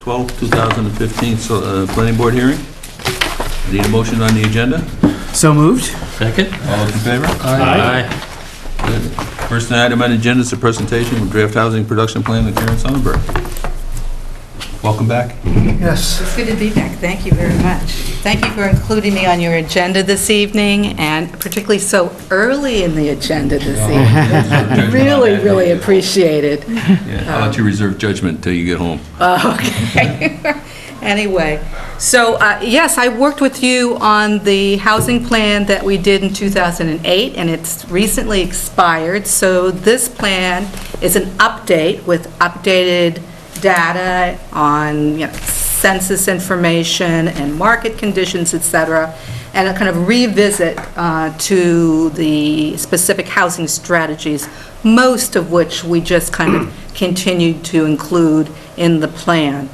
12, 2015 Planning Board hearing. I need a motion on the agenda. So moved. Second? All those in favor? Aye. Good. First item on the agenda is a presentation with draft housing production plan with Karen Sonnenberg. Welcome back. Yes. It's good to be back. Thank you very much. Thank you for including me on your agenda this evening, and particularly so early in the agenda this evening. Really appreciate it. Yeah, I'll let you reserve judgment until you get home. Okay. Anyway, so yes, I worked with you on the housing plan that we did in 2008, and it's recently expired. So this plan is an update with updated data on census information and market conditions, et cetera, and a kind of revisit to the specific housing strategies, most of which we just kind of continued to include in the plan.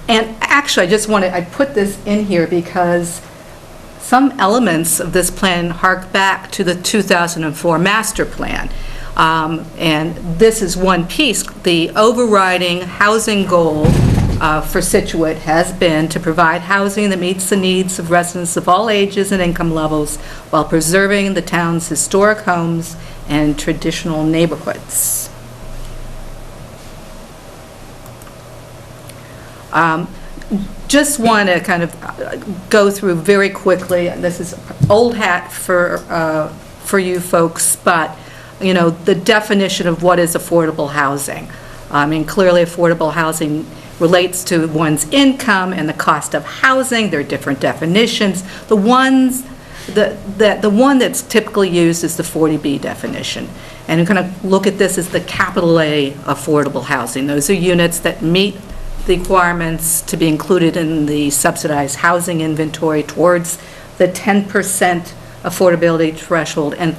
And actually, I put this in here because some elements of this plan hark back to the 2004 master plan. And this is one piece. The overriding housing goal for Scituate has been to provide housing that meets the needs of residents of all ages and income levels while preserving the town's historic homes and traditional neighborhoods. Just want to kind of go through very quickly. This is old hat for you folks, but the definition of what is affordable housing. I mean, clearly affordable housing relates to one's income and the cost of housing. There are different definitions. The one that's typically used is the 40B definition. And you kind of look at this as the capital A affordable housing. Those are units that meet the requirements to be included in the subsidized housing inventory towards the 10% affordability threshold, and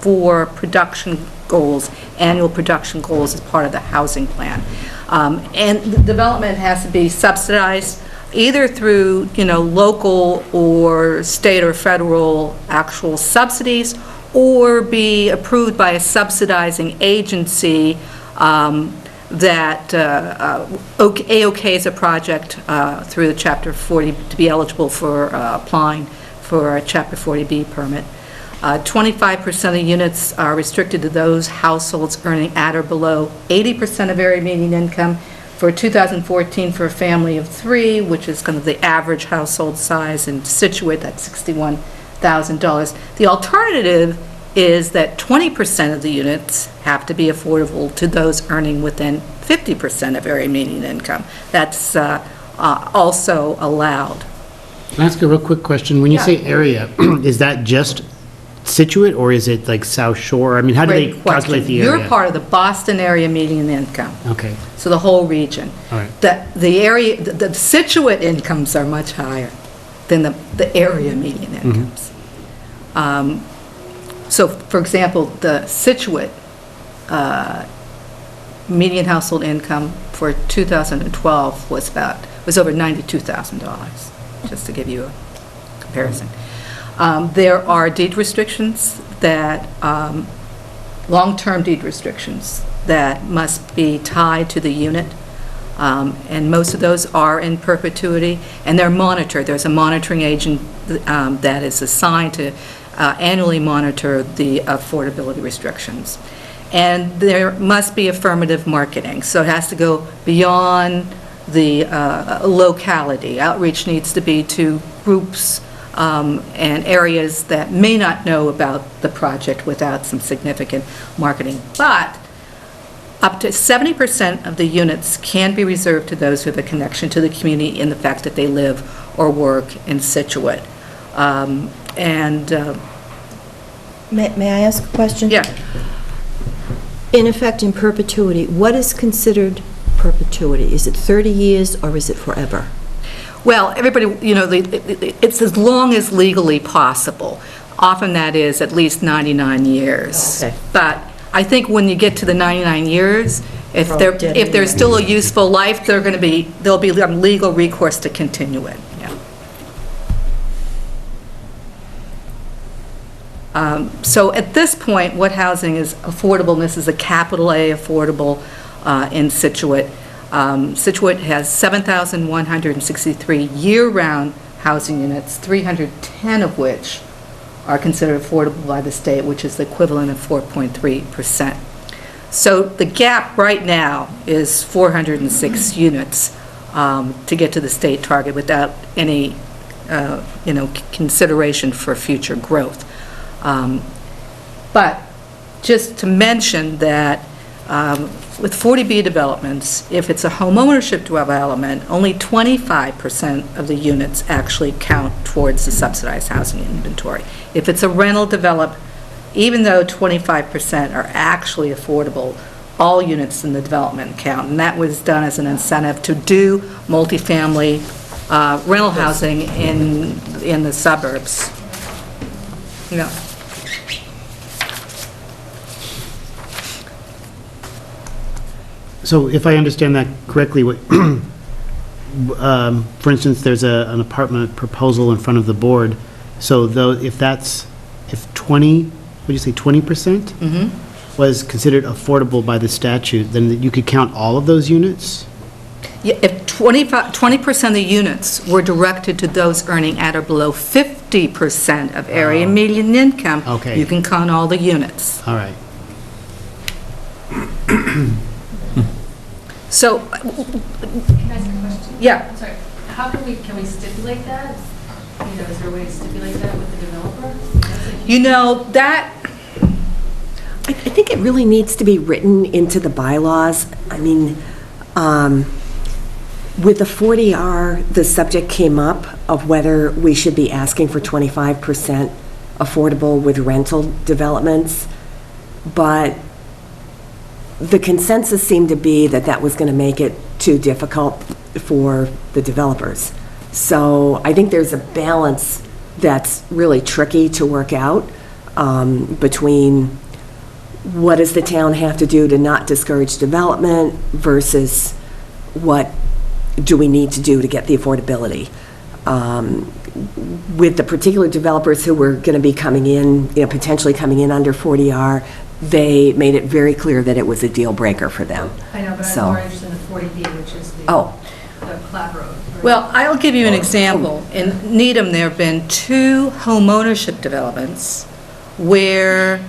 for production goals, annual production goals as part of the housing plan. And the development has to be subsidized either through, local or state or federal actual subsidies, or be approved by a subsidizing agency that AOKs a project through the Chapter 40 to be eligible for applying for a Chapter 40B permit. 25% of units are restricted to those households earning at or below 80% of area median income. For 2014, for a family of 3, which is kind of the average household size in Scituate, that's $61,000. The alternative is that 20% of the units have to be affordable to those earning within 50% of area median income. That's also allowed. Can I ask a real quick question? When you say area, is that just Scituate, or is it like South Shore? I mean, how do they Great calculate question. the area? You're part of the Boston area median income. Okay. So the whole region. All right. The area, the Scituate incomes are much higher than the area median incomes. So, for example, the Scituate median household income for 2012 was over $92,000, just to give you a comparison. There are deed restrictions that, long-term deed restrictions that must be tied to the unit, and most of those are in perpetuity, and they're monitored. There's a monitoring agent that is assigned to annually monitor the affordability restrictions. And there must be affirmative marketing, so it has to go beyond the locality. Outreach needs to be to groups and areas that may not know about the project without some significant marketing. But up to 70% of the units can be reserved to those who have a connection to the community in the fact that they live or work in Scituate. May I ask a question? Yeah. In effect, in perpetuity, what is considered perpetuity? Is it 30 years or is it forever? Well, everybody, it's as long as legally possible. Often that is at least 99 years. Okay. But I think when you get to the 99 years, if there's still a useful life, there'll be legal recourse to continue it. Yeah. So at this point, what housing is affordable, and this is a capital A affordable in Scituate. Scituate has 7,163 year-round housing units, 310 of which are considered affordable by the state, which is the equivalent of 4.3%. So the gap right now is 406 units to get to the state target without any, consideration for future growth. But just to mention that with 40B developments, if it's a homeownership development, only 25% of the units actually count towards the subsidized housing inventory. If it's a rental development, even though 25% are actually affordable, all units in the development count. And that was done as an incentive to do multifamily rental housing in the suburbs. Yeah. So if I understand that correctly, for instance, there's an apartment proposal in front of the board, so though, if 20, what did you say, 20%? Was considered affordable by the statute, then you could count all of those units? Yeah, if 20% of the units were directed to those earning at or below 50% of area median income, Okay. you can count all the units. All right. So, Can I ask a question? yeah, Sorry, how can we stipulate that? Is there a way to stipulate that with the developer? that, I think it really needs to be written into the bylaws. I mean, with the 40R, the subject came up of whether we should be asking for 25% affordable with rental developments, but the consensus seemed to be that that was going to make it too difficult for the developers. So I think there's a balance that's really tricky to work out between what does the town have to do to not discourage development versus what do we need to do to get the affordability. With the particular developers who were going to be coming in, potentially coming in under 40R, they made it very clear that it was a deal breaker for them. I know, but So- I'm more interested in the 40B, which is the Clap Road. right? well, I'll give you an example. In Needham, there have been 2 homeownership developments where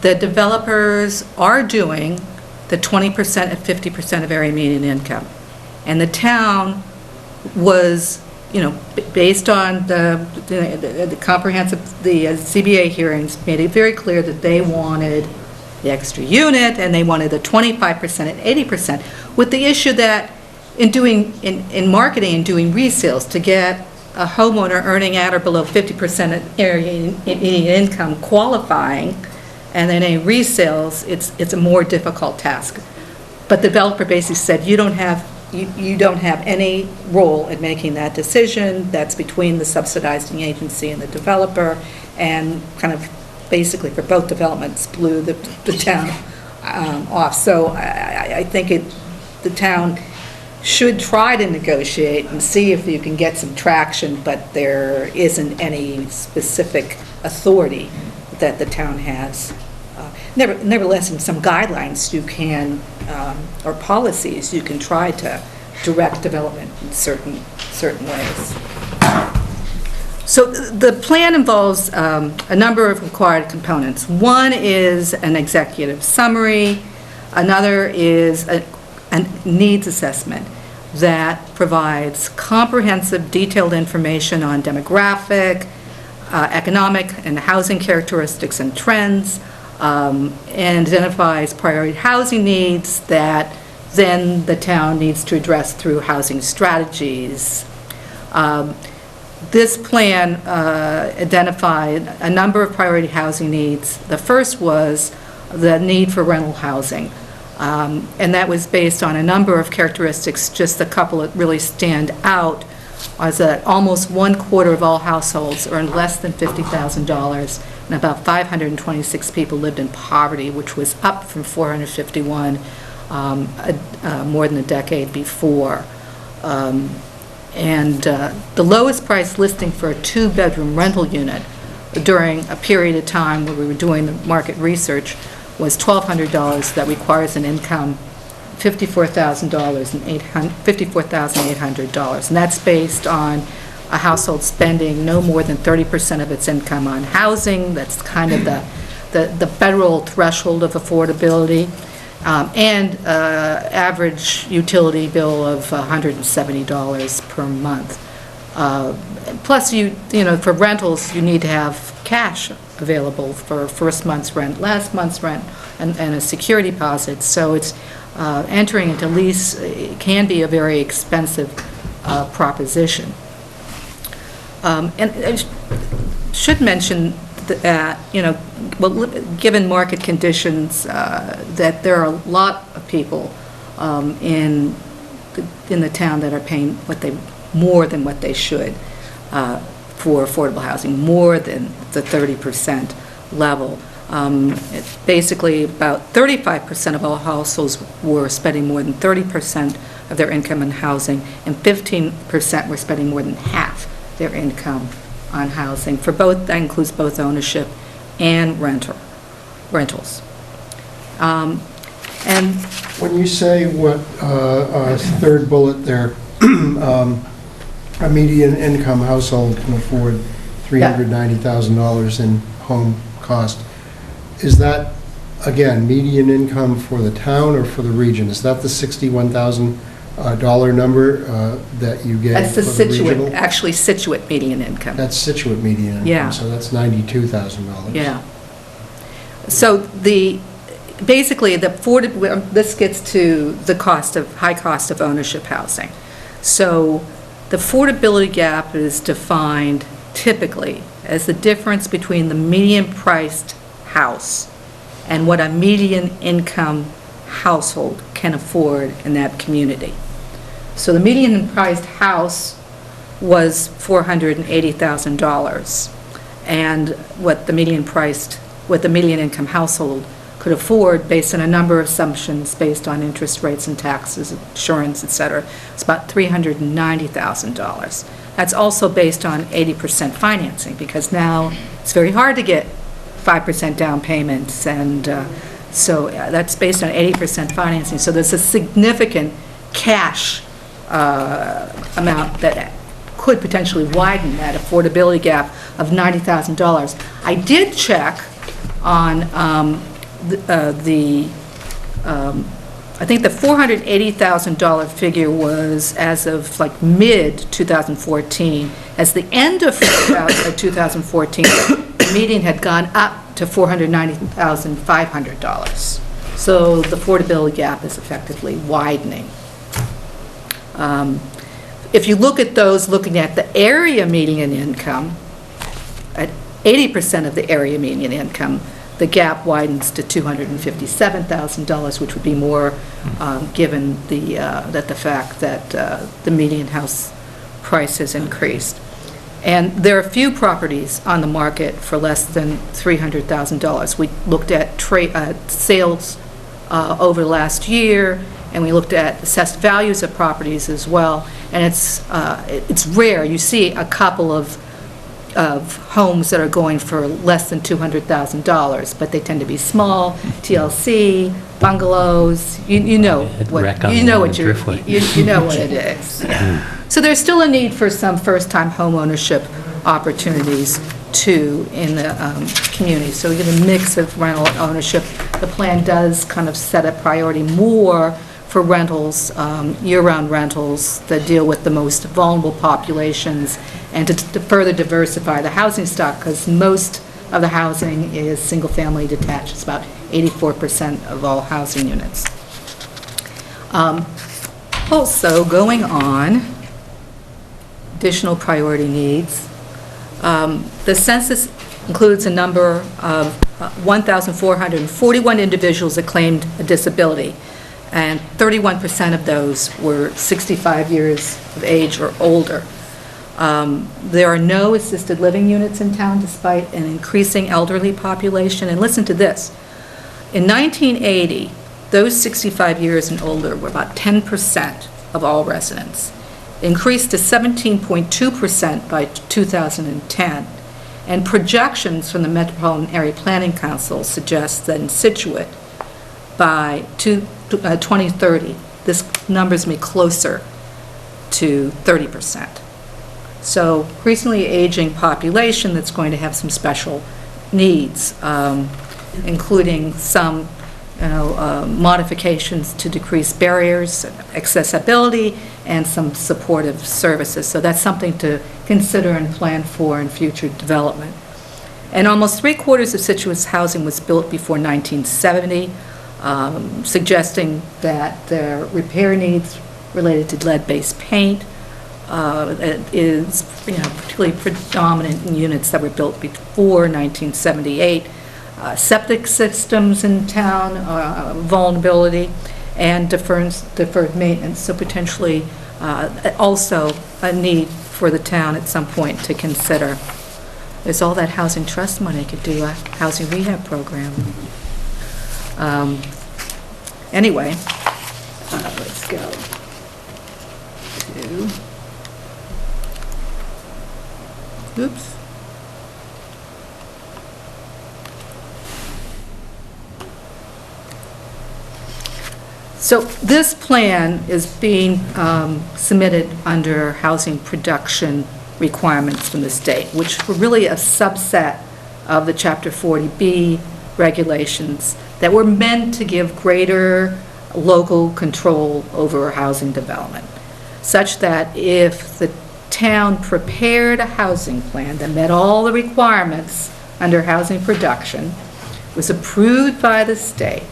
the developers are doing the 20% and 50% of area median income. And the town was, based on the comprehensive, the CBA hearings, made it very clear that they wanted the extra unit, and they wanted the 25% and 80%, with the issue that in marketing and doing resales, to get a homeowner earning at or below 50% of area median income qualifying, and then in resales, it's a more difficult task. But the developer basically said, you don't have any role in making that decision. That's between the subsidizing agency and the developer, and kind of basically for both developments blew the town off. So I think the town should try to negotiate and see if you can get some traction, but there isn't any specific authority that the town has. Nevertheless, in some guidelines, you can, or policies, you can try to direct development in certain ways. So the plan involves a number of required components. One is an executive summary. Another is a needs assessment that provides comprehensive, detailed information on demographic, economic, and housing characteristics and trends, and identifies priority housing needs that then the town needs to address through housing strategies. This plan identified a number of priority housing needs. The first was the need for rental housing, and that was based on a number of characteristics. Just a couple that really stand out was that almost 1/4 of all households earned less than $50,000, and about 526 people lived in poverty, which was up from 451 more than a decade before. And the lowest price listing for a 2-bedroom rental unit during a period of time where we were doing the market research was $1,200 that requires an income $54,800, and that's based on a household spending no more than 30% of its income on housing. That's kind of the federal threshold of affordability, and average utility bill of $170 per month. Plus, you know, for rentals, you need to have cash available for first month's rent, last month's rent, and a security deposit. So it's entering into lease can be a very expensive proposition. And I should mention that, you know, well, given market conditions, that there are a lot of people in the town that are paying more than what they should for affordable housing, more than the 30% level. Basically, about 35% of all households were spending more than 30% of their income on housing, and 15% were spending more than half their income on housing. For both, that includes both ownership and rentals. And When you say what, third bullet there, a median income household can afford $390,000 in home cost, is that, again, median income for the town or for the region? Is that the $61,000 number that you gave that's for the the regional? actually Scituate median income. That's Scituate median income, Yeah. so that's $92,000. Yeah. So basically, this gets to the high cost of ownership housing. So the affordability gap is defined typically as the difference between the median priced house and what a median income household can afford in that community. So the median priced house was $480,000, and what the median income household could afford, based on a number of assumptions, based on interest rates and taxes, insurance, et cetera, it's about $390,000. That's also based on 80% financing, because now it's very hard to get 5% down payments, and so that's based on 80% financing. So there's a significant cash amount that could potentially widen that affordability gap of $90,000. I did check on I think the $480,000 figure was as of like mid-2014. As the end of 2014, the median had gone up to $490,500. So the affordability gap is effectively widening. If you look at those looking at the area median income, at 80% of the area median income, the gap widens to $257,000, which would be more given the fact that the median house price has increased. And there are few properties on the market for less than $300,000. We looked at sales over the last year, and we looked at assessed values of properties as well. And it's rare. You see a couple of homes that are going for less than $200,000, but they tend to be small, TLC, bungalows. You know what you know what it is. Yeah. So there's still a need for some first-time home ownership opportunities too in the community. So we get a mix of rental ownership. The plan does kind of set a priority more for rentals, year-round rentals that deal with the most vulnerable populations, and to further diversify the housing stock, because most of the housing is single-family detached. It's about 84% of all housing units. Also, going on, additional priority needs. The census includes a number of 1,441 individuals that claimed a disability, and 31% of those were 65 years of age or older. There are no assisted living units in town despite an increasing elderly population. And listen to this. In 1980, those 65 years and older were about 10% of all residents. It increased to 17.2% by 2010. And projections from the Metropolitan Area Planning Council suggest that in Scituate, by 2030, this number's may be closer to 30%. So increasingly aging population that's going to have some special needs, including some modifications to decrease barriers, accessibility, and some supportive services. So that's something to consider and plan for in future development. And almost 3/4 of Scituate's housing was built before 1970, suggesting that their repair needs related to lead-based paint is particularly predominant in units that were built before 1978. Septic systems in town, vulnerability, and deferred maintenance, so potentially also a need for the town at some point to consider. There's all that housing trust money could do a housing rehab program. Anyway, let's go to, oops. So this plan is being submitted under housing production requirements from the state, which were really a subset of the Chapter 40B regulations that were meant to give greater local control over housing development, such that if the town prepared a housing plan that met all the requirements under housing production, was approved by the state,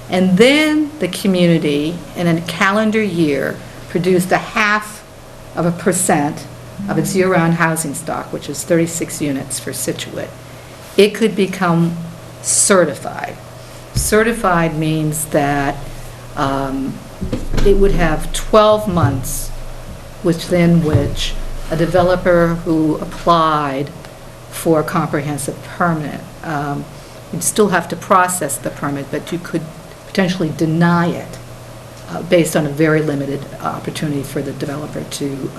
and then the community, in a calendar year, produced 0.5% of its year-round housing stock, which is 36 units for Scituate, it could become certified. Certified means that it would have 12 months within which a developer who applied for a comprehensive permit, you'd still have to process the permit, but you could potentially deny it based on a very limited opportunity for the developer to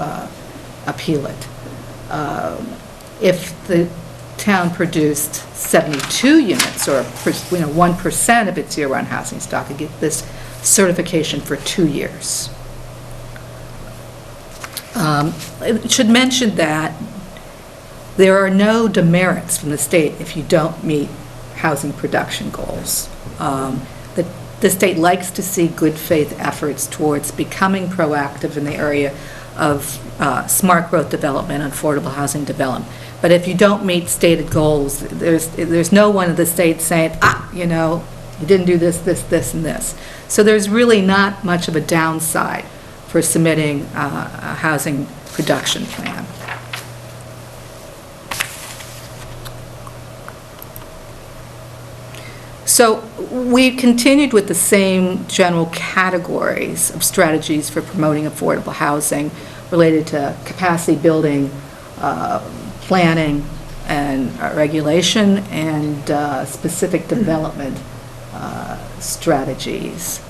appeal it. If the town produced 72 units, or 1% of its year-round housing stock, it get this certification for 2 years. It should mention that there are no demerits from the state if you don't meet housing production goals. The state likes to see good faith efforts towards becoming proactive in the area of smart growth development and affordable housing development. But if you don't meet stated goals, there's no one in the state saying, you didn't do this, this, this, and this. So there's really not much of a downside for submitting a housing production plan. So we continued with the same general categories of strategies for promoting affordable housing related to capacity building, planning and regulation, and specific development strategies.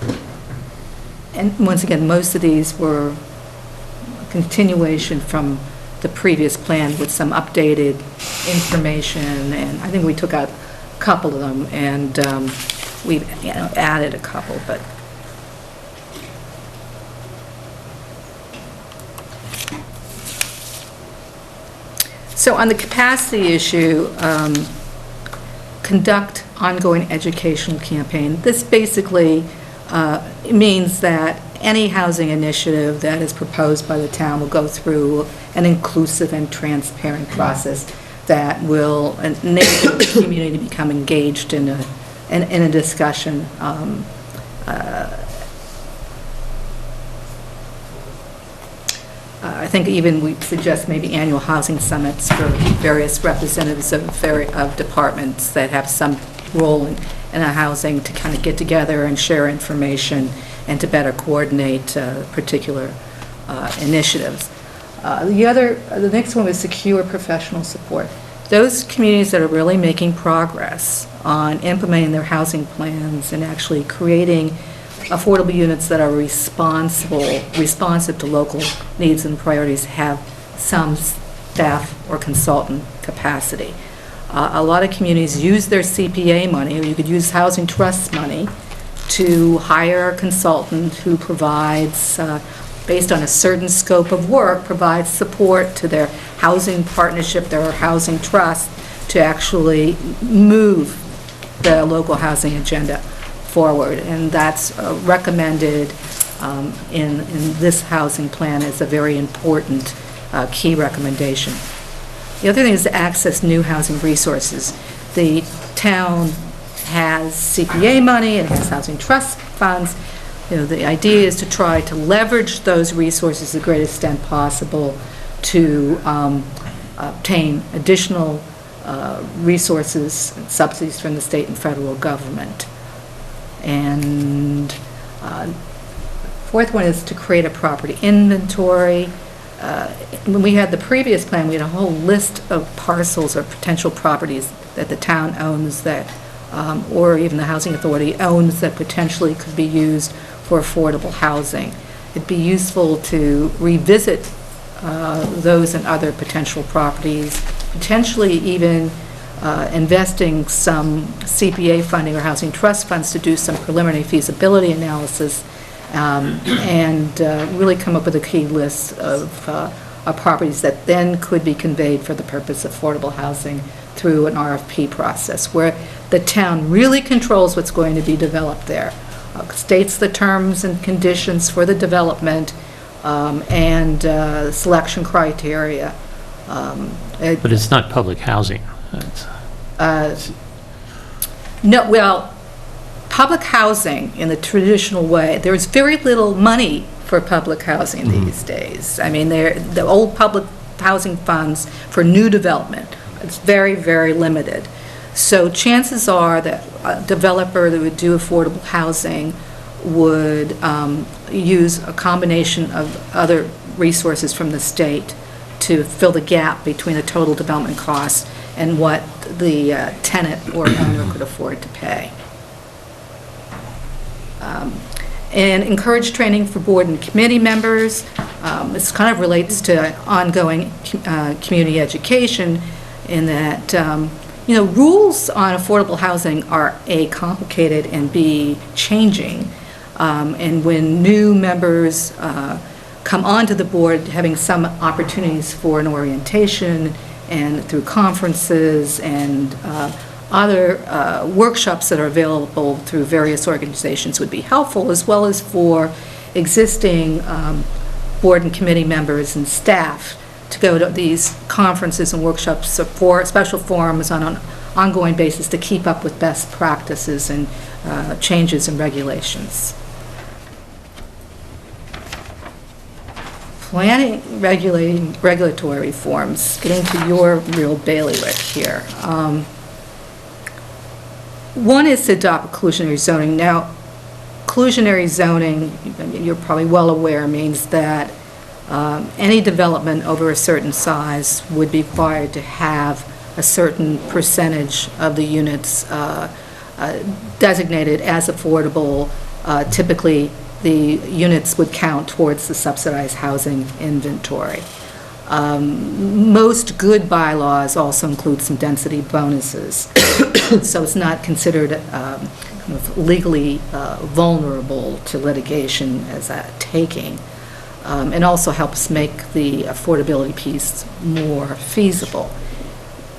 And once again, most of these were a continuation from the previous plan with some updated information, and I think we took out a couple of them, and we've added a couple, but so on the capacity issue, conduct ongoing educational campaign. This basically means that any housing initiative that is proposed by the town will go through an inclusive and transparent process that will enable the community to become engaged in a discussion. I think even we suggest maybe annual housing summits for various representatives of departments that have some role in a housing to kind of get together and share information and to better coordinate particular initiatives. The next one was secure professional support. Those communities that are really making progress on implementing their housing plans and actually creating affordable units that are responsive to local needs and priorities have some staff or consultant capacity. A lot of communities use their CPA money, or you could use housing trust money, to hire a consultant who provides, based on a certain scope of work, provides support to their housing partnership, their housing trust, to actually move the local housing agenda forward. And that's recommended in this housing plan as a very important key recommendation. The other thing is to access new housing resources. The town has CPA money, it has housing trust funds. The idea is to try to leverage those resources to the greatest extent possible to obtain additional resources and subsidies from the state and federal government. And fourth one is to create a property inventory. When we had the previous plan, we had a whole list of parcels or potential properties that the town owns that, or even the housing authority owns, that potentially could be used for affordable housing. It'd be useful to revisit those and other potential properties, potentially even investing some CPA funding or housing trust funds to do some preliminary feasibility analysis, and really come up with a key list of properties that then could be conveyed for the purpose of affordable housing through an RFP process, where the town really controls what's going to be developed there, states the terms and conditions for the development, and selection criteria. But it's not public housing. No, well, public housing in the traditional way, there's very little money for public housing these days. I mean, the old public housing funds for new development, it's very, very limited. So chances are that a developer that would do affordable housing would use a combination of other resources from the state to fill the gap between the total development costs and what the tenant or owner could afford to pay. And encourage training for board and committee members. This kind of relates to ongoing community education in that, rules on affordable housing are A, complicated, and B, changing. And when new members come onto the board, having some opportunities for an orientation and through conferences and other workshops that are available through various organizations would be helpful, as well as for existing board and committee members and staff to go to these conferences and workshops for special forums on an ongoing basis to keep up with best practices and changes in regulations. Planning, regulatory reforms, getting to your real bailiwick here. One is to adopt inclusionary zoning. Now, inclusionary zoning, you're probably well aware, means that any development over a certain size would be required to have a certain percentage of the units designated as affordable. Typically, the units would count towards the subsidized housing inventory. Most good bylaws also include some density bonuses, so it's not considered kind of legally vulnerable to litigation as a taking, and also helps make the affordability piece more feasible.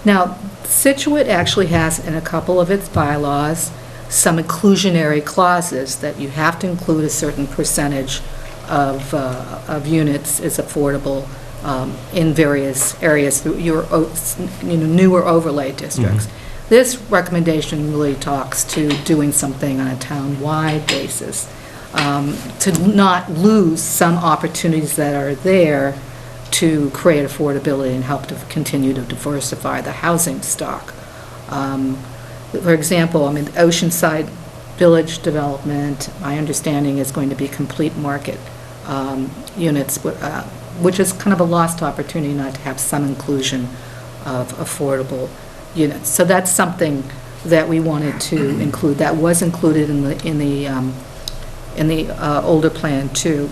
Now, Scituate actually has in a couple of its bylaws some inclusionary clauses that you have to include a certain percentage of units as affordable in various areas through your newer overlay districts. This recommendation really talks to doing something on a town-wide basis to not lose some opportunities that are there to create affordability and help to continue to diversify the housing stock. For example, I mean, Oceanside Village development, my understanding is going to be complete market units, which is kind of a lost opportunity not to have some inclusion of affordable units. So that's something that we wanted to include. That was included in the older plan too.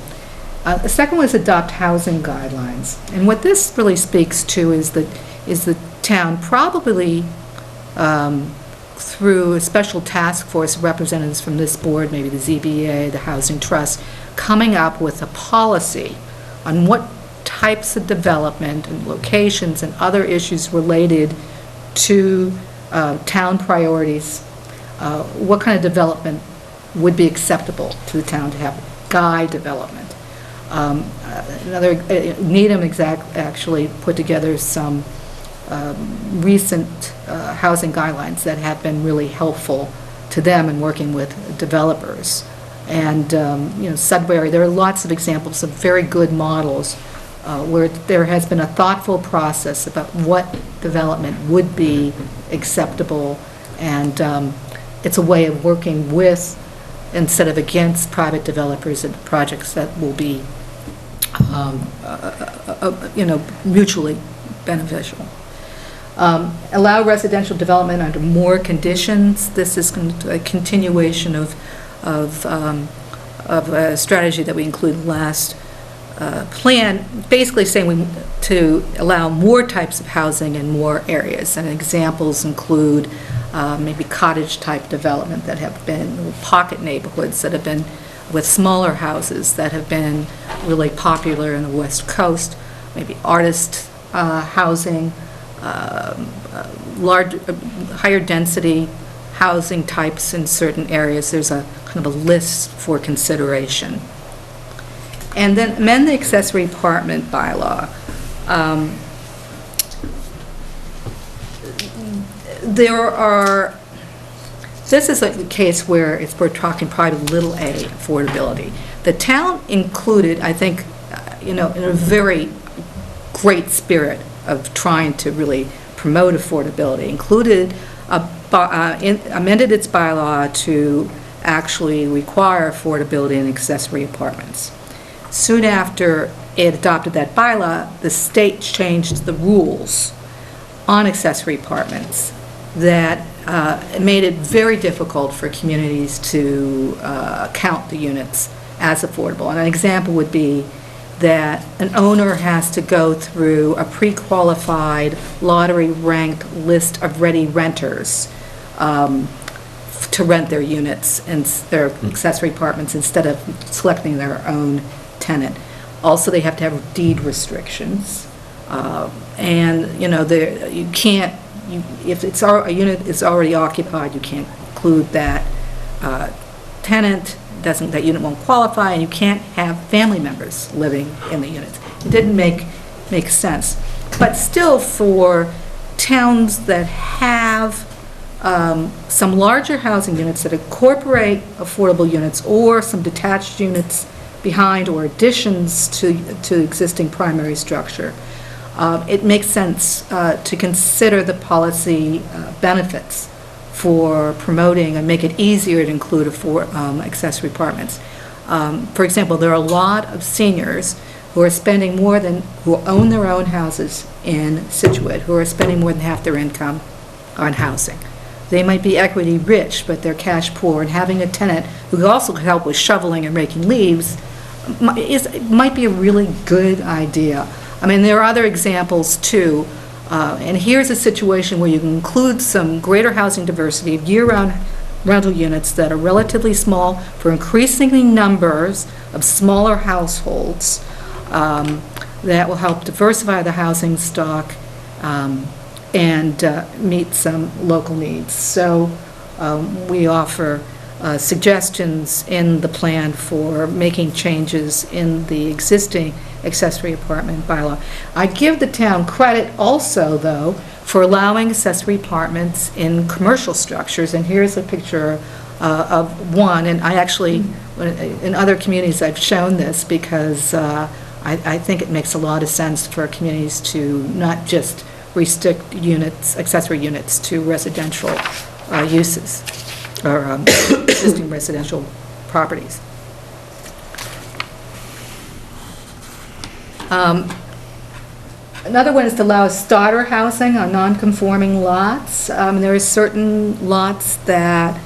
The second was adopt housing guidelines, and what this really speaks to is the town probably through a special task force, representatives from this board, maybe the ZBA, the Housing Trust, coming up with a policy on what types of development and locations and other issues related to town priorities, what kind of development would be acceptable to the town to have, guide development. Needham actually put together some recent housing guidelines that have been really helpful to them in working with developers. And, Sudbury, there are lots of examples of very good models where there has been a thoughtful process about what development would be acceptable, and it's a way of working with instead of against private developers and projects that will be, mutually beneficial. Allow residential development under more conditions. This is a continuation of a strategy that we included last plan, basically saying to allow more types of housing in more areas. And examples include maybe cottage-type development that have been, pocket neighborhoods that have been with smaller houses that have been really popular in the West Coast, maybe artist housing, higher density housing types in certain areas. There's a kind of a list for consideration. And then amend the accessory apartment bylaw. This is a case where we're talking probably little a affordability. The town included, I think, in a very great spirit of trying to really promote affordability, amended its bylaw to actually require affordability in accessory apartments. Soon after it adopted that bylaw, the state changed the rules on accessory apartments that made it very difficult for communities to count the units as affordable. And an example would be that an owner has to go through a pre-qualified, lottery-ranked list of ready renters to rent their units and their accessory apartments instead of selecting their own tenant. Also, they have to have deed restrictions. And, you can't, if a unit is already occupied, you can't include that tenant. That unit won't qualify, and you can't have family members living in the units. It didn't make sense. But still, for towns that have some larger housing units that incorporate affordable units or some detached units behind or additions to existing primary structure, it makes sense to consider the policy benefits for promoting and make it easier to include accessory apartments. For example, there are a lot of seniors who own their own houses in Scituate, who are spending more than half their income on housing. They might be equity rich, but they're cash poor, and having a tenant who also could help with shoveling and raking leaves might be a really good idea. I mean, there are other examples too. And here's a situation where you can include some greater housing diversity of year-round rental units that are relatively small for increasing numbers of smaller households that will help diversify the housing stock and meet some local needs. So we offer suggestions in the plan for making changes in the existing accessory apartment bylaw. I give the town credit also, though, for allowing accessory apartments in commercial structures, and here's a picture of one, and I actually, in other communities, I've shown this because I think it makes a lot of sense for communities to not just restrict accessory units to residential uses or existing residential properties. Another one is to allow starter housing on non-conforming lots. There are certain lots that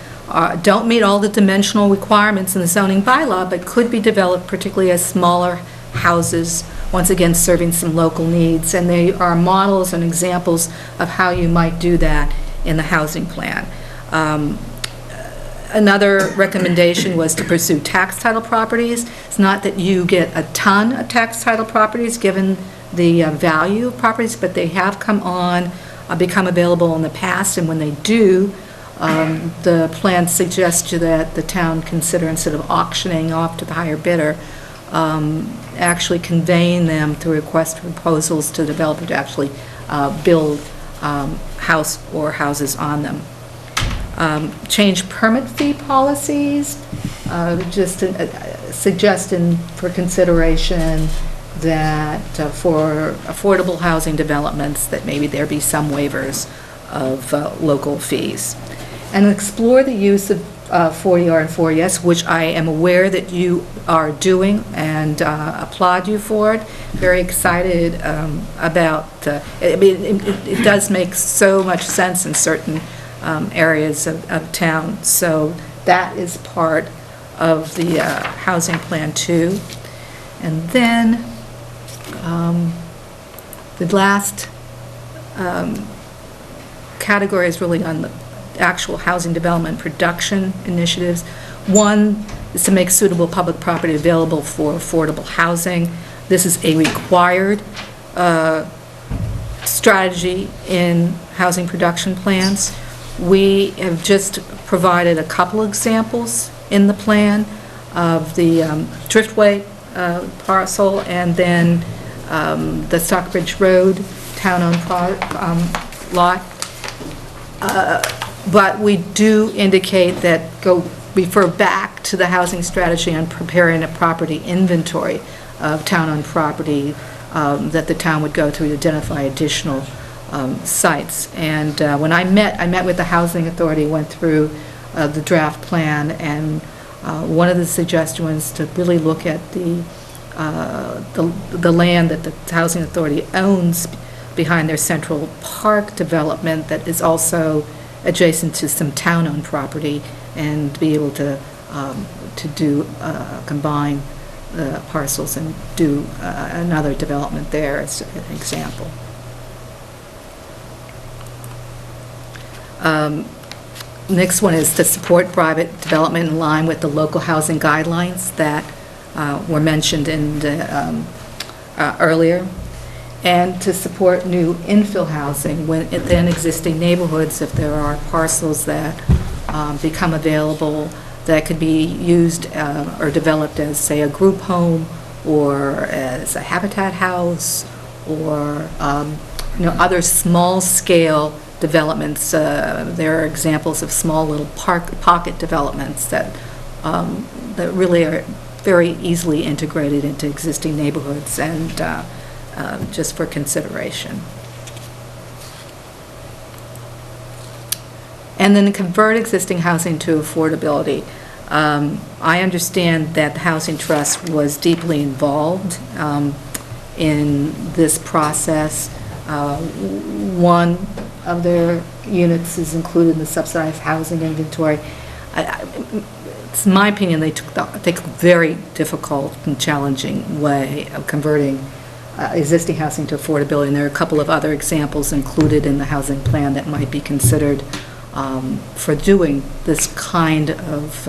don't meet all the dimensional requirements in the zoning bylaw, but could be developed particularly as smaller houses, once again serving some local needs. And they are models and examples of how you might do that in the housing plan. Another recommendation was to pursue tax title properties. It's not that you get a ton of tax title properties, given the value of properties, but they have become available in the past, and when they do, the plan suggests that the town consider, instead of auctioning off to the higher bidder, actually conveying them through request proposals to the developer to actually build house or houses on them. Change permit fee policies, just a suggestion for consideration that for affordable housing developments, that maybe there be some waivers of local fees. And explore the use of 40R and 4ES, which I am aware that you are doing, and applaud you for it. Very excited about, it does make so much sense in certain areas of town. So that is part of the housing plan too. And then the last category is really on the actual housing development production initiatives. One is to make suitable public property available for affordable housing. This is a required strategy in housing production plans. We have just provided a couple examples in the plan of the Driftway parcel, and then the Stockbridge Road town-owned lot. But we do indicate that refer back to the housing strategy on preparing a property inventory of town-owned property that the town would go through to identify additional sites. And when I met with the Housing Authority, went through the draft plan, and one of the suggestions was to really look at the land that the Housing Authority owns behind their Central Park development that is also adjacent to some town-owned property, and be able to do combine the parcels and do another development there as an example. Next one is to support private development in line with the local housing guidelines that were mentioned in the, earlier, and to support new infill housing within existing neighborhoods if there are parcels that become available that could be used or developed as, say, a group home or as a habitat house, or other small-scale developments. There are examples of small little pocket developments that really are very easily integrated into existing neighborhoods, and just for consideration. And then convert existing housing to affordability. I understand that the Housing Trust was deeply involved in this process. One of their units is included in the subsidized housing inventory. It's my opinion they took a very difficult and challenging way of converting existing housing to affordability, and there are a couple of other examples included in the housing plan that might be considered for doing this kind of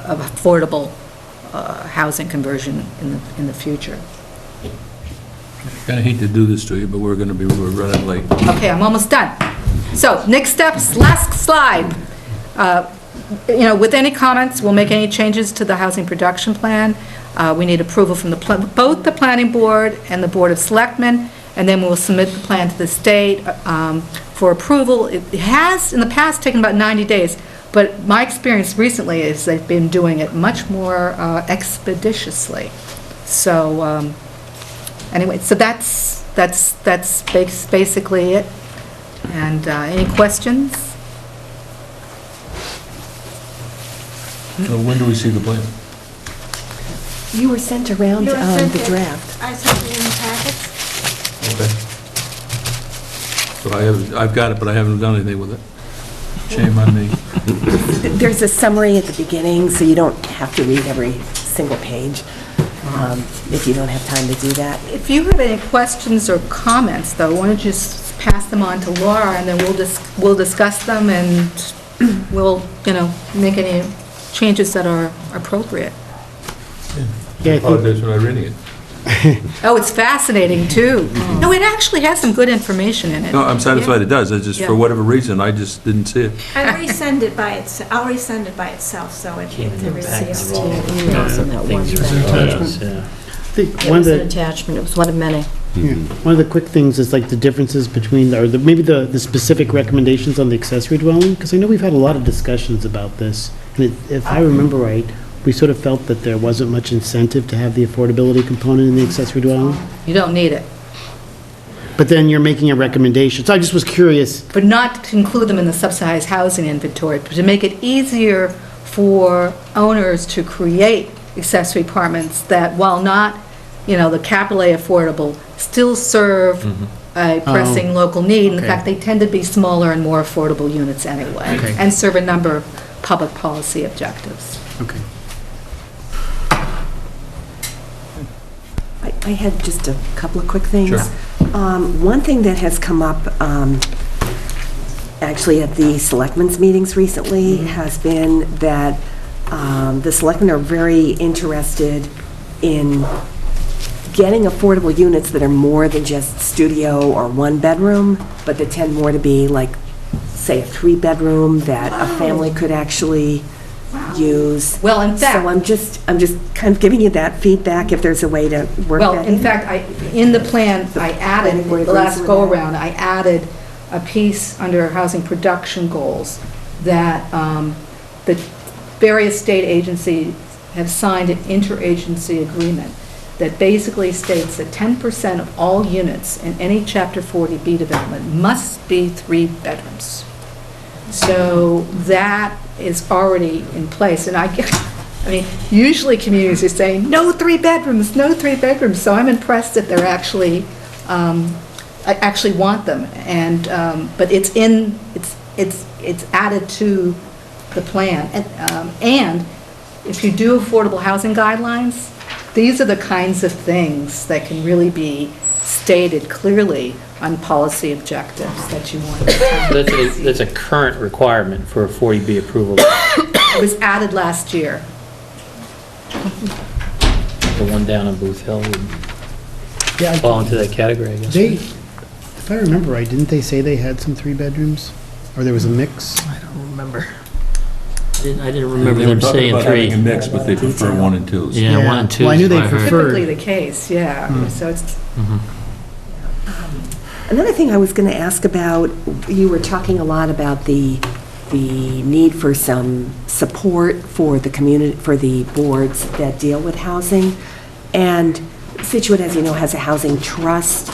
affordable housing conversion in the future. Kind of hate to do this to you, but we're running late. Okay, I'm almost done. So, next steps, last slide. With any comments, we'll make any changes to the housing production plan. We need approval from both the planning board and the Board of Selectmen, and then we'll submit the plan to the state for approval. It has, in the past, taken about 90 days, but my experience recently is they've been doing it much more expeditiously. So, anyway, so that's basically it. And any questions? So when do we see the plan? You were sent around You were sent the it. draft. I sent it in the packets. Okay. So I've got it, but I haven't done anything with it. Shame on me. There's a summary at the beginning, so you don't have to read every single page if you don't have time to do that. If you have any questions or comments, though, why don't you pass them on to Laura, and then we'll discuss them, and we'll, make any changes that are appropriate. Yeah, I Oh, think, that's when I'm reading it. Oh, it's fascinating, too. No, it actually has some good information in it. No, I'm satisfied it does. It's just, Yeah. for whatever reason, I just didn't see it. I'll resend it by itself, so it There were everybody else. 16 emails in that one Things are thing. attachments, yeah. I think It one of was an the, attachment, it was one of many. yeah, one of the quick things is like the differences between, or maybe the specific recommendations on the accessory dwelling, because I know we've had a lot of discussions about this, and if I remember right, we sort of felt that there wasn't much incentive to have the affordability component in the accessory dwelling, You don't need it. but then you're making a recommendation, so I just was curious. But not to include them in the subsidized housing inventory, but to make it easier for owners to create accessory apartments that, while not, the capital A affordable, still serve a pressing local need. In okay. fact, they tend to be smaller and more affordable units anyway, Okay. and serve a number of public policy objectives. Okay. I had just a couple of quick things. Sure. One thing that has come up, actually at the selectmen's meetings recently, has been that the selectmen are very interested in getting affordable units that are more than just studio or one bedroom, but that tend more to be like, say, a 3-bedroom that a family could actually use. Well, in fact- So I'm just kind of giving you that feedback, if there's a way to work Well, that in fact, in the plan, I added, planning board the last agrees with that. go-around, I added a piece under housing production goals that the various state agencies have signed an interagency agreement that basically states that 10% of all units in any Chapter 40B development must be 3 bedrooms. So that is already in place, and I mean, usually communities are saying, no 3 bedrooms, no 3 bedrooms, so I'm impressed that they're actually, I actually want them, and, but it's added to the plan, and if you do affordable housing guidelines, these are the kinds of things that can really be stated clearly on policy objectives that you want. That's a current requirement for a 40B approval, It was added last year. the one down on Booth Hill would Yeah, fall into that category, I guess. they, if I remember right, didn't they say they had some 3 bedrooms? Or there was a mix? I don't remember. I didn't remember They were them talking saying about having a 3. mix, but they prefer 1 and 2s. Yeah, 1 and 2 Well, I knew is they what I heard. preferred- Typically the case, yeah. So it's, Another thing I was going to ask about, you were talking a lot about the need for some support for the community, for the boards that deal with housing. And Scituate, as you know, has a housing trust.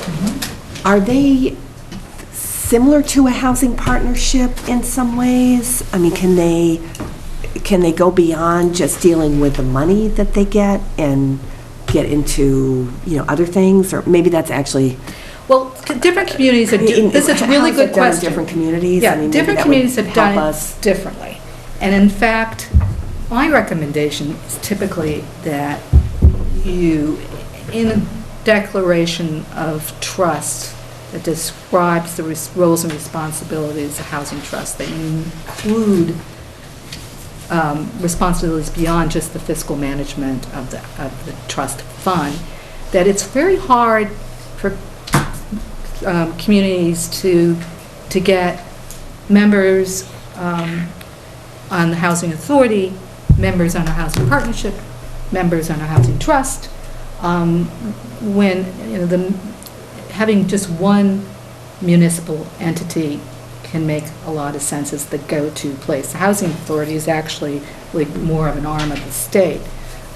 Are they similar to a housing partnership in some ways? I mean, can they go beyond just dealing with the money that they get and get into, other things? Or maybe that's actually... well, different communities are, this is a really How's good it done in question. different communities? I Yeah, mean, maybe different that would communities have done help it us. differently. And in fact, my recommendation is typically that you, in a declaration of trust that describes the roles and responsibilities of housing trust, that you include responsibilities beyond just the fiscal management of the trust fund, that it's very hard for communities to get members on the housing authority, members on a housing partnership, members on a housing trust, when, having just one municipal entity can make a lot of sense as the go-to place. The housing authority is actually like more of an arm of the state.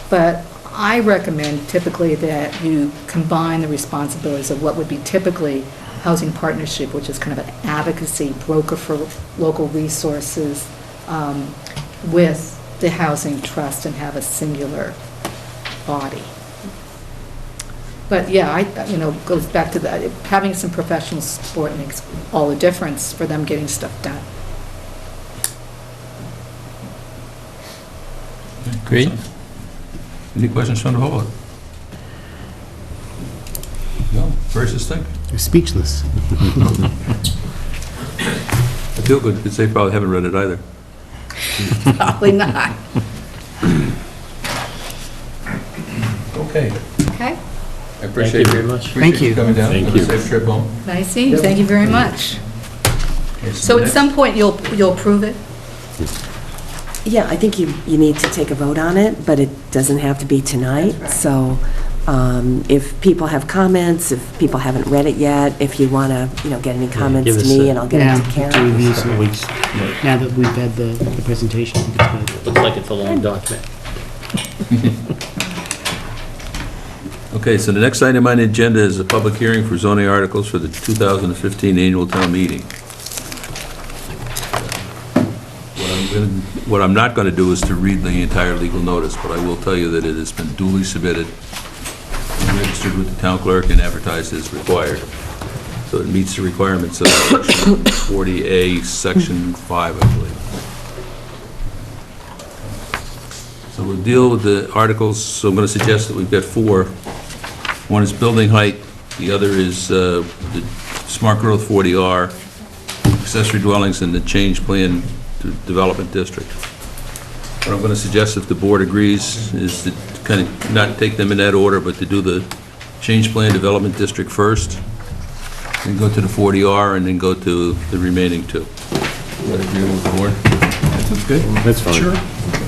But I recommend typically that you combine the responsibilities of what would be typically housing partnership, which is kind of an advocacy broker for local resources, with the housing trust and have a singular body. But yeah, goes back to that, having some professional support makes all the difference for them getting stuff done. Great. Any questions from the public? No? Versus think. You're speechless. I feel good, because they probably haven't read it either. Probably not. Okay. Okay, I appreciate Thank you very much. Appreciate you. coming down. Thank Have you. a safe trip home. nice seeing you, thank you very much. Okay, So at next- some point, you'll approve it? Yeah, I think you need to take a vote on it, but it doesn't have to be tonight. So if people have comments, if people haven't read it yet, if you want to, get any comments give to us me, a- and I'll get Yeah, them to to Karen. review some. Couple weeks. Now that we've had the presentation, I think it's good. Looks like it's a long document. Okay, so the next item on the agenda is a public hearing for zoning articles for the 2015 annual town meeting. What I'm not going to do is to read the entire legal notice, but I will tell you that it has been duly submitted, and registered with the town clerk, and advertised as required. So it meets the requirements of Section 40A, Section 5, I believe. So we'll deal with the articles, so I'm going to suggest that we've got four. One is building height, the other is the smart growth 40R, accessory dwellings, and the change plan to development district. What I'm going to suggest, if the board agrees, is to kind of not take them in that order, but to do the change plan development district first, then go to the 40R, and then go to the remaining two. Is that agreeable with the board? That's good. That's fine. Sure.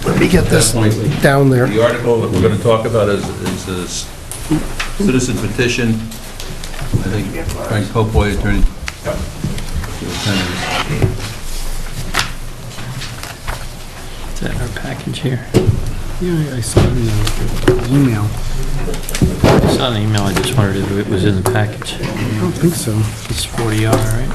Let me get this down there. The article that we're going to talk about is a citizen petition. I think Frank Popoy, attorney. Is that in our package here? Yeah, I saw it in the email. I saw an email, I just wondered if it was in the package. I don't think so. It's 40R, right?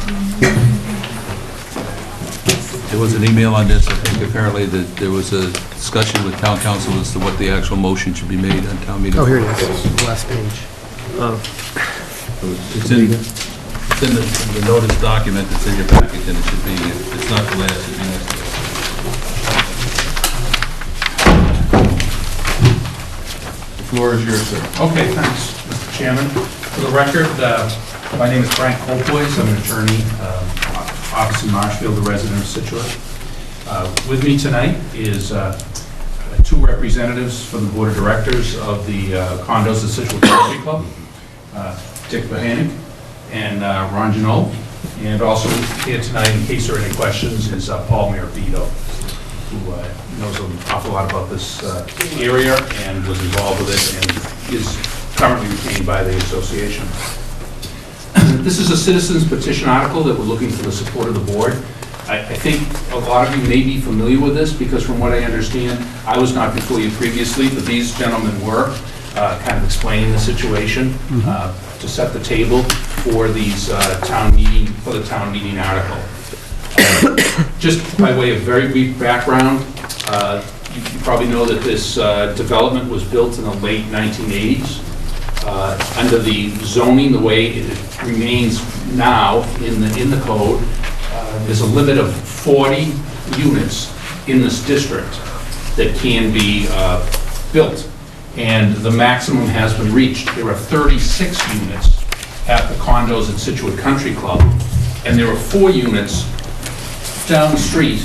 There was an email on this. I think apparently that there was a discussion with town council as to what the actual motion should be made on town meeting. Oh, here it is, last page. It's in the notice document that's in your package, and it should be, if it's not the last, it should be next to it. The floor is yours, sir. Okay, thanks, Mr. Chairman. For the record, my name is Frank Holtboys. I'm an attorney, office in Marshfield, a resident of Scituate. With me tonight is two representatives from the Board of Directors of the condos at Scituate Country Club, Dick Bohannon and Ron Janot. And also here tonight, in case there are any questions, is Paul Mirabito, who knows an awful lot about this area and was involved with it and is currently retained by the association. This is a citizen's petition article that we're looking for the support of the board. I think a lot of you may be familiar with this because from what I understand, I was not before you previously, but these gentlemen were kind of explaining the situation to set the table for these the town meeting article. Just by way of very brief background, you probably know that this development was built in the late 1980s. Under the zoning, the way it remains now in the code, there's a limit of 40 units in this district that can be built, and the maximum has been reached. There are 36 units at the condos at Scituate Country Club, and there are 4 units down the street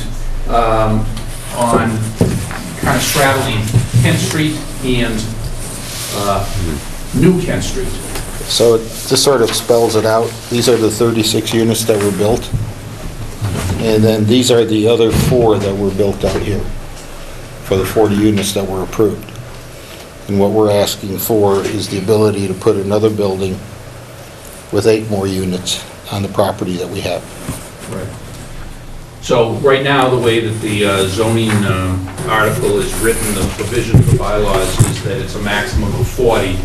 on kind of straddling Kent Street and New Kent Street. So this sort of spells it out. These are the 36 units that were built. And then these are the other 4 that were built out here for the 40 units that were approved. And what we're asking for is the ability to put another building with 8 more units on the property that we have. Right. So right now, the way that the zoning article is written, the provision of the bylaws is that it's a maximum of 40.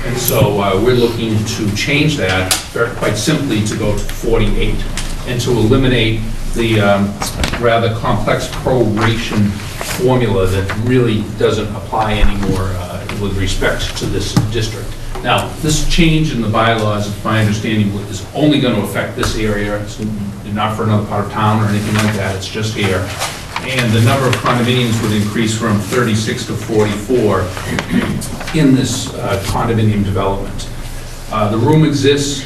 And so we're looking to change that quite simply to go to 48 and to eliminate the rather complex proration formula that really doesn't apply anymore with respect to this district. Now, this change in the bylaws, it's my understanding, is only going to affect this area. It's not for another part of town or anything like that. It's just here. And the number of condominiums would increase from 36 to 44 in this condominium development. The room exists.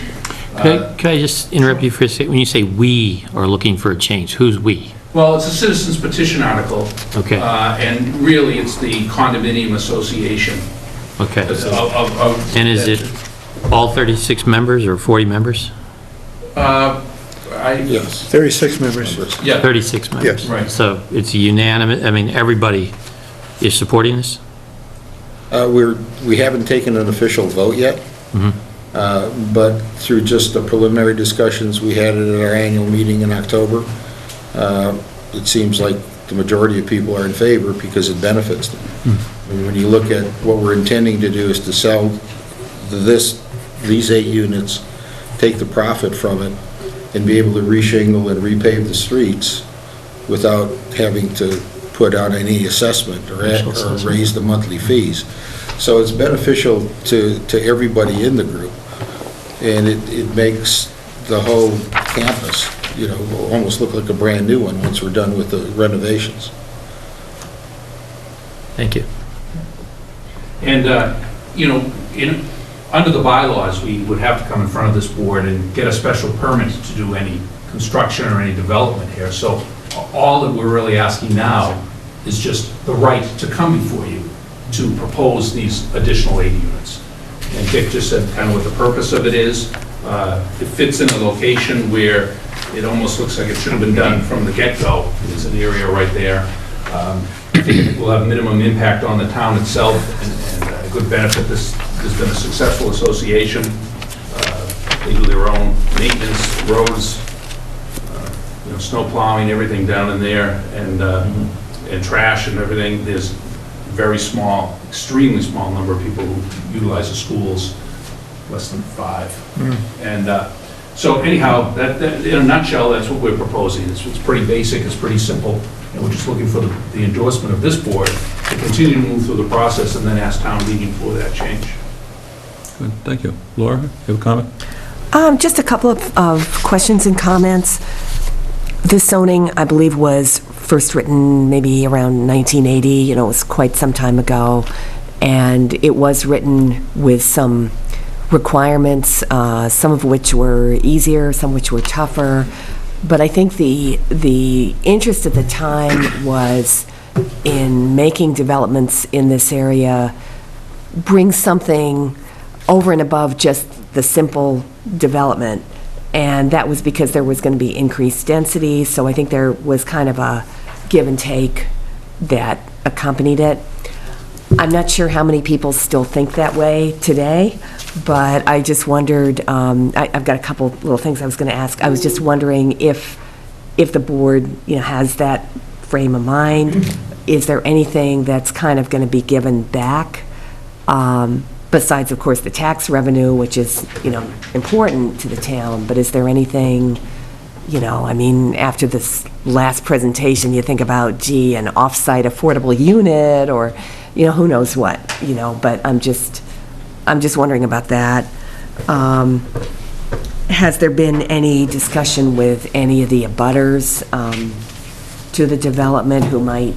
Could I just interrupt you for a second? When you say "we" are looking for a change, who's "we"? Well, it's a citizens petition article. Okay. And really, it's the condominium association. Okay. And And is it all 36 members or 40 members? Yes. 36 members. Yeah. 36 members. Yes. Right. So it's unanimous, I mean, everybody is supporting this? We haven't taken an official vote yet, but through just the preliminary discussions we had at our annual meeting in October, it seems like the majority of people are in favor because it benefits them. And when you look at what we're intending to do is to sell these 8 units, take the profit from it, and be able to reshingle and repave the streets without having to put out any assessment or raise the monthly fees. So it's beneficial to everybody in the group, and it makes the whole campus, almost look like a brand-new one once we're done with the renovations. Thank you. And, under the bylaws, we would have to come in front of this board and get a special permit to do any construction or any development here. So all that we're really asking now is just the right to come before you to propose these additional 8 units. And Dick just said kind of what the purpose of it is. It fits in a location where it almost looks like it should have been done from the get-go. There's an area right there. I think it will have minimum impact on the town itself and a good benefit. This has been a successful association. They do their own maintenance, roads, snow plowing, everything down in there, and trash and everything. There's very small, extremely small number of people who utilize the schools, less than 5. And so anyhow, that in a nutshell, that's what we're proposing. It's pretty basic, it's pretty simple, and we're just looking for the endorsement of this board to continue to move through the process and then ask town meeting for that change. Good, thank you. Laura, you have a comment? Just a couple of questions and comments. This zoning, I believe, was first written maybe around 1980, it was quite some time ago, and it was written with some requirements, some of which were easier, some of which were tougher, but I think the interest at the time was in making developments in this area bring something over and above just the simple development. And that was because there was going to be increased density, so I think there was kind of a give and take that accompanied it. I'm not sure how many people still think that way today, but I just wondered, I've got a couple little things I was going to ask. I was just wondering if the board, has that frame of mind. Is there anything that's kind of going to be given back? Besides, of course, the tax revenue, which is, important to the town, but is there anything, after this last presentation, you think about, gee, an off-site affordable unit, or, who knows what, but I'm just wondering about that. Has there been any discussion with any of the abutters to the development who might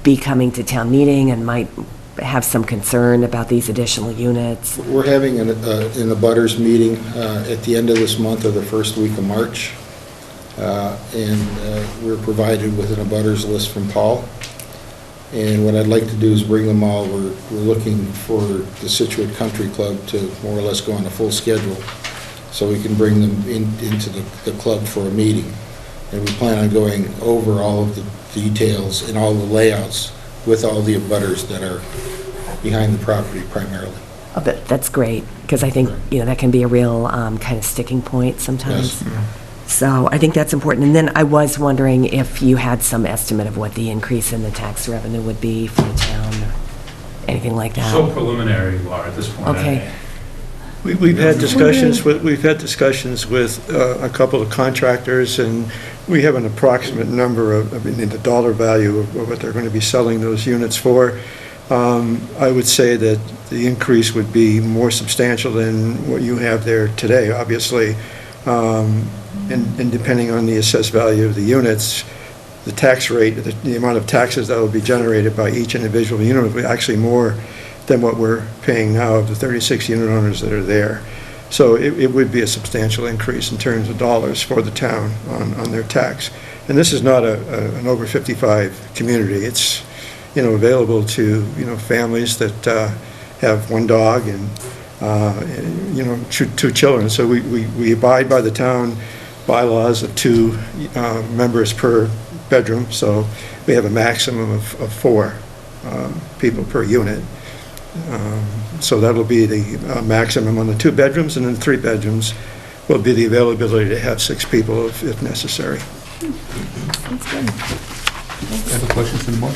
be coming to town meeting and might have some concern about these additional units? We're having an abutters meeting at the end of this month or the first week of March, and we're provided with an abutters list from Paul. And what I'd like to do is bring them all. We're looking for the Scituate Country Club to more or less go on a full schedule, so we can bring them into the club for a meeting. And we plan on going over all of the details and all the layouts with all the abutters that are behind the property primarily. Oh, that's great, because I think, that can be a real kind of sticking point sometimes. Yes. So I think that's important. And then I was wondering if you had some estimate of what the increase in the tax revenue would be for the town, or anything like that. So preliminary, Laura, at this point. Okay. We've had discussions with a couple of contractors, and we have an approximate number of, the dollar value of what they're going to be selling those units for. I would say that the increase would be more substantial than what you have there today, obviously. And depending on the assessed value of the units, the tax rate, the amount of taxes that will be generated by each individual unit will be actually more than what we're paying now of the 36 unit owners that are there. So it would be a substantial increase in terms of dollars for the town on their tax. And this is not an over 55 community. It's, available to, families that have one dog and, two children. So we abide by the town bylaws of 2 members per bedroom. So we have a maximum of 4 people per unit. So that'll be the maximum on the 2 bedrooms, and then 3 bedrooms will be the availability to have 6 people if necessary. Have a question from the board?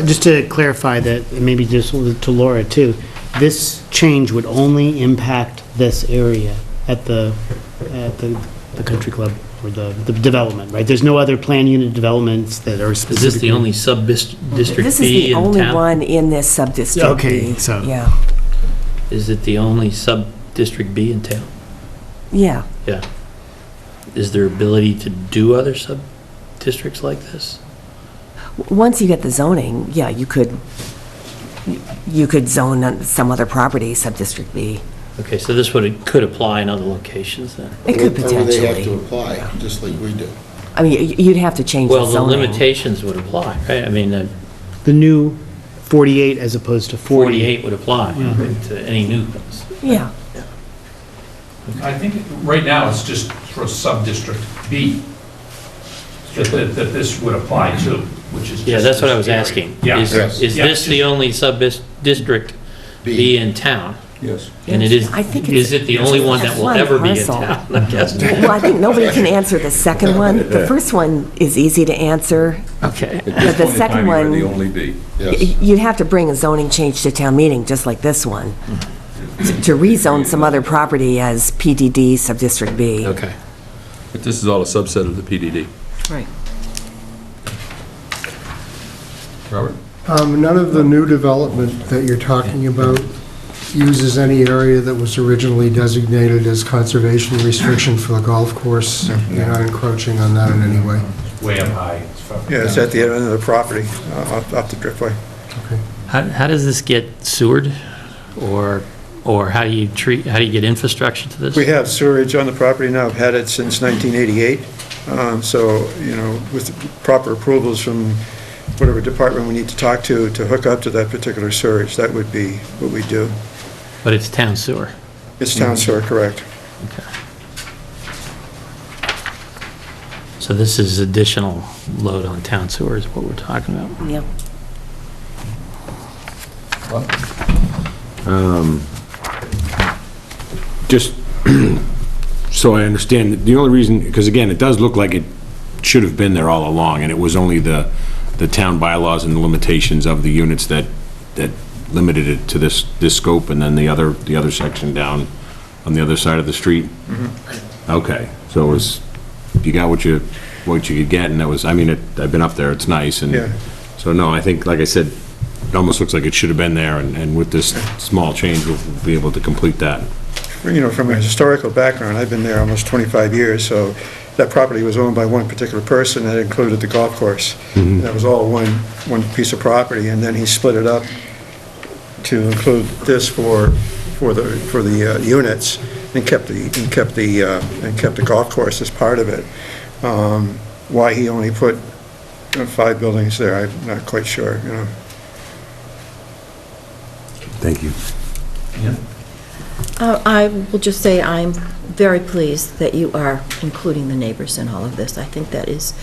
Just to clarify that, and maybe just to Laura too, this change would only impact this area at the country club or the development, right? There's no other planned unit developments that are specific. Is this the only sub-district B in town? This is the only one in this sub-district B. Okay, so- Yeah, Is it the only sub-district B in town? yeah. Yeah. Is there ability to do other sub-districts like this? Once you get the zoning, yeah, you could zone some other property, sub-district B. Okay, so this could apply in other locations then? It could Or they have to potentially. apply, just like we do. I mean, you'd have to change the Well, the zoning. limitations would apply, right? I mean, The new 48 as opposed to 40. 48 would apply right, to any new ones. Yeah. I think right now it's just for sub-district B that this would apply to, which is just... Yeah, that's what I was this area. asking. Yeah. Is Yeah, this the only sub-district B in town? Yes. And it is, I think is it's- it the only one that will one ever be in parcel. town, I guess? Well, I think nobody can answer the second one. The first one is easy to answer. Okay. At this But the point in second time, you're one- the only B. Yes. You'd have to bring a zoning change to town meeting, just like this one, to rezone some other property as PDD sub-district B. Okay. But this is all a subset of the PDD. Right. Robert? None of the new development that you're talking about uses any area that was originally designated as conservation restriction for the golf course. You're not encroaching on that in any way. Way up high. Yeah, it's at the end of the property, off the driftway. Okay. How does this get sewered? Or how do you get infrastructure to this? We have sewerage on the property now, I've had it since 1988. So, with proper approvals from whatever department we need to talk to hook up to that particular sewage, that would be what we do. But it's town sewer. It's town sewer, correct. Okay. So this is additional load on town sewer is what we're talking about. Yep. Just so I understand, the only reason, because again, it does look like it should have been there all along, and it was only the town bylaws and the limitations of the units that limited it to this scope, and then the other section down on the other side of the street? Okay, so it was, you got what you could get, and that was, I mean, I've been up there, it's nice, and Yeah. so no, I think, like I said, it almost looks like it should have been there, and with this small change, we'll be able to complete that. From a historical background, I've been there almost 25 years, so that property was owned by one particular person that included the golf course. That was all one piece of property, and then he split it up to include this for the units, and kept the golf course as part of it. Why he only put 5 buildings there, I'm not quite sure, Thank you. I will just say I'm very pleased that you are including the neighbors in all of this. I think that is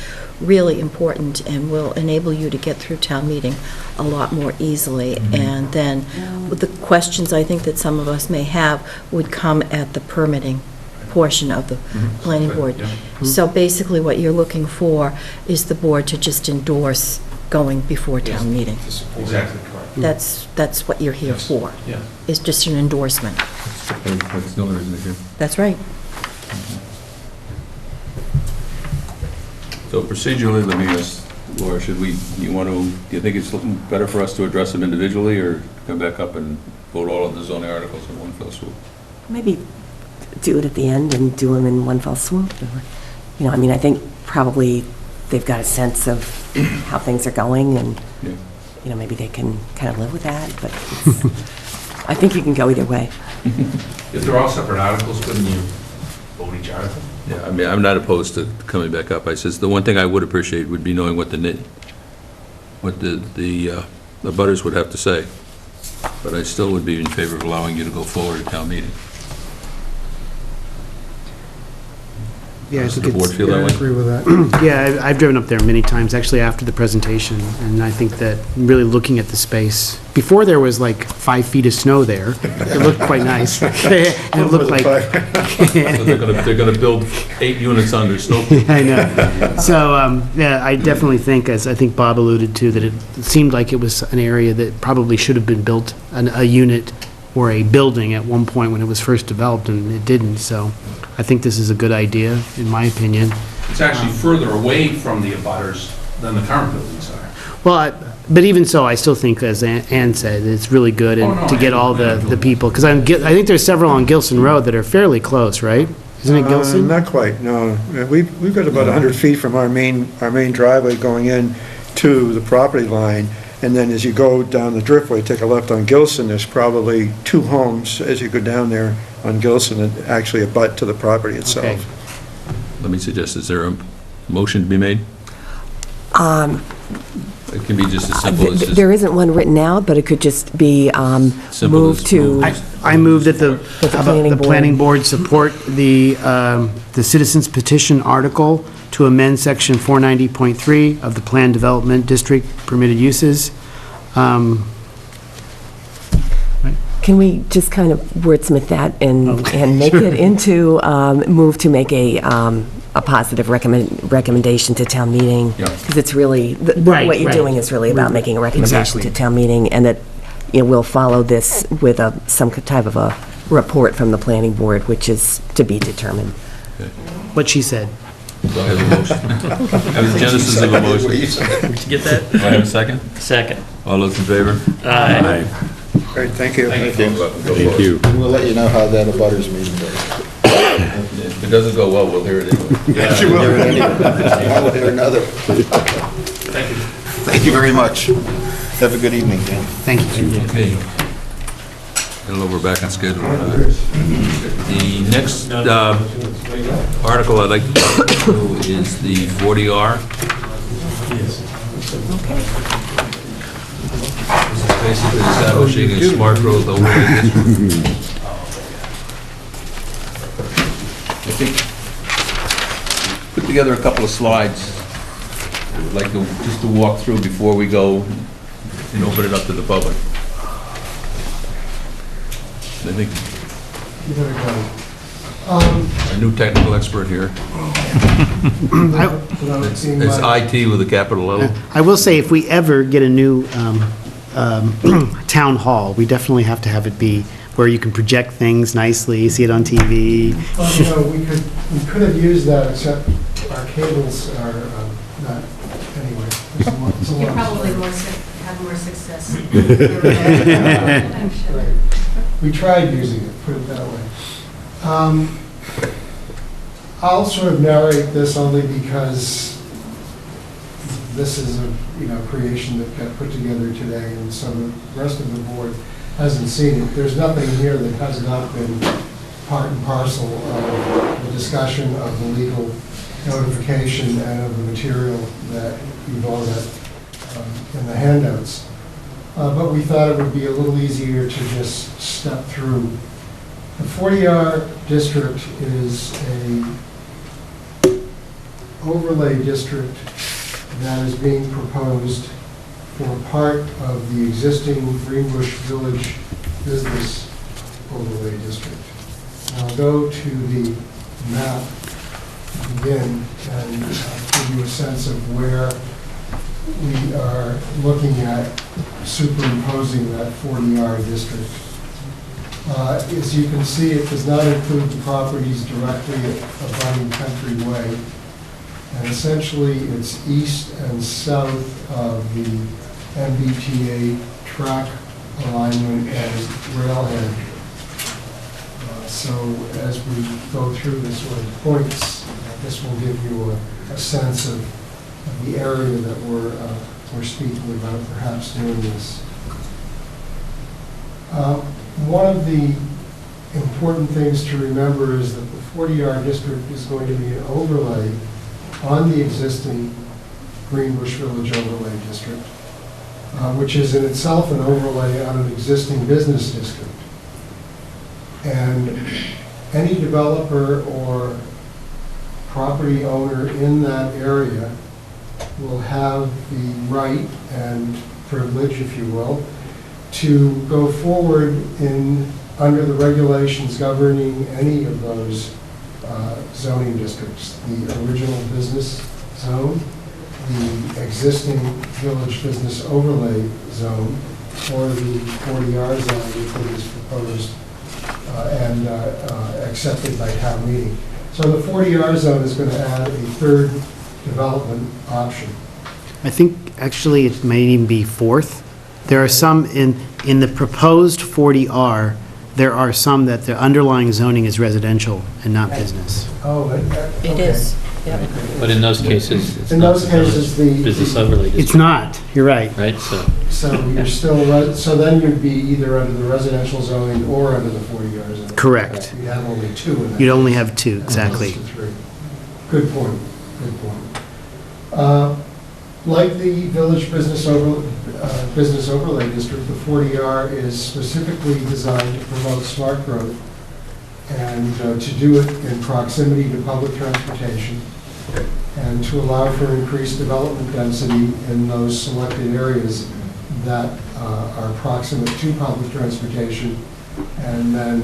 really important and will enable you to get through town meeting a lot more easily. And then with the questions I think that some of us may have would come at the permitting portion of the planning board. So basically what you're looking for is the board to just endorse going before town meeting. Exactly correct. That's what you're here for, Yeah. is just an endorsement. That's the only reason they're here. That's right. So procedurally, let me ask, Laura, do you think it's looking better for us to address them individually, or come back up and vote all of the zoning articles in one fell swoop? Maybe do it at the end and do them in one fell swoop. I mean, I think probably they've got a sense of how things are going, and Yeah. maybe they can kind of live with that, but I think you can go either way. If they're all separate articles, couldn't you vote each article? Yeah, I mean, I'm not opposed to coming back up. I says, the one thing I would appreciate would be knowing what the butters would have to say. But I still would be in favor of allowing you to go forward at town meeting. Yeah, I Does think the board it's, feel that I way? agree with that. yeah, I've driven up there many times, actually after the presentation, and I think that really looking at the space, before there was like 5 feet of snow there, it looked quite nice. And it looked like, So they're gonna build 8 units under snow. I know. So, yeah, I definitely think, as I think Bob alluded to, that it seemed like it was an area that probably should have been built, a unit or a building at one point when it was first developed, and it didn't. So I think this is a good idea, in my opinion. It's actually further away from the abutters than the current buildings are. Well, but even so, I still think, as Ann said, it's really good Oh, no, to get all the people, because I think there's several on Gilson Road that are fairly close, right? Isn't it Gilson? Not quite, no. We've got about 100 feet from our main driveway going in to the property line, and then as you go down the driftway, take a left on Gilson, there's probably 2 homes as you go down there on Gilson that actually abut to the property itself. Okay. Let me suggest, is there a motion to be made? It can be just as simple as just... There isn't one written out, but it could just be Simple moved as to, I moved that the planning board. planning board support the citizens petition article to amend section 490.3 of the Planned Development District permitted uses. can we just kind of wordsmith that and make it into, move to make a positive recommendation to town meeting? Yeah. Because it's really, Right, what you're right. doing is really about making a recommendation Exactly. to town meeting, and that, we'll follow this with some type of a report from the planning board, which is to be determined. What she said. Do I have a motion? I have the genesis of a motion. Did you get that? Do I have a second? Second. All those in favor? Aye. Great, thank you. Thank you. Thank you. And we'll let you know how that abutters meeting goes. If it doesn't go well, we'll hear it anyway. Yes, you will. One way or another. Thank you. Thank you very much. Have a good evening, Dan. Thank you. Okay. Hello, we're back on schedule. The next article I'd like to talk through is the 40R. This is basically establishing a smart growth overlay district. I think, put together a couple of slides I would like to, just to walk through before we go and open it up to the public. I think our new technical expert here. It's IT with a capital L. I will say, if we ever get a new town hall, we definitely have to have it be where you can project things nicely, see it on TV. Well, we could have used that, except our cables are not, anyway. It's a You long probably story. have more success. Right. We tried using it, put it that way. I'll sort of narrate this only because this is a, creation that got put together today, and so the rest of the board hasn't seen it. There's nothing here that has not been part and parcel of the discussion of the legal notification and of the material that you've all got in the handouts. But we thought it would be a little easier to just step through. The 40R district is a overlay district that is being proposed for part of the existing Greenbush Village Business Overlay District. I'll go to the map to begin and give you a sense of where we are looking at superimposing that 40R district. As you can see, it does not include the properties directly abutting Country Way. And essentially, it's east and south of the MBTA track alignment and railhead. So as we go through the sort of points, this will give you a sense of the area that we're we're speaking about perhaps doing this. One of the important things to remember is that the 40R district is going to be an overlay on the existing Greenbush Village Overlay District, which is in itself an overlay on an existing business district. And any developer or property owner in that area will have the right and privilege, if you will, to go forward under the regulations governing any of those zoning districts, the original business zone, the existing village business overlay zone, or the 40R zone that is proposed and accepted by town meeting. So the 40R zone is going to add a third development option. I think actually it may even be fourth. There are some in the proposed 40R, there are some that the underlying zoning is residential and not business. Oh, It is, yeah. But in those cases, it's In not those cases, the- business overlay district. It's not, you're right. Right, so, So you're still, so then you'd be either under the residential zoning or under the 40R zoning. Correct. You'd have only two in that. You'd only have two, as opposed exactly. to three. Good point, good point. Like the Village Business Overlay District, the 40R is specifically designed to promote smart growth and to do it in proximity to public transportation and to allow for increased development density in those selected areas that are proximate to public transportation and then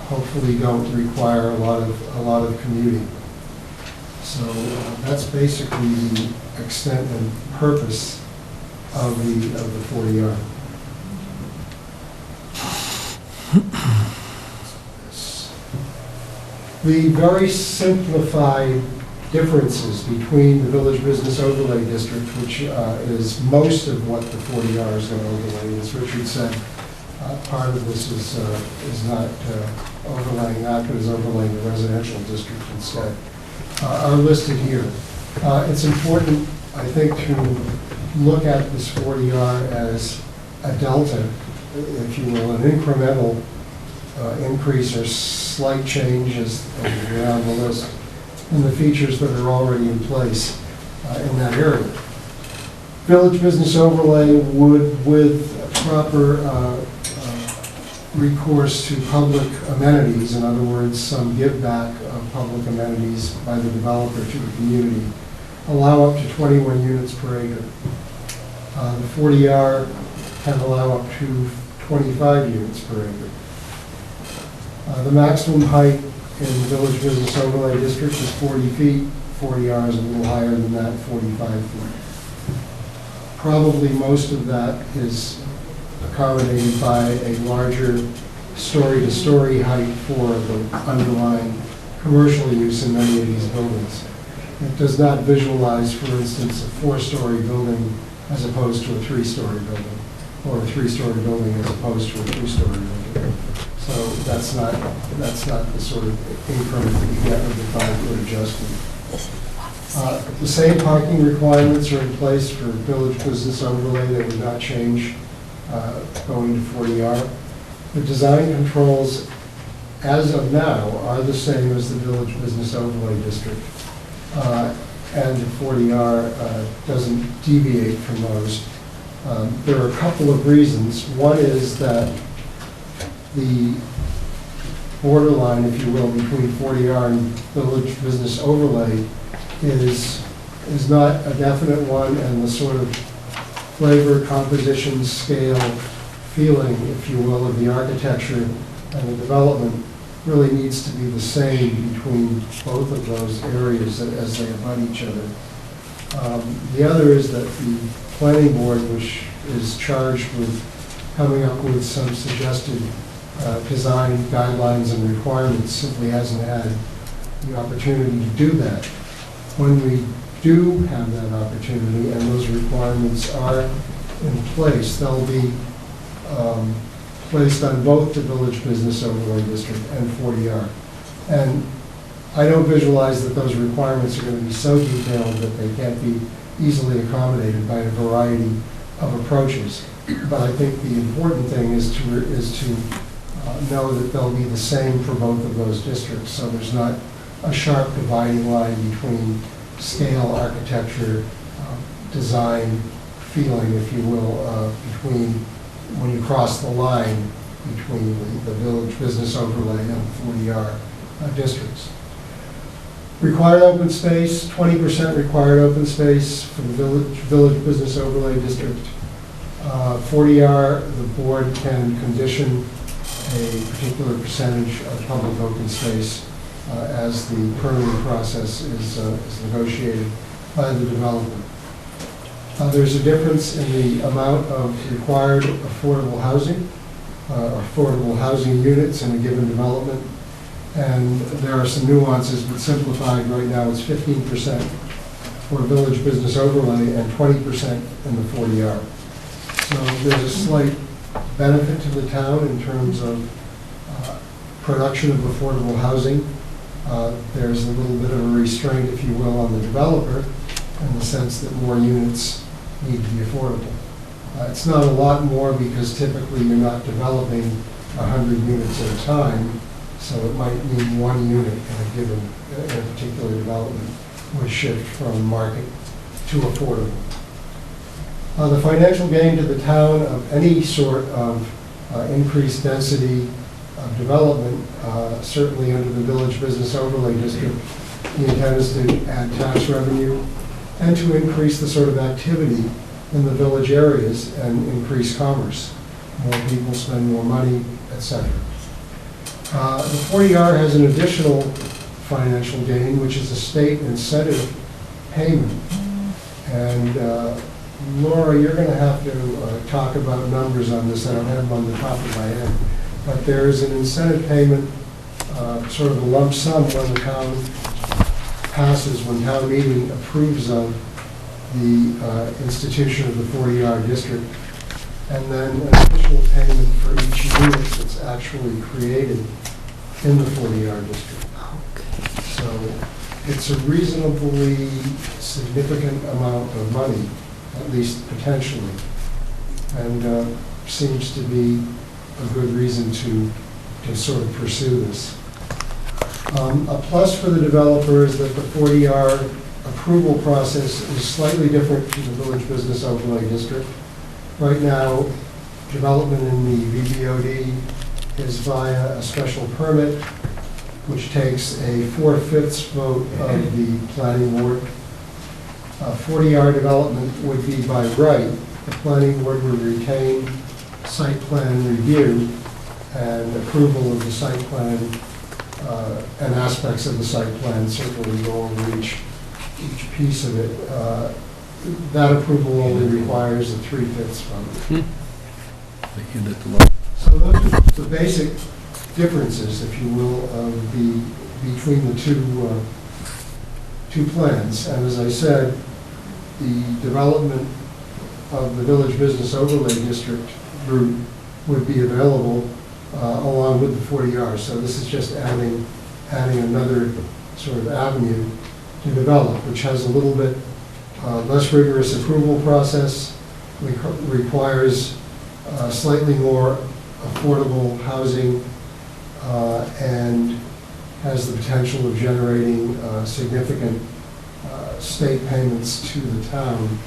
hopefully don't require a lot of commuting. So that's basically the extent and purpose of the 40R. The very simplified differences between the Village Business Overlay District, which is most of what the 40R is going to overlay, as Richard said, part of this is not overlaying that, but is overlaying the residential district instead, are listed here. It's important, I think, to look at this 40R as a delta, if you will, an incremental increase or slight change as we go down the list in the features that are already in place in that area. Village Business Overlay would, with proper recourse to public amenities, in other words, some give back of public amenities by the developer to the community, allow up to 21 units per acre. The 40R can allow up to 25 units per acre. The maximum height in the Village Business Overlay District is 40 feet. 40R is a little higher than that, 45 feet. Probably most of that is accommodated by a larger story-to-story height for the underlying commercial use in many of these buildings. It does not visualize, for instance, a 4-story building as opposed to a 3-story building, or a 3-story building as opposed to a 2-story building. So that's not the sort of increment that you get with the 5-foot adjustment. The same parking requirements are in place for Village Business Overlay. They would not change going to 40R. The design controls, as of now, are the same as the Village Business Overlay District. And the 40R doesn't deviate from those. There are a couple of reasons. One is that the borderline, if you will, between 40R and Village Business Overlay is not a definite one, and the sort of flavor, composition, scale, feeling, if you will, of the architecture and the development really needs to be the same between both of those areas as they abut each other. The other is that the planning board, which is charged with coming up with some suggested design guidelines and requirements, simply hasn't had the opportunity to do that. When we do have that opportunity and those requirements are in place, they'll be placed on both the Village Business Overlay District and 40R. And I don't visualize that those requirements are going to be so detailed that they can't be easily accommodated by a variety of approaches. But I think the important thing is to know that they'll be the same for both of those districts, so there's not a sharp dividing line between scale, architecture, design, feeling, if you will, between, when you cross the line between the village business overlay and 40R districts. Required open space, 20% required open space for the village business overlay district. 40R, the board can condition a particular percentage of public open space as the permitting process is negotiated by the developer. There's a difference in the amount of required affordable housing units in a given development, and there are some nuances, but simplified right now, it's 15% for village business overlay and 20% in the 40R. So there's a slight benefit to the town in terms of production of affordable housing. There's a little bit of a restraint, if you will, on the developer in the sense that more units need to be affordable. It's not a lot more because typically you're not developing 100 units at a time, so it might mean one unit in a particular development would shift from market to affordable. The financial gain to the town of any sort of increased density of development, certainly under the village business overlay district, the intent is to add tax revenue and to increase the sort of activity in the village areas and increase commerce. More people spend more money, etc. The 40R has an additional financial gain, which is a state incentive payment. And Laura, you're going to have to talk about numbers on this. I don't have them on the top of my head. But there is an incentive payment, sort of a lump sum when the town passes, when town meeting approves of the institution of the 40R district, and then an additional payment for each unit that's actually created in the 40R district. So it's a reasonably significant amount of money, at least potentially, and seems to be a good reason to sort of pursue this. A plus for the developer is that the 40R approval process is slightly different from the village business overlay district. Right now, development in the VBOD is via a special permit, which takes a 4/5 vote of the planning board. 40R development would be by right. The planning board would retain site plan review and approval of the site plan and aspects of the site plan, certainly go over each piece of it. That approval only requires a 3/5 vote. So those are the basic differences, if you will, between the two plans. And as I said, the development of the village business overlay district route would be available along with the 40R. So this is just adding another sort of avenue to develop, which has a little bit less rigorous approval process, requires slightly more affordable housing, and has the potential of generating significant state payments to the town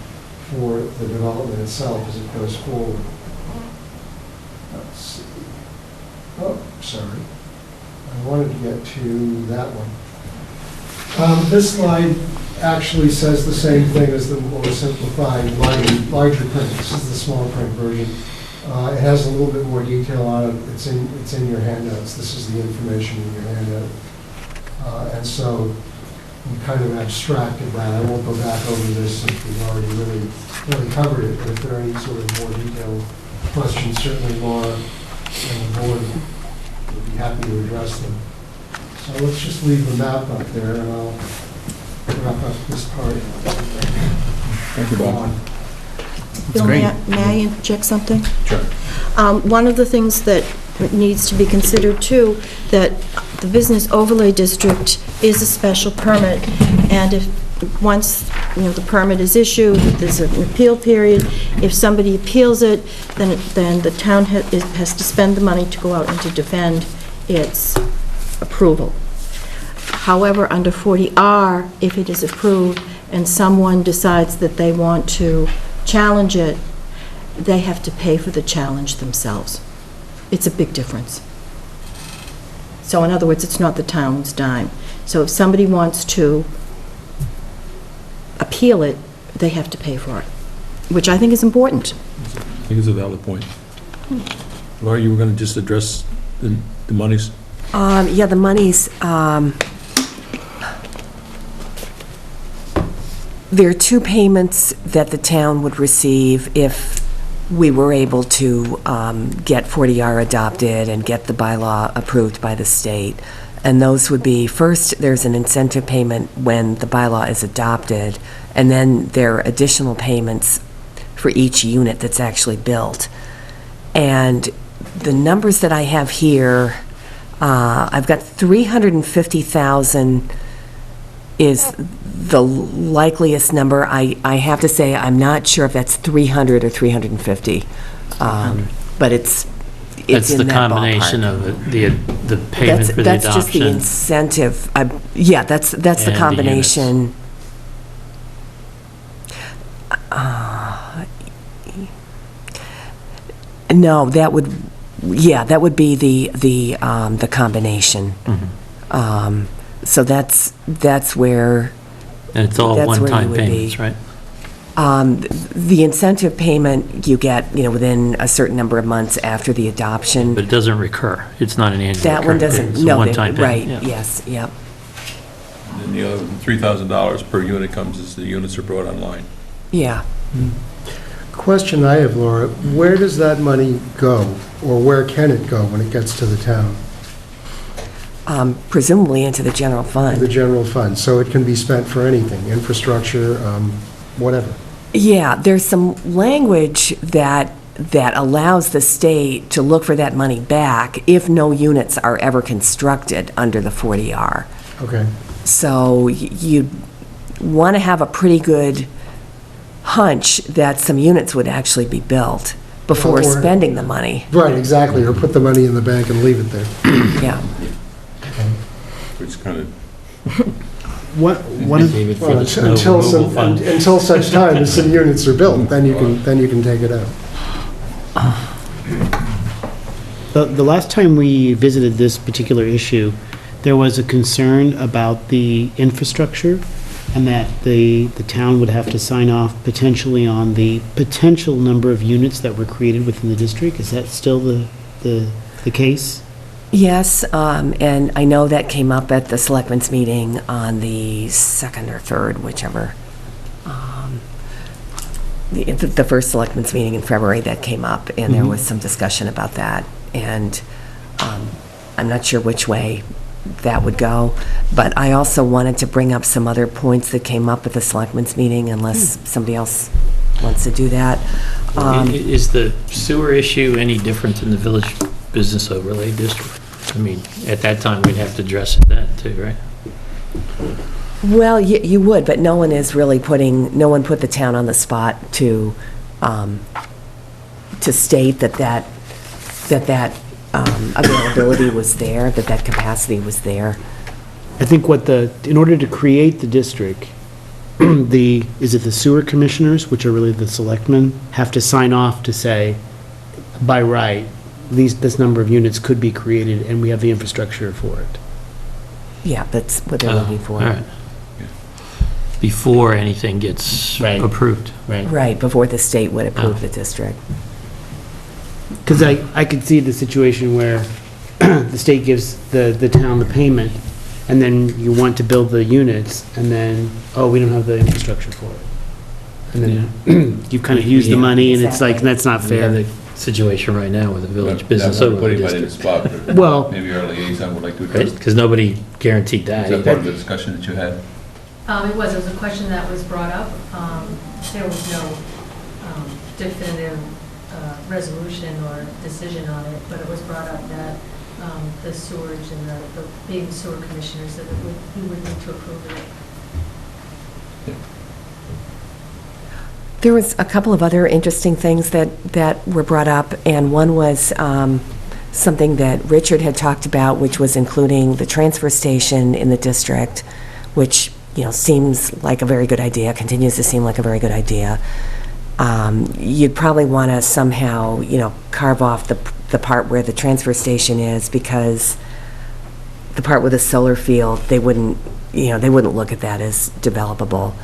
for the development itself as it goes forward. Let's see. Oh, sorry. I wanted to get to that one. This slide actually says the same thing as the more simplified, larger print. This is the small print version. It has a little bit more detail on it. It's in your handouts. This is the information in your handout. And so we kind of abstracted that. I won't go back over this since we've already really covered it. But if there are any sort of more detailed questions, certainly Laura and the board would be happy to address them. So let's just leave the map up there, and I'll wrap up this part. Thank you, Bob. Bill, may I interject something? Sure. One of the things that needs to be considered too, that the business overlay district is a special permit, and if once, the permit is issued, there's an appeal period. If somebody appeals it, then the town has to spend the money to go out and to defend its approval. However, under 40R, if it is approved and someone decides that they want to challenge it, they have to pay for the challenge themselves. It's a big difference. So in other words, it's not the town's dime. So if somebody wants to appeal it, they have to pay for it, which I think is important. I think it's a valid point. Laura, you were going to just address the monies? Yeah, the monies, there are two payments that the town would receive if we were able to get 40R adopted and get the bylaw approved by the state. And those would be, first, there's an incentive payment when the bylaw is adopted, and then there are additional payments for each unit that's actually built. And the numbers that I have here, I've got 350,000 is the likeliest number. I have to say, I'm not sure if that's 300 or 350, but it's That's in the that combination ballpark. of the payment for the That's just the adoption. incentive. Yeah, that's the And the combination. No, that would be the combination. Mhm. So that's where. And it's all that's where you one-time would be. payments, right? The incentive payment you get, within a certain number of months after the adoption. But it doesn't recur. It's not an annual That one recurring doesn't, payment. It's a no, one-time right, payment, yeah. yes, yep. And the other $3,000 per unit comes as the units are brought online. Yeah. Question I have, Laura, where does that money go, or where can it go when it gets to the town? Presumably into the general The fund. general fund, so it can be spent for anything, infrastructure, whatever. Yeah, there's some language that allows the state to look for that money back if no units are ever constructed under the 40R. Okay. So you want to have a pretty good hunch that some units would actually be built before Or- spending the money. Right, exactly, or put the money in the bank and leave it there. Yeah. Which kind of, One of, David, for Well, the snow until removal fund. such time as some units are built, then you can take it out. the last time we visited this particular issue, there was a concern about the infrastructure and that the town would have to sign off potentially on the potential number of units that were created within the district. Is that still the case? Yes, and I know that came up at the selectmen's meeting on the 2nd or 3rd, whichever. The first selectmen's meeting in February, that came up, and there was some discussion about that. And I'm not sure which way that would go, but I also wanted to bring up some other points that came up at the selectmen's meeting, unless somebody else wants to do that. Is the sewer issue any different in the Village Business Overlay District? I mean, at that time, we'd have to address it then, too, right? Well, you would, but no one no one put the town on the spot to state that availability was there, that capacity was there. I think in order to create the district, is it the sewer commissioners, which are really the selectmen, have to sign off to say, by right, this number of units could be created, and we have the infrastructure for it. Yeah, that's what they're looking for. All right. Before anything gets approved. Right, before the state would approve the district. Because I could see the situation where the state gives the town the payment, and then you want to build the units, and then, we don't have the infrastructure for it. And then you kind of use the money, and it's like, that's not We have fair. the situation right now with the Village I'm Business not Overlay putting anybody in the District. spot, but Well- maybe our liaison would like to address. Because nobody guaranteed Is that. that part of either. the discussion that you had? It was a question that was brought up. There was no definitive resolution or decision on it, but it was brought up that the sewerage and the being sewer commissioners, that we would need to approve it. There was a couple of other interesting things that were brought up, and one was something that Richard had talked about, which was including the transfer station in the district, which, seems like a very good idea, continues to seem like a very good idea. You'd probably want to somehow, carve off the part where the transfer station is, because the part with the solar field, they wouldn't look at that as developable.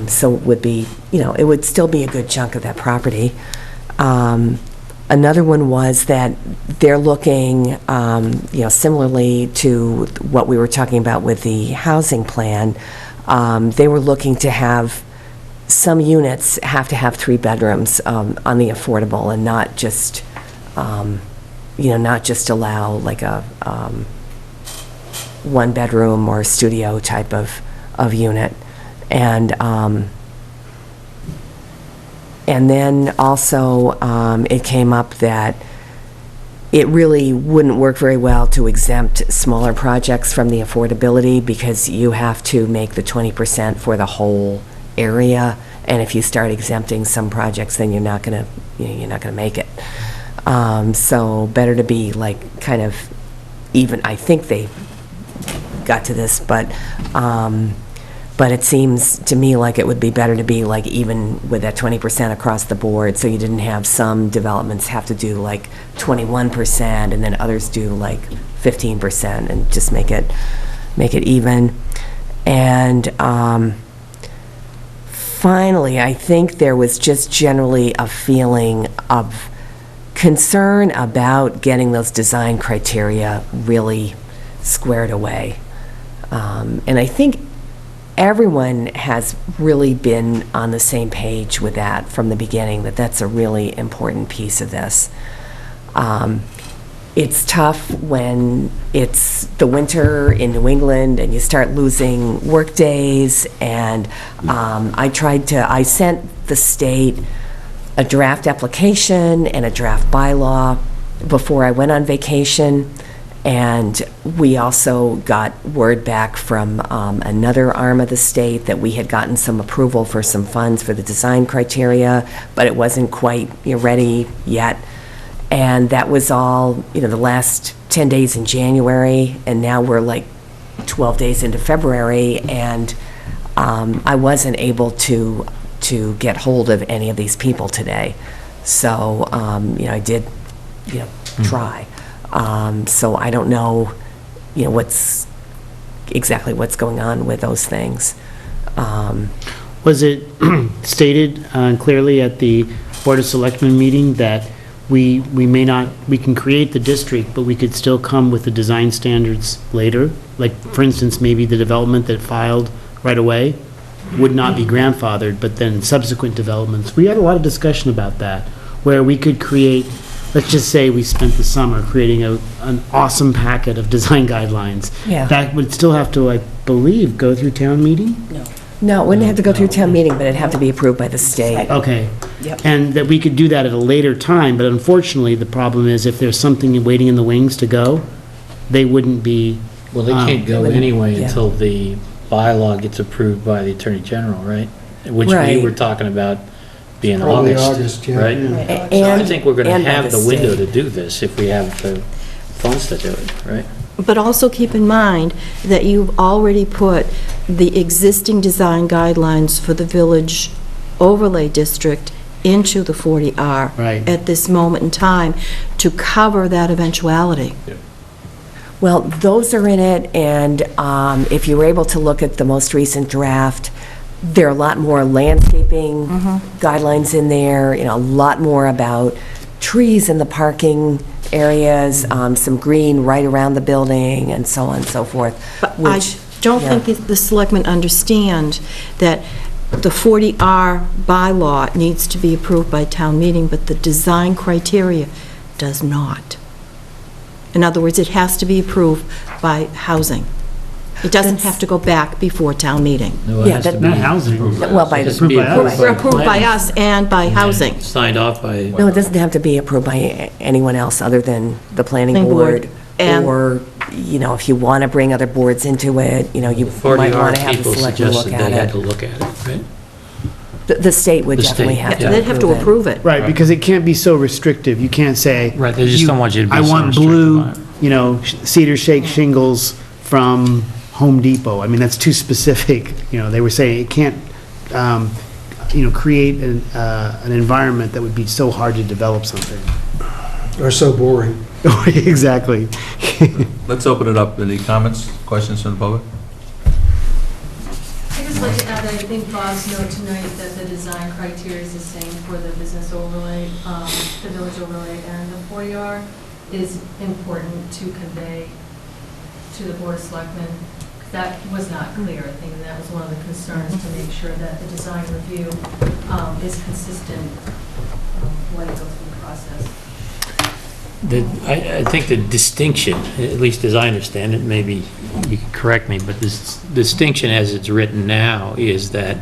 So it would be, it would still be a good chunk of that property. Another one was that they're looking, similarly to what we were talking about with the housing plan, they were looking to have, some units have to have 3 bedrooms on the affordable, and not just, not just allow like a 1-bedroom or studio type of unit. And then also, it came up that it really wouldn't work very well to exempt smaller projects from the affordability, because you have to make the 20% for the whole area, and if you start exempting some projects, then you're not gonna make it. So better to be like kind of even. I think they got to this, but it seems to me like it would be better to be like even with that 20% across the board, so you didn't have some developments have to do like 21% and then others do like 15%, and just make it even. And finally, I think there was just generally a feeling of concern about getting those design criteria really squared away. And I think everyone has really been on the same page with that from the beginning, that that's a really important piece of this. It's tough when it's the winter in New England and you start losing work days, and I sent the state a draft application and a draft bylaw before I went on vacation. And we also got word back from another arm of the state that we had gotten some approval for some funds for the design criteria, but it wasn't quite ready yet. And that was all, the last 10 days in January, and now we're like 12 days into February, and I wasn't able to get hold of any of these people today. So, I did, try. So I don't know, what's going on with those things. Was it stated clearly at the Board of Selectmen meeting that we can create the district, but we could still come with the design standards later? Like, for instance, maybe the development that filed right away would not be grandfathered, but then subsequent developments. We had a lot of discussion about that, where we could create, let's just say we spent the summer creating an awesome packet of design guidelines. Yeah. That would still have to, I believe, go through town meeting? No, it wouldn't have to go through town meeting, but it'd have to be approved by the state. Okay. Yep. And that we could do that at a later time, but unfortunately, the problem is if there's something waiting in the wings to go, they wouldn't be. Well, they can't go anyway yeah. until the bylaw gets approved by the Attorney General, right? Which we Right. were talking about being Probably August, August, yeah. right? Yeah. So I think we're going to And by have the the window state. to do this if we have the funds to do it, right? But also keep in mind that you've already put the existing design guidelines for the village overlay district into the 40R Right. at this moment in time to cover that eventuality. Well, those are in it, and if you were able to look at the most recent draft, there are a lot more landscaping guidelines in there, a lot more about trees in the parking areas, some green right around the building, and so on and so forth. But I don't think the selectmen understand that the 40R bylaw needs to be approved by town meeting, but the design criteria does not. In other words, it has to be approved by housing. It doesn't have to go back before town meeting. No, it Yeah, has that- to be Not housing. Well, by It has to be Approved by us. We're approved by planning. us and by housing. And signed off by, No, it doesn't have to be approved by anyone else other than the planning Planning board. board. And- Or, if you want to bring other boards into it, you might 40R want to have the people selectmen look suggested at they had it. to look at it, right? The state would The definitely state, have to yeah. They'd have to approve it. Right, because it can't be so restrictive. You can't say. Right, they just don't want you to be I so want restrictive blue, on it." cedar shake shingles from Home Depot. I mean, that's too specific. They were saying it can't, create an environment that would be so hard to develop something. Or so boring. Exactly. Let's open it up. Any comments, questions from the public? I'd just like to add that I think Bob's note tonight that the design criteria is the same for the business overlay, the village overlay, and the 40R is important to convey to the Board of Selectmen. That was not clear, I think, and that was one of the concerns, to make sure that the design review is consistent when it goes through the process. I think the distinction, at least as I understand it, maybe you can correct me, but this distinction as it's written now is that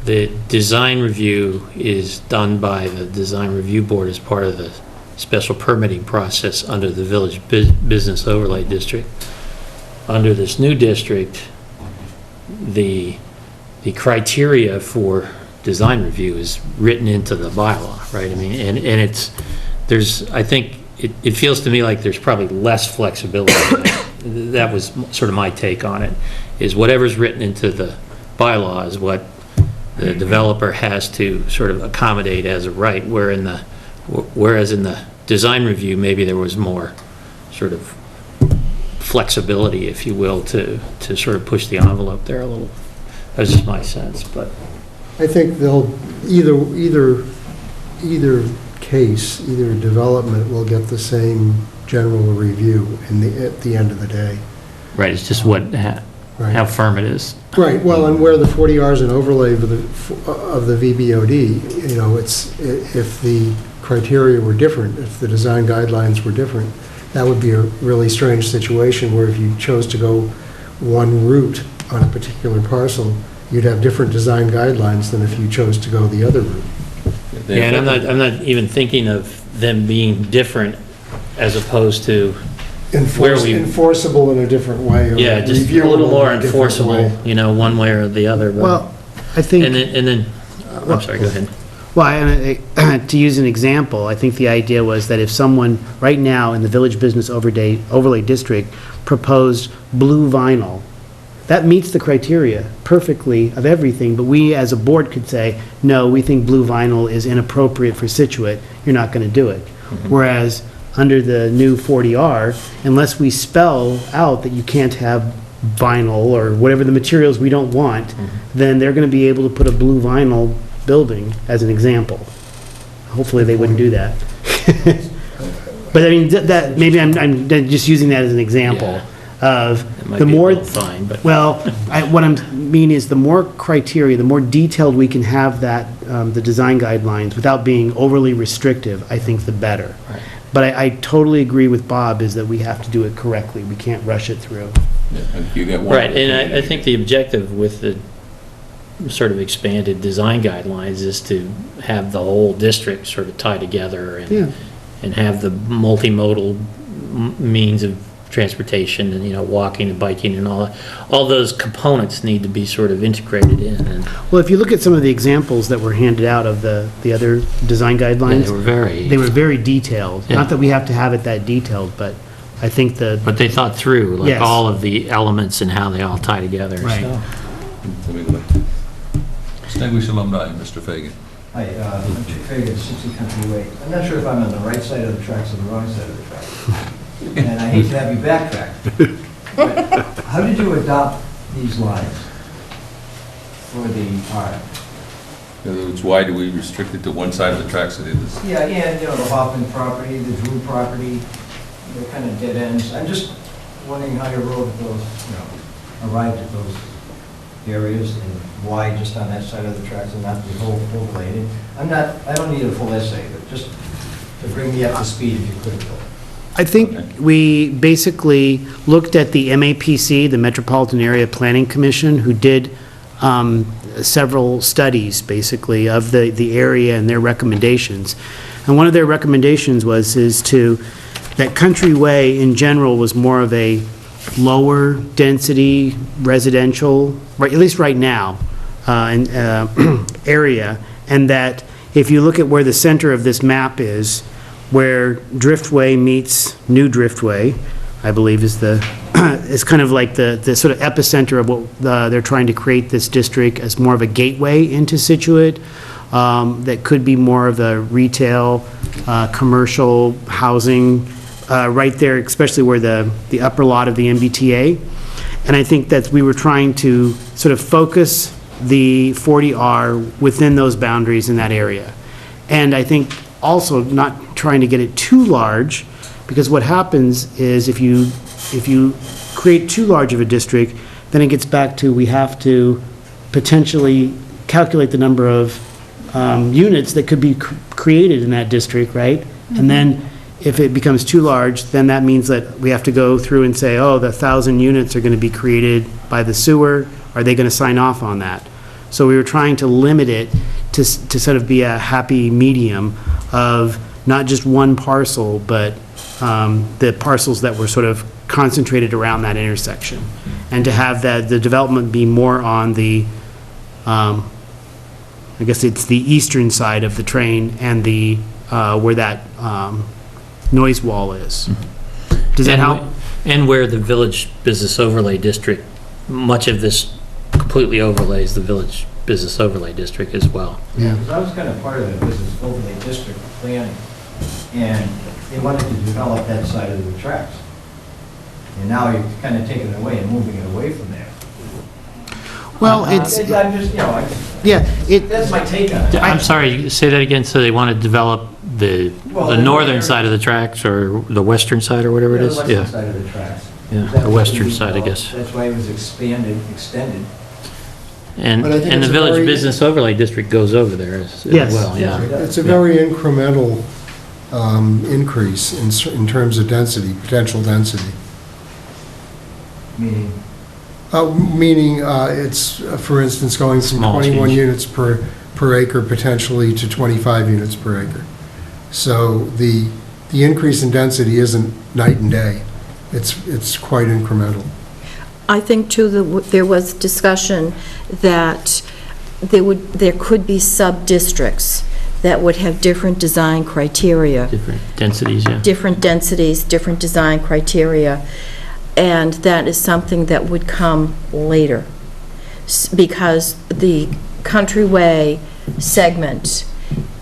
the design review is done by the design review board as part of the special permitting process under the village business overlay district. Under this new district, the criteria for design review is written into the bylaw, right? I mean, and I think it feels to me like there's probably less flexibility. That was sort of my take on it, is whatever's written into the bylaw is what the developer has to sort of accommodate as a right, whereas in the design review, maybe there was more sort of flexibility, if you will, to sort of push the envelope there a little. That's just my sense, but. I think they'll, either case, either development will get the same general review at the end of the day. Right, it's just how firm it is. Right, well, and where the 40R is an overlay of the VBOD, if the criteria were different, if the design guidelines were different, that would be a really strange situation where if you chose to go one route on a particular parcel, you'd have different design guidelines than if you chose to go the other route. Yeah, and I'm not even thinking of them being different as opposed to where we. Enforceable in a different way. Or Yeah, just a little more enforceable, one way or the other. But- Well, I think. And then, I'm sorry, go ahead. Well, and to use an example, I think the idea was that if someone, right now, in the Village Business Overlay District, proposed blue vinyl, that meets the criteria perfectly of everything, but we, as a board, could say, no, we think blue vinyl is inappropriate for Scituate, you're not going to do it. Whereas, under the new 40R, unless we spell out that you can't have vinyl or whatever the materials we don't want, then they're going to be able to put a blue vinyl building, as an example. Hopefully they wouldn't do that. But I mean, that, maybe I'm just using that as an example of It might the be a more, little fine, but. well, what I mean is the more criteria, the more detailed we can have that, the design guidelines without being overly restrictive, I think the better. Right. But I totally agree with Bob, is that we have to do it correctly. We can't rush it through. You get one. Right, and I think the objective with the sort of expanded design guidelines is to have the whole district sort of tie together Yeah. and have the multimodal means of transportation and, walking and biking and all those components need to be sort of integrated in. And Well, if you look at some of the examples that were handed out of the other design guidelines, they were very detailed. Yeah. Not that we have to have it that detailed, but I think But they thought through, like, Yes. all of the elements and how they all tie together. Right. So. Let me go back. Distinguished alumni, Mr. Fagan. Hi, I'm Chick Fagan, 60 Country Way. I'm not sure if I'm on the right side of the tracks or the wrong side of the tracks. And I hate to have you backtrack. But how did you adopt these lines for the R? In other words, why do we restrict it to one side of the tracks and the other? Yeah, and, the Hoffman property, the Drew property, they're kind of dead ends. I'm just wondering how you wrote those, arrived at those areas and why just on that side of the tracks and not the whole lane. I don't need a full essay, but just to bring me up to speed if you could, Bill. I think we basically looked at the MAPC, the Metropolitan Area Planning Commission, who did several studies, basically, of the area and their recommendations. And one of their recommendations that Country Way, in general, was more of a lower density residential, right, at least right now, area, and that if you look at where the center of this map is, where Driftway meets New Driftway, I believe is is kind of like the sort of epicenter of what they're trying to create this district as more of a gateway into Scituate, that could be more of a retail, commercial housing, right there, especially where the upper lot of the MBTA. And I think that we were trying to sort of focus the 40R within those boundaries in that area. And I think also not trying to get it too large, because what happens is if you create too large of a district, then it gets back to we have to potentially calculate the number of units that could be created in that district, right? And then if it becomes too large, then that means that we have to go through and say, oh, the 1,000 units are going to be created by the sewer. Are they going to sign off on that? So we were trying to limit it to sort of be a happy medium of not just one parcel, but the parcels that were sort of concentrated around that intersection. And to have the development be more on the, I guess it's the eastern side of the train and the, where that noise wall is. Does that help? And where the Village Business Overlay District, much of this completely overlays the Village Business Overlay District as well. Yeah, because I was kind of part of the business overlay district planning, and they wanted to develop that side of the tracks. And now you're kind of taking it away and moving it away from there. Well, I'm just, yeah, that's my take on it. I'm sorry, say that again, so they want to develop the northern side of the tracks, or the western side, or whatever it is? The western side of the tracks. Yeah, the western side, I guess. That's why it was extended. And But I think the it's a Village very- Business Overlay District goes over there as Yes. well, yeah. It's a very incremental increase in terms of density, potential density. Meaning, Meaning, it's, for instance, going from Small 21 change. units per acre potentially to 25 units per acre. So the increase in density isn't night and day. It's quite incremental. I think, too, there was discussion that there could be sub-districts that would have different design criteria. Different densities, yeah. Different densities, different design criteria, and that is something that would come later. Because the Countryway segment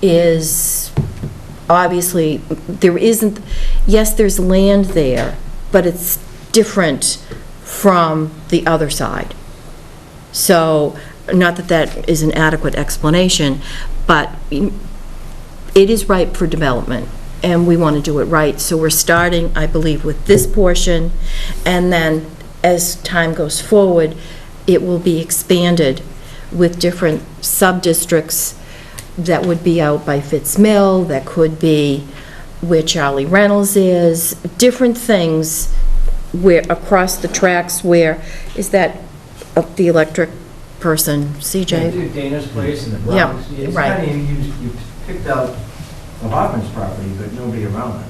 is, obviously, yes, there's land there, but it's different from the other side. So, not that that is an adequate explanation, but it is ripe for development, and we want to do it right. So we're starting, I believe, with this portion, and then as time goes forward, it will be expanded with different sub-districts that would be out by Fitz Mill, that could be where Charlie Reynolds is, different things where, across the tracks where, is that the electric person, CJ? Dana's place in the Yeah, Bronx. It's right. kind of, you picked out the Hoffman's property, but nobody around it.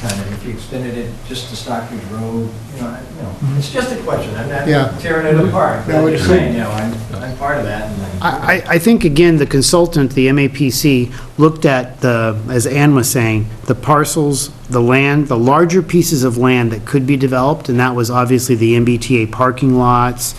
Kind of, if you extended it just to Stockbridge Road, it's just a question. I'm Yeah. not tearing it apart. No, I'm it's just saying, I'm part of that. And I think, again, the consultant, the MAPC, looked at as Ann was saying, the parcels, the land, the larger pieces of land that could be developed, and that was obviously the MBTA parking lots,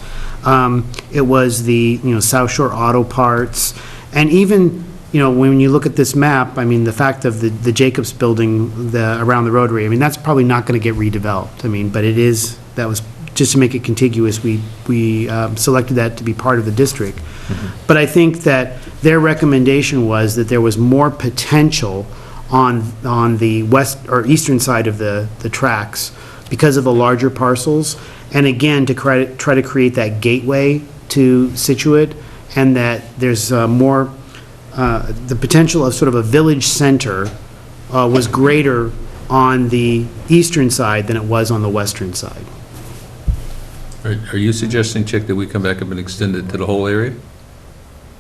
it was the, South Shore Auto Parts, and even, when you look at this map, I mean, the fact of the Jacobs building around the Rotary, I mean, that's probably not going to get redeveloped. I mean, but that was, just to make it contiguous, we selected that to be part of the district. But I think that their recommendation was that there was more potential on the west or eastern side of the tracks because of the larger parcels, and again, to try to create that gateway to Scituate, and that there's more, the potential of sort of a village center was greater on the eastern side than it was on the western side. Are you suggesting, Chick, that we come back up and extend it to the whole area?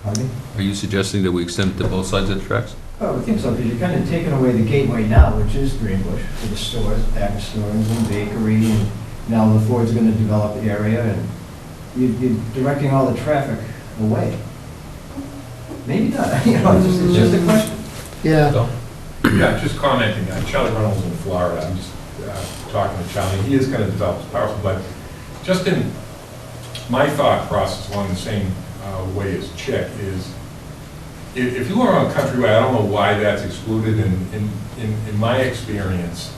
Pardon me? Are you suggesting that we extend it to both sides of the tracks? Oh, I think so, because you're kind of taking away the gateway now, which is Greenbush, for the stores, package stores and bakery, and now the Ford's going to develop the area, and you're directing all the traffic away. Maybe not, you know, it's just a question. Yeah. Yeah, just commenting, Charlie Reynolds in Florida, I'm just talking to Charlie, he is going to develop his parcel, but just in my thought process along the same way as Chick is, if you are on Countryway, I don't know why that's excluded, in my experience,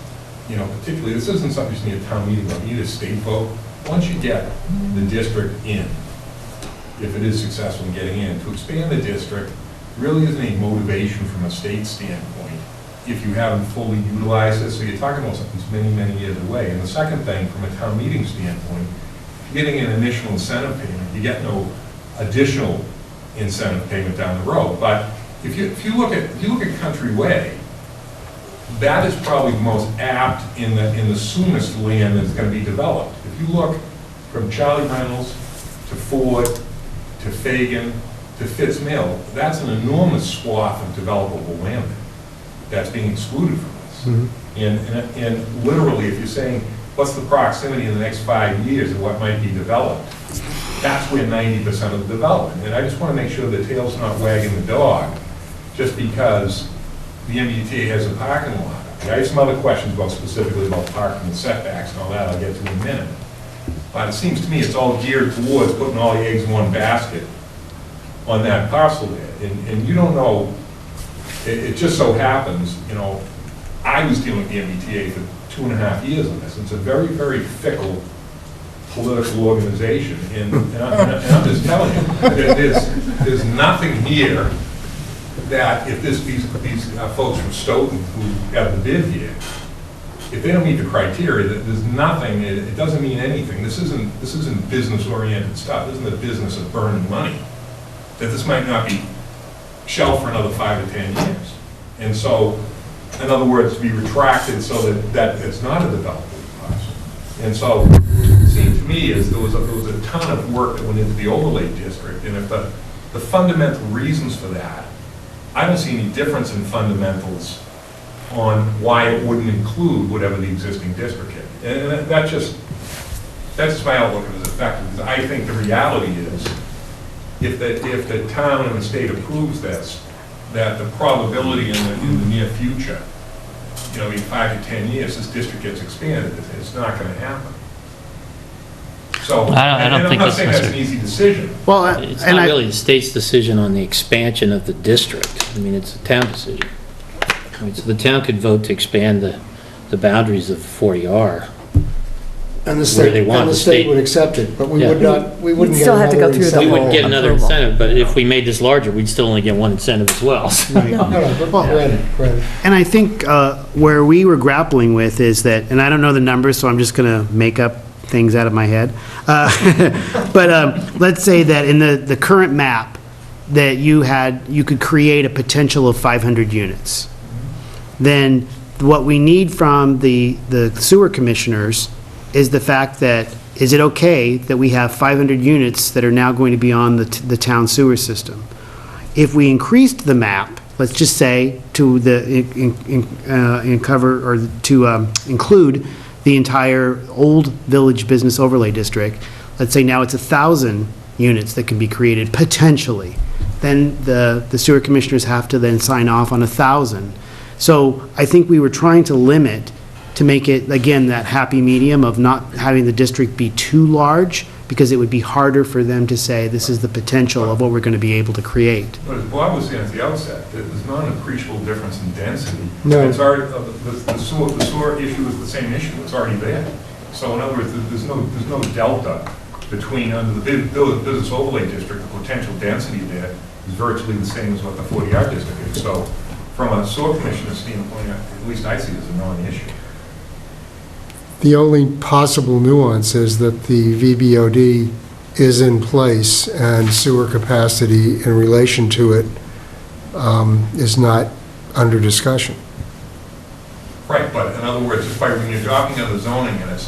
you know, particularly, this isn't something you just need a town meeting, but you need a state vote. Once you get the district in, if it is successful in getting in, to expand the district really isn't any motivation from a state standpoint if you haven't fully utilized it. So you're talking about something that's many, many years away. And the second thing, from a town meeting standpoint, if you're getting an initial incentive payment, you get no additional incentive payment down the road. But if you look at Country Way, that is probably the most apt in the soonest land that's going to be developed. If you look from Charlie Reynolds to Ford to Fagan to Fitz Mill, that's an enormous swath of developable land that's being excluded from this. Mm-hmm. And literally, if you're saying, what's the proximity in the next 5 years of what might be developed, that's where 90% of the development. And I just want to make sure the tail's not wagging the dog just because the MBTA has a parking lot. I have some other questions specifically about parking and setbacks and all that I'll get to in a minute. But it seems to me it's all geared towards putting all the eggs in one basket on that parcel there. And you don't know, it just so happens, you know, I was dealing with the MBTA for 2.5 years on this. It's a very, very fickle political organization. And I'm just telling you, there's nothing here that if these folks from Stoughton who have the bid here, if they don't meet the criteria, there's nothing, it doesn't mean anything. This isn't business-oriented stuff. This isn't a business of burning money. That this might not be shelved for another 5 to 10 years. And so, in other words, be retracted so that it's not a developable parcel. And so, it seemed to me as there was a ton of work that went into the overlay district, and if the fundamental reasons for that, I don't see any difference in fundamentals on why it wouldn't include whatever the existing district is. And that's just my outlook as effective. Because I think the reality is, if the town and the state approves this, that the probability in the near future, you know, in 5 to 10 years, this district gets expanded. It's not going to happen. So, I don't think I'm not saying that's an easy decision. Well, It's not really the state's decision on the expansion of the district. I mean, it's a town decision. I mean, so the town could vote to expand the boundaries of 40R. And the Where they state, want and the the state state- would accept it, but we Yeah. would not, we wouldn't get still have to go another through the incentive. We wouldn't get another Approval. incentive, but if we made this larger, we'd still only get one incentive as well. Right. No, but granted. And I think where we were grappling with is that, and I don't know the numbers, so I'm just going to make up things out of my head. But let's say that in the current map, that you could create a potential of 500 units. Then what we need from the sewer commissioners is the fact that, is it okay that we have 500 units that are now going to be on the town sewer system? If we increased the map, let's just say, to include the entire old village business overlay district, let's say now it's 1,000 units that can be created potentially, then the sewer commissioners have to then sign off on 1,000. So I think we were trying to limit, to make it, again, that happy medium of not having the district be too large, because it would be harder for them to say, this is the potential of what we're going to be able to create. But as Bob was saying at the outset, there's not an appreciable difference in density. No. It's already, the sewer issue is the same issue, it's already there. So in other words, there's no delta between, under the business overlay district, the potential density there is virtually the same as what the 40R district is. So from a sewer commissioner standpoint, at least I see it as a non-issue. The only possible nuance is that the VBOD is in place and sewer capacity in relation to it is not under discussion. Right, but in other words, just by when you're dropping out of the zoning and it's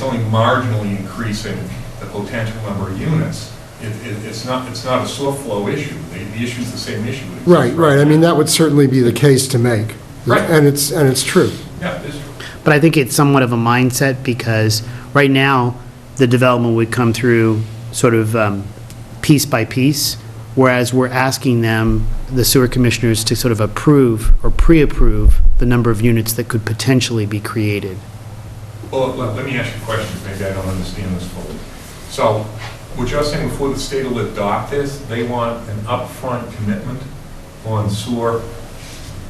only marginally increasing the potential number of units, it's not a sewer flow issue. The issue is the same issue. Right. I mean, that would certainly be the case to make. Right. And it's true. Yeah, it is true. But I think it's somewhat of a mindset, because right now, the development would come through sort of piece by piece, whereas we're asking them, the sewer commissioners, to sort of approve or pre-approve the number of units that could potentially be created. Well, let me ask you a question, maybe I don't understand this fully. So, what you're saying, before the state will adopt this, they want an upfront commitment on sewer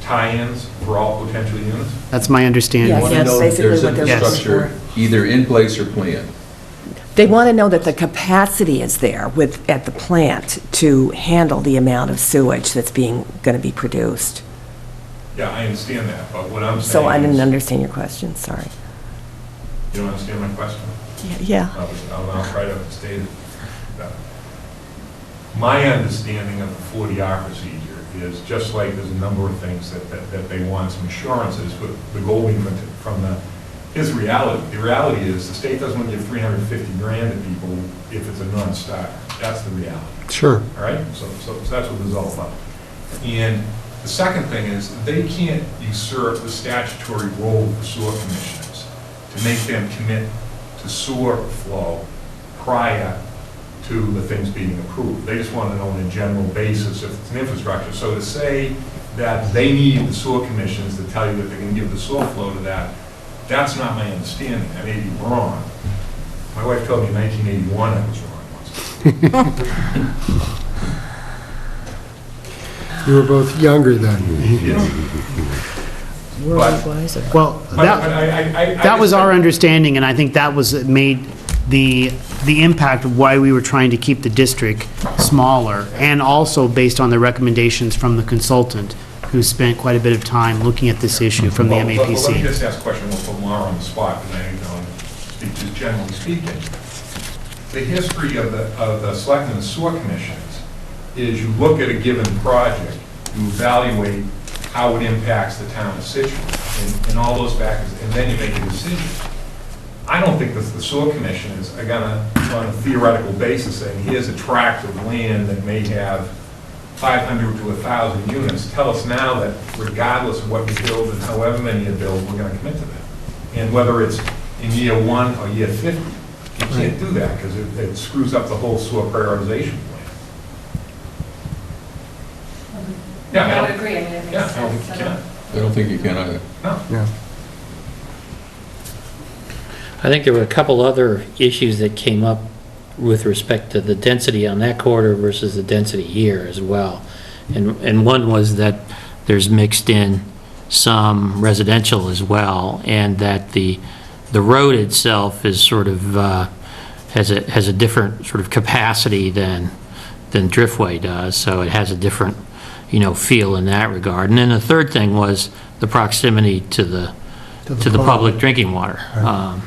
tie-ins for all potential units? That's my understanding. Yes, Want to that's know if basically there's what they're looking infrastructure for. either in place or planned. They want to know that the capacity is there at the plant to handle the amount of sewage that's going to be produced. Yeah, I understand that, but what I'm saying So I didn't is- understand your question, sorry. You don't understand my question? Yeah. I'll try to state it better. My understanding of the 40R procedure is just like there's a number of things that they want some assurances, but the goal being from here's the reality. The reality is the state doesn't want to give 350 grand to people if it's a non-starter. That's the reality. Sure. All right? So that's what this is all about. And the second thing is they can't usurp the statutory role of the sewer commissioners to make them commit to sewer flow prior to the things being approved. They just want to know on a general basis if it's an infrastructure. So to say that they need the sewer commissions to tell you that they're going to give the sewer flow to that, that's not my understanding. I may be wrong. My wife told me in 1981 I was wrong once. You were both younger then. Well, But I that was just- our understanding, and I think that was made the impact of why we were trying to keep the district smaller, and also based on the recommendations from the consultant, who spent quite a bit of time looking at this issue from the Well, let me MAPC. just ask a question, we'll put Laura on the spot, because I speak just generally speaking. The history of the selectmen and sewer commissions is you look at a given project, you evaluate how it impacts the town of Scituate, and all those factors, and then you make a decision. I don't think that the sewer commissioners are gonna, on a theoretical basis, say, here's a tract of land that may have 500 to 1,000 units. Tell us now that regardless of what you build and however many you build, we're gonna commit to that. And whether it's in year 1 or year 50, you can't do that, because it screws up the whole sewer prioritization plan. Yeah, I would agree, I mean, it Yeah, makes I don't sense. think you can. I don't think you can either. No. Yeah. I think there were a couple other issues that came up with respect to the density on that corridor versus the density here as well. And one was that there's mixed in some residential as well, and that the road itself is sort of, has a different sort of capacity than Driftway does, so it has a different, feel in that regard. And then the third thing was the proximity to the public drinking water.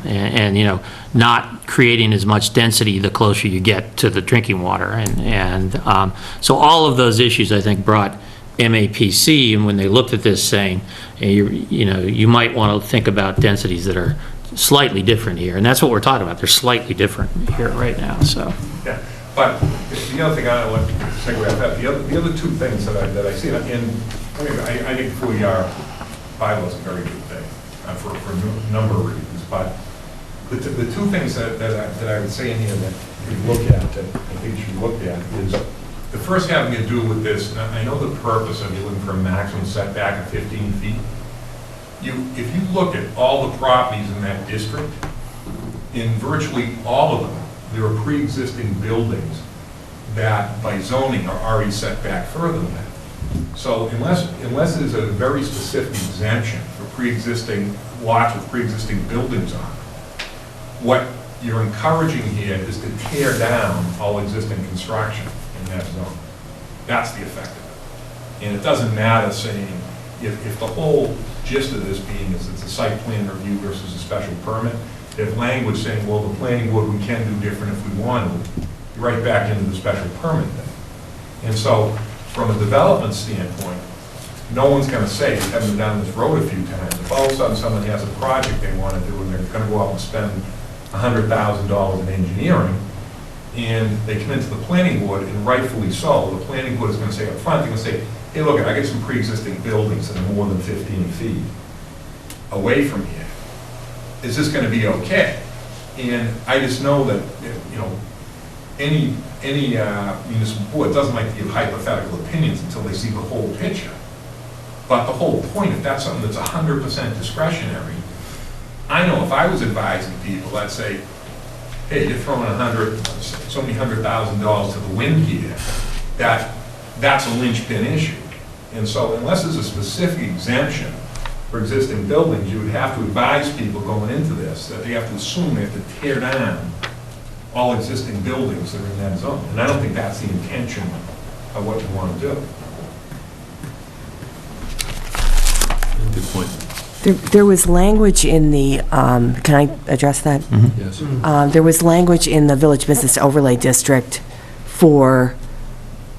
And not creating as much density the closer you get to the drinking water. And so all of those issues, I think, brought MAPC, and when they looked at this, saying, you might want to think about densities that are slightly different here. And that's what we're talking about. They're slightly different here right now, so. Yeah, but the other thing I want to segue off that, the other two things that I see, I think 40R bylaw is a very good thing for a number of reasons, but the two things that I would say in here that we look at, that I think should be looked at, is the first having to do with this, and I know the purpose of you looking for a maximum setback of 15 feet. If you look at all the properties in that district, in virtually all of them, there are pre-existing buildings that by zoning are already set back further than that. So unless there's a very specific exemption for pre-existing lots with pre-existing buildings on it, what you're encouraging here is to tear down all existing construction in that zone. That's the effect of it. And it doesn't matter saying, if the whole gist of this being is it's a site plan review versus a special permit, if language saying, well, the planning board, we can do different if we want to, you're right back into the special permit thing. And so, from a development standpoint, no one's going to say, having been down this road a few times, if all of a sudden someone has a project they want to do and they're going to go out and spend $100,000 in engineering, and they come into the planning board, and rightfully so, the planning board is going to say up front, they're going to say, hey, look, I got some pre-existing buildings that are more than 15 feet away from here. Is this going to be okay? And I just know that, you know, any municipal board doesn't like to give hypothetical opinions until they see the whole picture. But the whole point, if that's something that's 100% discretionary, I know if I was advising people, I'd say, hey, you're throwing so many $100,000 to the wind here, that's a linchpin issue. And so unless there's a specific exemption for existing buildings, you would have to advise people going into this that they have to assume they have to tear down all existing buildings that are in that zone. And I don't think that's the intention of what you want to do. Good point. There was language in the, can I address that? Yes. There was language in the Village Business Overlay District for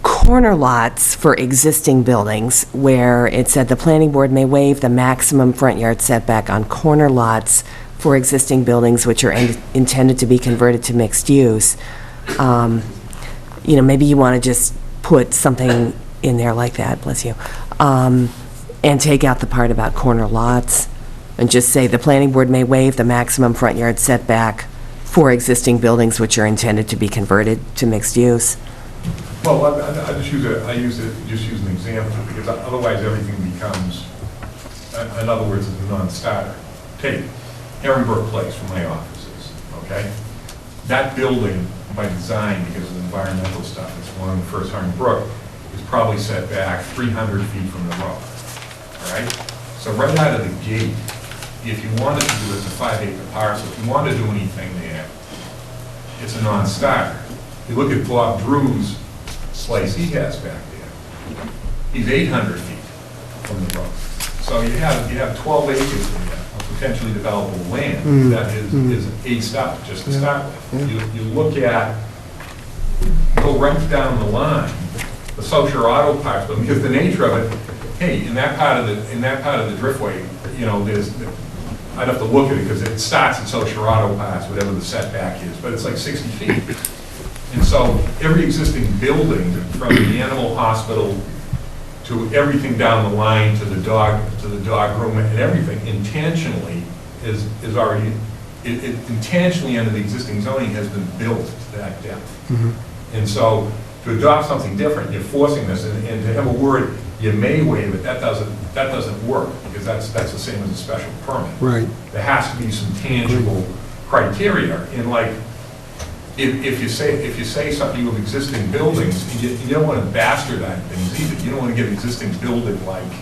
corner lots for existing buildings, where it said the planning board may waive the maximum front yard setback on corner lots for existing buildings which are intended to be converted to mixed use. You know, maybe you want to just put something in there like that, bless you, and take out the part about corner lots, and just say the planning board may waive the maximum front yard setback for existing buildings which are intended to be converted to mixed use. Well, I just use an example, because otherwise everything becomes, in other words, it's a non-starter. Take Herringbrook Place for my offices, okay? That building, by design, because of the environmental stuff, it's along the first Herringbrook, is probably set back 300 feet from the road, all right? So right out of the gate, if you wanted to do it, it's a 5-acre parcel, if you want to do anything there, it's a non-starter. You look at Bob Drew's slice he has back there, he's 800 feet from the road. So you have 12 acres there of potentially developable land that is aced out, just to start with. You look at, go right down the line, the social auto parks, but because the nature of it, hey, in that part of the driftway, you know, I'd have to look at it because it starts at social auto parks, whatever the setback is, but it's like 60 feet. And so every existing building, from the animal hospital to everything down the line to the dog room and everything, intentionally is already, it intentionally under the existing zoning has been built to that depth. And so to adopt something different, you're forcing this, and to have a word, you may waive it, that doesn't work, because that's the same as a special permit. Right. There has to be some tangible criteria, and like, if you say something with existing buildings, you don't want to bastardize things either. You don't want to get existing building like,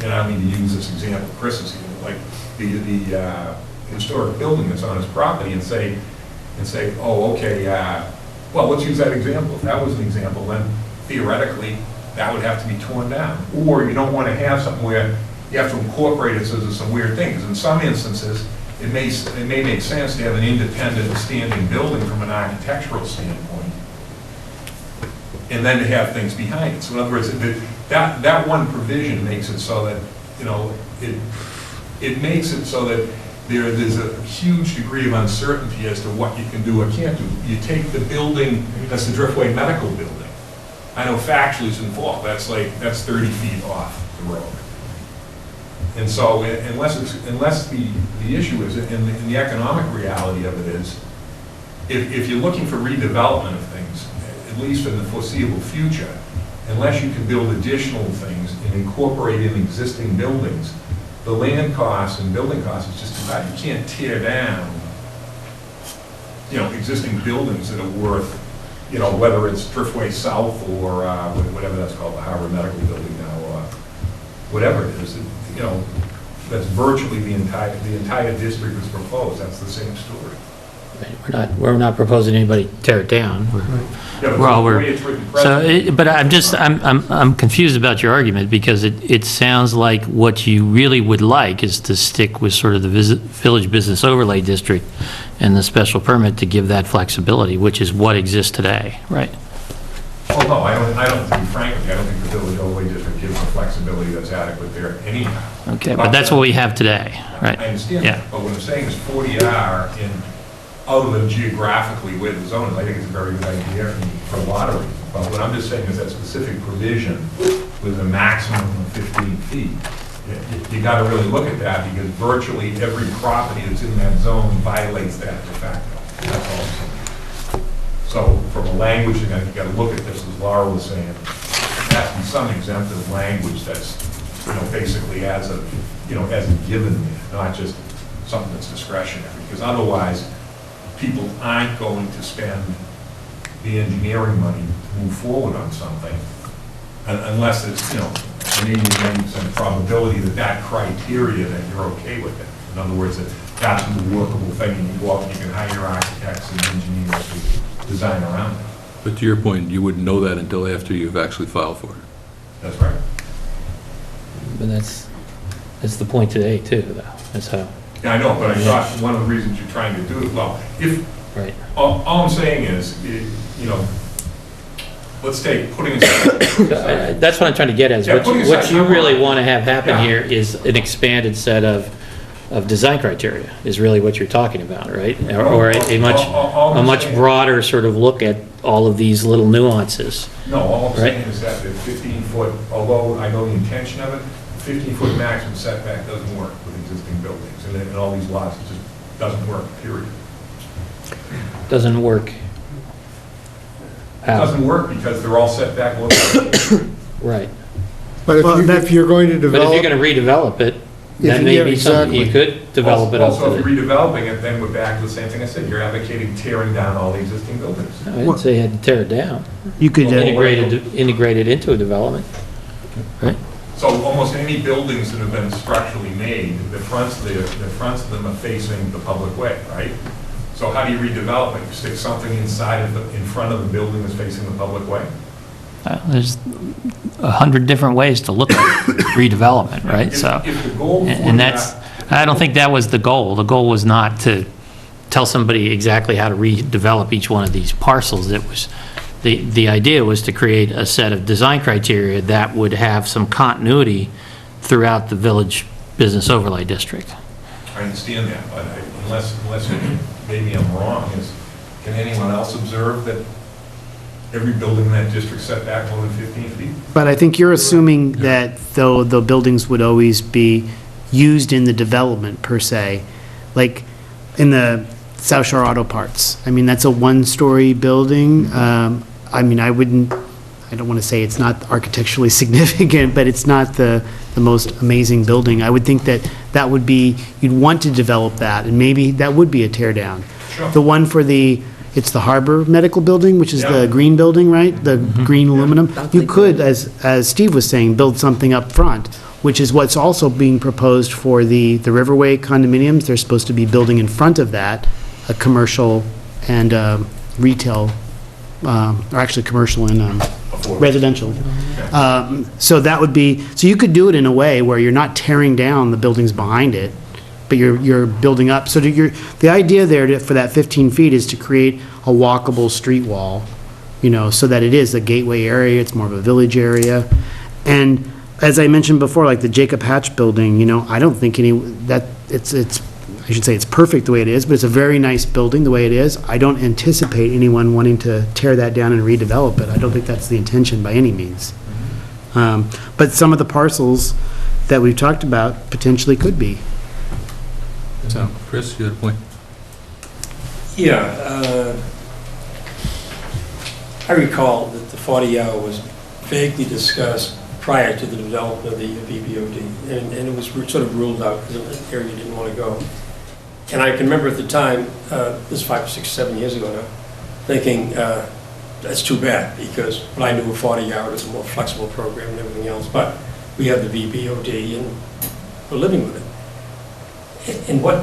and I don't mean to use this example, Chris is here, like the historic building that's on his property, and say, oh, okay, well, let's use that example. If that was an example, then theoretically that would have to be torn down. Or you don't want to have something where you have to incorporate it so there's some weird things. In some instances, it may make sense to have an independent standing building from an architectural standpoint, and then to have things behind it. So in other words, that one provision makes it so that, you know, it makes it so that there's a huge degree of uncertainty as to what you can do or can't do. You take the building, that's the Driftway Medical Building. I know factually it's involved. That's 30 feet off the road. And so unless the issue is, and the economic reality of it is, if you're looking for redevelopment of things, at least in the foreseeable future, unless you can build additional things and incorporate in existing buildings, the land costs and building costs is just too high. You can't tear down, you know, existing buildings that are worth, you know, whether it's Driftway South or whatever that's called, the Harvard Medical Building now, or whatever it is. You know, that's virtually the entire district is proposed. That's the same story. We're not proposing anybody tear it down. But I'm confused about your argument, because it sounds like what you really would like is to stick with sort of the Village Business Overlay District and the special permit to give that flexibility, which is what exists today, right? Well, no, I don't, to be frank with you, I don't think the Village Overlay District gives the flexibility that's adequate there anyhow. Okay, but that's what we have today, right? I understand that, but what I'm saying is 40R in, other than geographically where the zone is, I think it's a very good idea for a lot of reasons. But what I'm just saying is that specific provision with a maximum of 15 feet you got to really look at that, because virtually every property that's in that zone violates that de facto. That's all I'm saying. So from a language, you got to look at this, as Laura was saying, there has to be some exemptive language that's, basically as a given, not just something that's discretionary, because otherwise, people aren't going to spend the engineering money to move forward on something unless it's, an 80 to 90% probability that criteria, that you're okay with it. In other words, that's a workable thing, and you go out and you can hire architects and engineers to design around it. But to your point, you wouldn't know that until after you've actually filed for it. That's right. But that's the point today, too, though. That's how. Yeah, I know, but I thought one of the reasons you're trying to do it, well, Right. all I'm saying is, let's take, putting aside. That's what I'm trying to get at, is Yeah, what you really timeline. want to have happen Yeah. here is an expanded set of design criteria, is really what you're talking about, right? Or a much broader sort of look at all of these little nuances. No, all I'm Right. saying is that the 15-foot, although I know the intention of it, 15-foot maximum setback doesn't work with existing buildings, and in all these lots, it just doesn't work, period. Doesn't work. It doesn't work because they're all setback located. Right. But if you're going to But if develop... you're going to redevelop it, that may be something, you could develop it up Also, to if the... redeveloping it, then we're back to the same thing I said, you're advocating tearing down all the existing buildings. I didn't say you had to tear it down. You could, Integrate it into a development, right? So almost any buildings that have been structurally made, the fronts of them are facing the public way, right? So how do you redevelop it? You stick something in front of the building that's facing the public way? There's 100 different ways to look at redevelopment, right? So, If the goal for and that's, I don't think that was the goal. The goal was not to tell somebody exactly how to redevelop each one of these parcels. It was, the idea was to create a set of design criteria that would have some continuity throughout the village business overlay district. I understand that, but unless maybe I'm wrong, can anyone else observe that every building in that district set back more than 15 feet? but I think you're assuming that though the buildings would always be used in the development per se, like in the South Shore Auto Parts. I mean, that's a one-story building. I mean, I don't want to say it's not architecturally significant, but it's not the most amazing building. I would think that would be, you'd want to develop that, and maybe that would be a tear down. Sure. The one for it's the Harbor Medical Building, which is Yeah. the green building, right? The green aluminum. You could, as Steve was saying, build something up front, which is what's also being proposed for the Riverway condominiums. They're supposed to be building in front of that, a commercial and retail, or actually commercial and residential. So that would be, so you could do it in a way where you're not tearing down the buildings behind it, but you're building up. So the idea there for that 15 feet is to create a walkable street wall, so that it is a gateway area, it's more of a village area. And as I mentioned before, like the Jacob Hatch building, I don't think I should say it's perfect the way it is, but it's a very nice building the way it is. I don't anticipate anyone wanting to tear that down and redevelop it. I don't think that's the intention by any means. But some of the parcels that we've talked about potentially could be. So, Chris, you had a point? Yeah, I recall that the 40-hour was vaguely discussed prior to the development of the VBOD, and it was sort of ruled out because it was an area you didn't want to go. And I can remember at the time, this is 5, 6, 7 years ago now, thinking, that's too bad, because what I knew of 40-hour was a more flexible program and everything else, but we have the VBOD and we're living with it. And what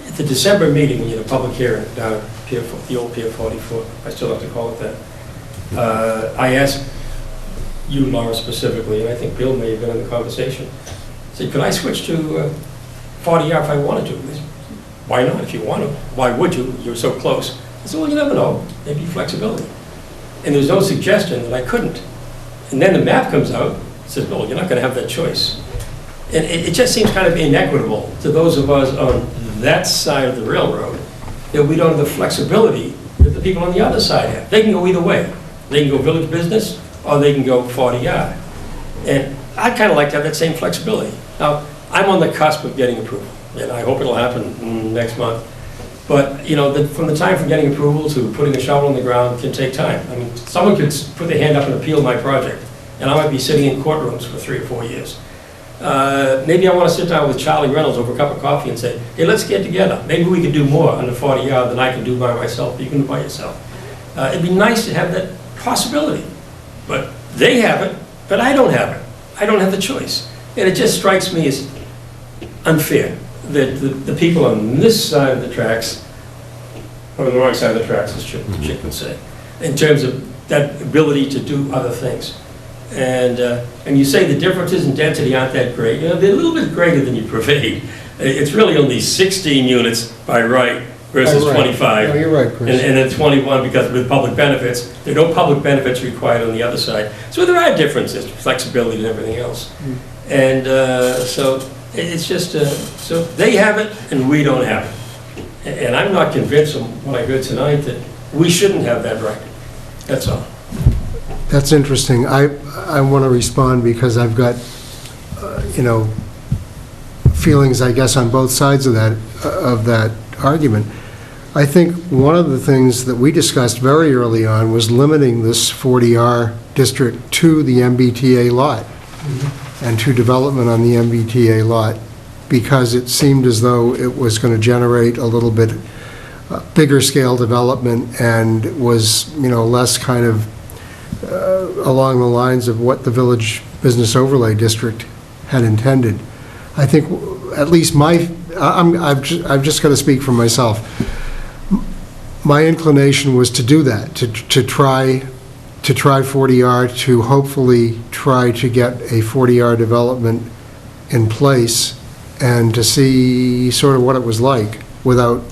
at the December meeting, when you had a public hearing down at the old Pier 44, I still have to call it that, I asked you, Laura, specifically, and I think Bill may have been in the conversation, said, could I switch to 40-hour if I wanted to? Why not, if you want to? Why would you? You're so close. I said, well, you never know. Maybe flexibility. And there's no suggestion that I couldn't. And then the map comes out, it says, well, you're not going to have that choice. And it just seems kind of inequitable to those of us on that side of the railroad that we don't have the flexibility that the people on the other side have. They can go either way. They can go village business, or they can go 40-yard. And I'd kind of like to have that same flexibility. Now, I'm on the cusp of getting approval, and I hope it'll happen next month. But, from the time from getting approval to putting a shovel in the ground can take time. I mean, someone could put their hand up and appeal my project, and I might be sitting in courtrooms for 3 or 4 years. Maybe I want to sit down with Charlie Reynolds over a cup of coffee and say, hey, let's get together. Maybe we can do more under 40R than I can do by myself, but you can do by yourself. It'd be nice to have that possibility. But they have it, but I don't have it. I don't have the choice. And it just strikes me as unfair that the people on this side of the tracks, or the wrong side of the tracks, as Chick would say, in terms of that ability to do other things. And you say the differences in density aren't that great. They're a little bit greater than you pervade. It's really only 16 units by right versus 25. No, you're right, Chris. And then 21 because with public benefits. There are no public benefits required on the other side. So there are differences, flexibility and everything else. And so it's just, so they have it and we don't have it. And I'm not convinced from what I heard tonight that we shouldn't have that right. That's all. That's interesting. I want to respond because I've got, feelings, I guess, on both sides of that argument. I think one of the things that we discussed very early on was limiting this 40R district to the MBTA lot and to development on the MBTA lot, because it seemed as though it was going to generate a little bit bigger scale development and was, less kind of along the lines of what the Village Business Overlay District had intended. I think, at least I've just got to speak for myself. My inclination was to do that, to try 40R, to hopefully try to get a 40R development in place and to see sort of what it was like without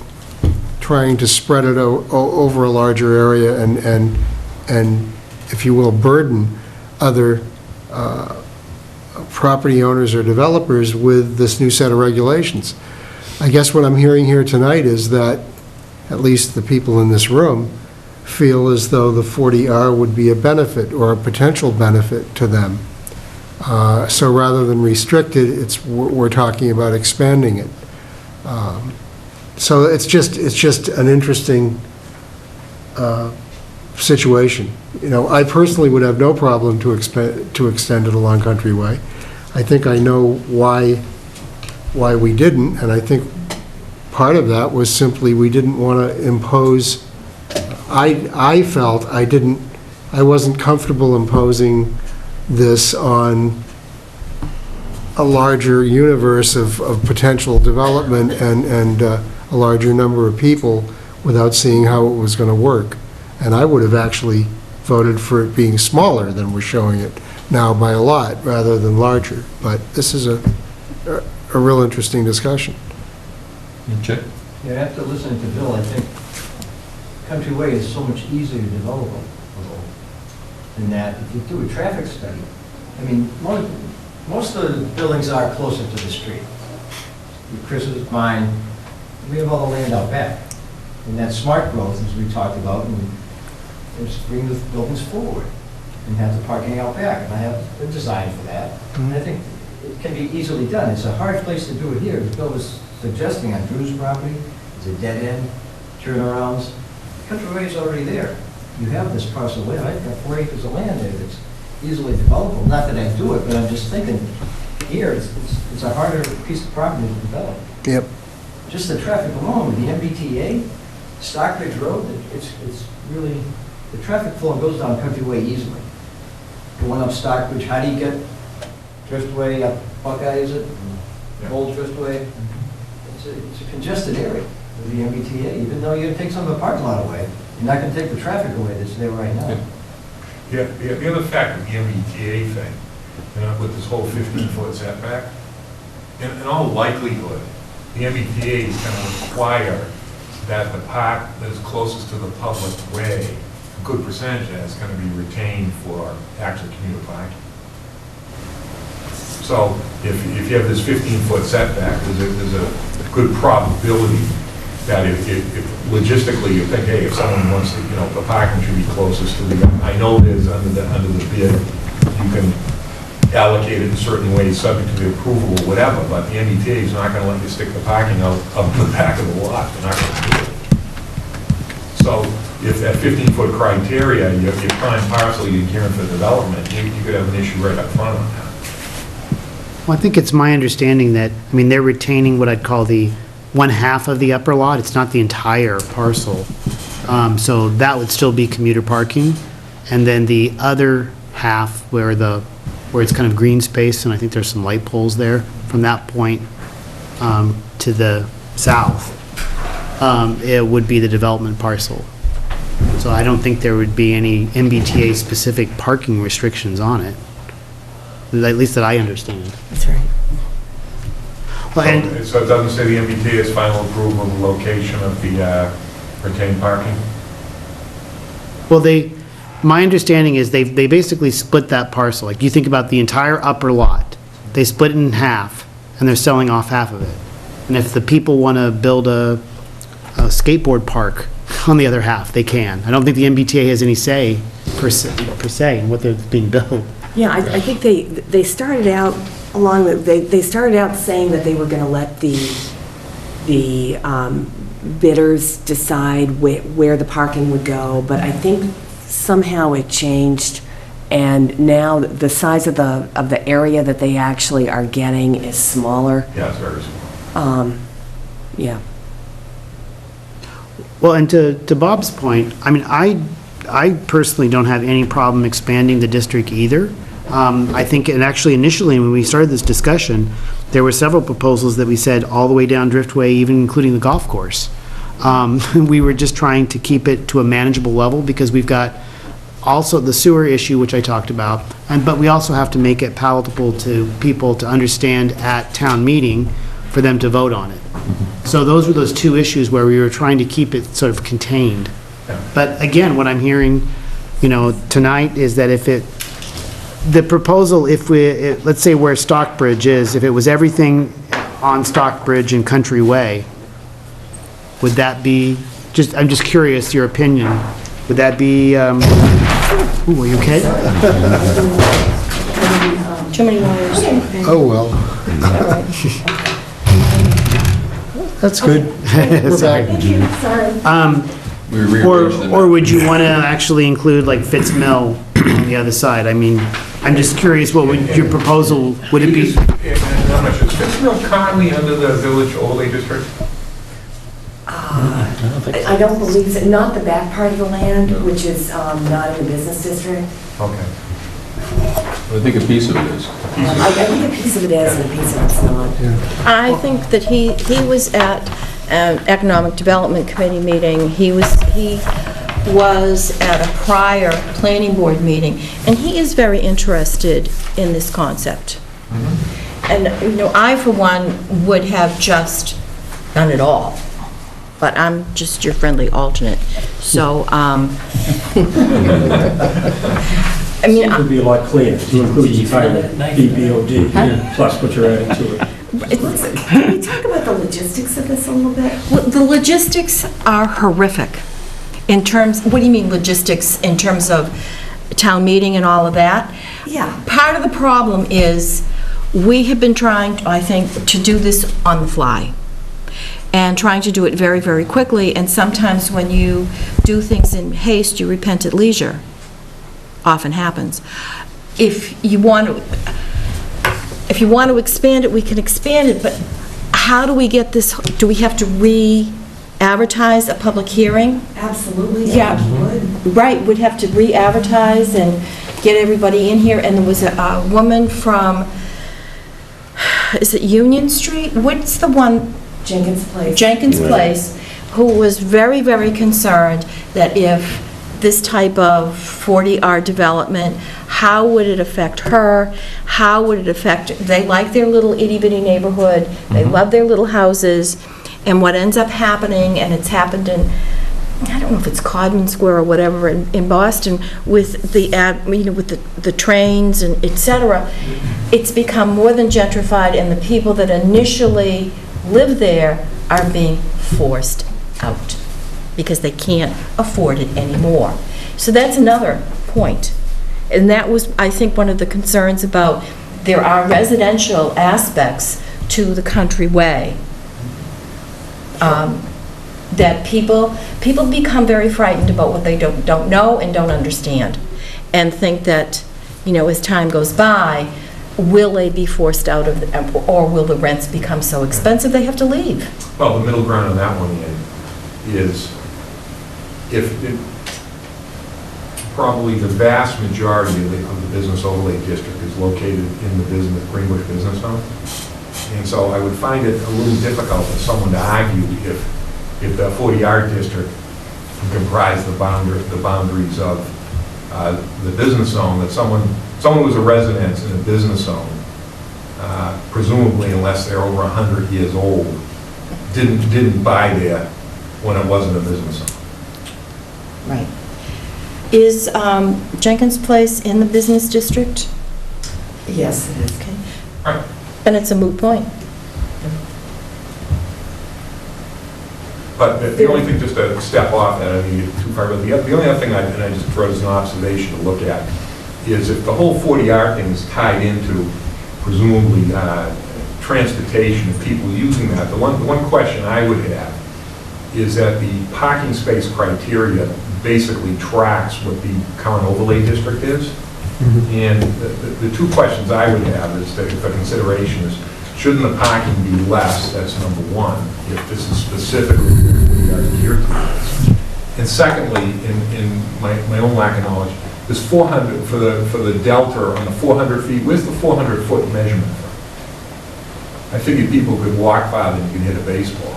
trying to spread it over a larger area and, if you will, burden other property owners or developers with this new set of regulations. I guess what I'm hearing here tonight is that at least the people in this room feel as though the 40R would be a benefit or a potential benefit to them. So rather than restrict it, we're talking about expanding it. So it's just an interesting situation. I personally would have no problem to extend it along Country Way. I think I know why we didn't, and I think part of that was simply we didn't want to impose. I felt I wasn't comfortable imposing this on a larger universe of potential development and a larger number of people without seeing how it was going to work. And I would have actually voted for it being smaller than we're showing it now by a lot, rather than larger. But this is a real interesting discussion. Check. Yeah, after listening to Bill, I think Country Way is so much easier to develop than that. If you do a traffic study, I mean, most of the buildings are closer to the street. Chris's, mine, we have all the land out back. And that smart growth, as we talked about, and just bring the buildings forward and have the parking out back. And I have a design for that. And I think it can be easily done. It's a hard place to do it here. As Bill was suggesting on Drew's property, it's a dead end, turnarounds. Country Way is already there. You have this parcel of land. I've got 4 acres of land there that's easily developable. Not that I do it, but I'm just thinking here, it's a harder piece of property to develop. Yep. Just the traffic alone, with the MBTA, Stockbridge Road, it's really, the traffic flow goes down Country Way easily. Going up Stockbridge, how do you get Driftway up Buckeye, is it? Old Driftway? It's a congested area with the MBTA. Even though you take some of the parking lot away, you're not going to take the traffic away that's there right now. Yeah, the other fact of the MBTA thing, with this whole 15-foot setback, in all likelihood, the MBTA is going to require that the park that is closest to the public way, a good percentage of that is going to be retained for actual commuter parking. So if you have this 15-foot setback, there's a good probability that if logistically you think, hey, if someone wants to, the parking should be closest to the, I know there's under the bid, you can allocated in certain ways, subject to the approval or whatever, but the MBTA is not gonna let you stick the parking out in the back of the lot. They're not gonna do it. So if that 15-foot criteria, your prime parcel you're caring for development, you could have an issue right up front on that. Well, I think it's my understanding that, I mean, they're retaining what I'd call the one half of the upper lot. It's not the entire parcel. So that would still be commuter parking. And then the other half where it's kind of green space, and I think there's some light poles there, from that point to the south, it would be the development parcel. So I don't think there would be any MBTA-specific parking restrictions on it, at least that I understand. That's right. Well, and So it doesn't say the MBTA has final approval of the location of the retained parking? well, my understanding is they basically split that parcel. Like, you think about the entire upper lot, they split it in half, and they're selling off half of it. And if the people want to build a skateboard park on the other half, they can. I don't think the MBTA has any say, per se, in what they're being built. Yeah, I think they started out they started out saying that they were going to let the bidders decide where the parking would go, but I think somehow it changed, and now the size of the area that they actually are getting is smaller. Yeah, it's very small. Yeah. Well, and to Bob's point, I mean, I personally don't have any problem expanding the district either. I think, and actually initially when we started this discussion, there were several proposals that we said all the way down Driftway, even including the golf course. We were just trying to keep it to a manageable level because we've got also the sewer issue, which I talked about, but we also have to make it palatable to people to understand at town meeting for them to vote on it. So those were those two issues where we were trying to keep it sort of contained. But again, what I'm hearing, tonight is that the proposal, let's say where Stockbridge is, if it was everything on Stockbridge and Country Way, would that be, I'm just curious, your opinion, would that be, ooh, are you okay? Too many wires. Oh, well. That's good. Sorry. Thank you, sorry. Or would you want to actually include like Fitz Mill on the other side? I mean, I'm just curious, what would your proposal, would it be? How much is Fitzgerald currently under the village overlay district? I don't believe so, not the back part of the land, which is not in the business district. Okay. I think a piece of it is. I think a piece of it is and a piece of it's not. I think that he was at an Economic Development Committee meeting. He was at a prior planning board meeting, and he is very interested in this concept. And, I, for one, would have just done it all, but I'm just your friendly alternate. So, I mean, It would be a lot cleaner to include the entire BBOD, plus what you're adding to it. Can we talk about the logistics of this a little bit? well, the logistics are horrific. In terms, what do you mean logistics, in terms of town meeting and all of that? Yeah. Part of the problem is, we have been trying, I think, to do this on the fly, and trying to do it very, very quickly, and sometimes when you do things in haste, you repent at leisure. Often happens. If you want to expand it, we can expand it, but how do we get this, do we have to re-advertise a public hearing? Absolutely. Yeah. Right, we'd have to re-advertise and get everybody in here, and there was a woman from, is it Union Street? What's the one? Jenkins Place. Jenkins Place, who was very, very concerned that if this type of 40R development, how would it affect her? How would it affect, they like their little itty-bitty neighborhood, they love their little houses, and what ends up happening, and it's happened in, I don't know if it's Codman Square or whatever, in Boston, with the trains and et cetera, it's become more than gentrified, and the people that initially lived there are being forced out because they can't afford it anymore. So that's another point. And that was, I think, one of the concerns about there are residential aspects to the country way that people become very frightened about what they don't know and don't understand, and think that, as time goes by, will they be forced out of, or will the rents become so expensive they have to leave? Well, the middle ground on that one is probably the vast majority of the business overlay district is located in the Greenbush business zone. And so I would find it a little difficult for someone to argue if the 40R district comprised the boundaries of the business zone, that someone who's a resident in a business zone, presumably unless they're over 100 years old, didn't buy there when it wasn't a business zone. Right. Is Jenkins Place in the business district? Yes, it is. Okay. Right. Then it's a moot point. But the only thing, just to step off that, I mean, too far, but the only other thing, and I just throw as an observation to look at, is if the whole 40R thing is tied into presumably transportation of people using that, the one question I would have is that the parking space criteria basically tracks what the current overlay district is. And the two questions I would have is that for consideration is, shouldn't the parking be less? That's number one, if this is specifically geared to this. And secondly, in my own lack of knowledge, this 400, for the delta on the 400 feet, where's the 400-foot measurement from? I figured people could walk farther than you could hit a baseball.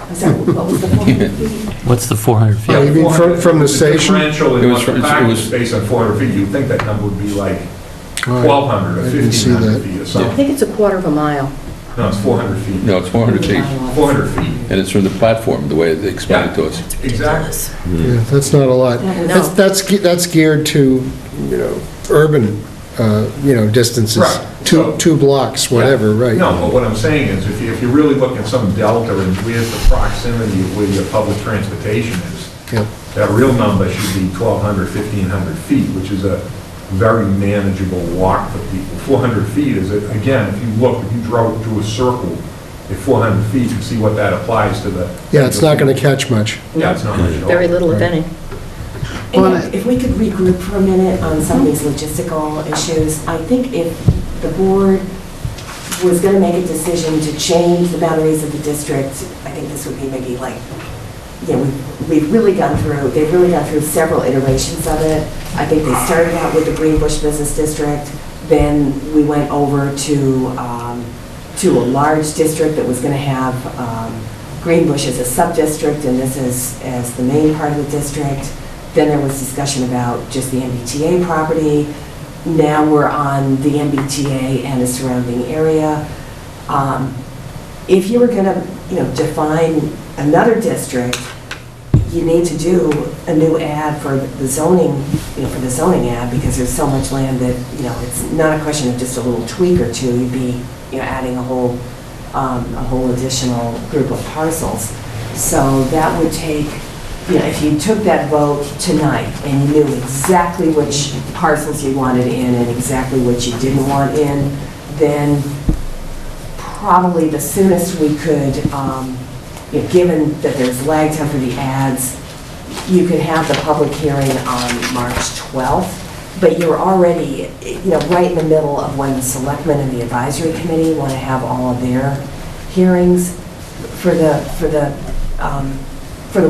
What was the 400 feet? What's the 400 feet? Oh, you mean from the station? Differential in what the parking space on 400 feet, you'd think that number would be like 1,200 or I didn't see 1,500 that. feet or I something. think it's a quarter of a mile. No, it's 400 feet. No, it's 400 feet, 400 feet. and it's from the platform, the way they explained it to us. Exactly. Yeah, that's not a lot. No. That's geared to, urban, distances. Right. Two blocks, whatever, right. No, but what I'm saying is, if you're really looking at some delta and where's the proximity of where your public transportation is, Yep. that real number should be 1,200, 1,500 feet, which is a very manageable walk for people. 400 feet is, again, if you drew a circle at 400 feet, you see what that applies to the... Yeah, it's not going to catch much. Yeah, it's not much at all. Very little, if any. And if we could regroup for a minute on some of these logistical issues, I think if the board was going to make a decision to change the boundaries of the district, I think this would be maybe like, they've really gone through several iterations of it. I think they started out with the Greenbush Business District, then we went over to a large district that was going to have Greenbush as a sub-district, and this is as the main part of the district. Then there was discussion about just the MBTA property. Now we're on the MBTA and the surrounding area. If you were going to, define another district, you need to do a new ad for the zoning, for the zoning ad, because there's so much land that, it's not a question of just a little tweak or two. You'd be, adding a whole additional group of parcels. So that would take, if you took that vote tonight and you knew exactly which parcels you wanted in and exactly what you didn't want in, then probably the soonest we could, given that there's lag time for the ads, you could have the public hearing on March 12th, but you're already, right in the middle of when the selectmen and the advisory committee want to have all of their hearings for the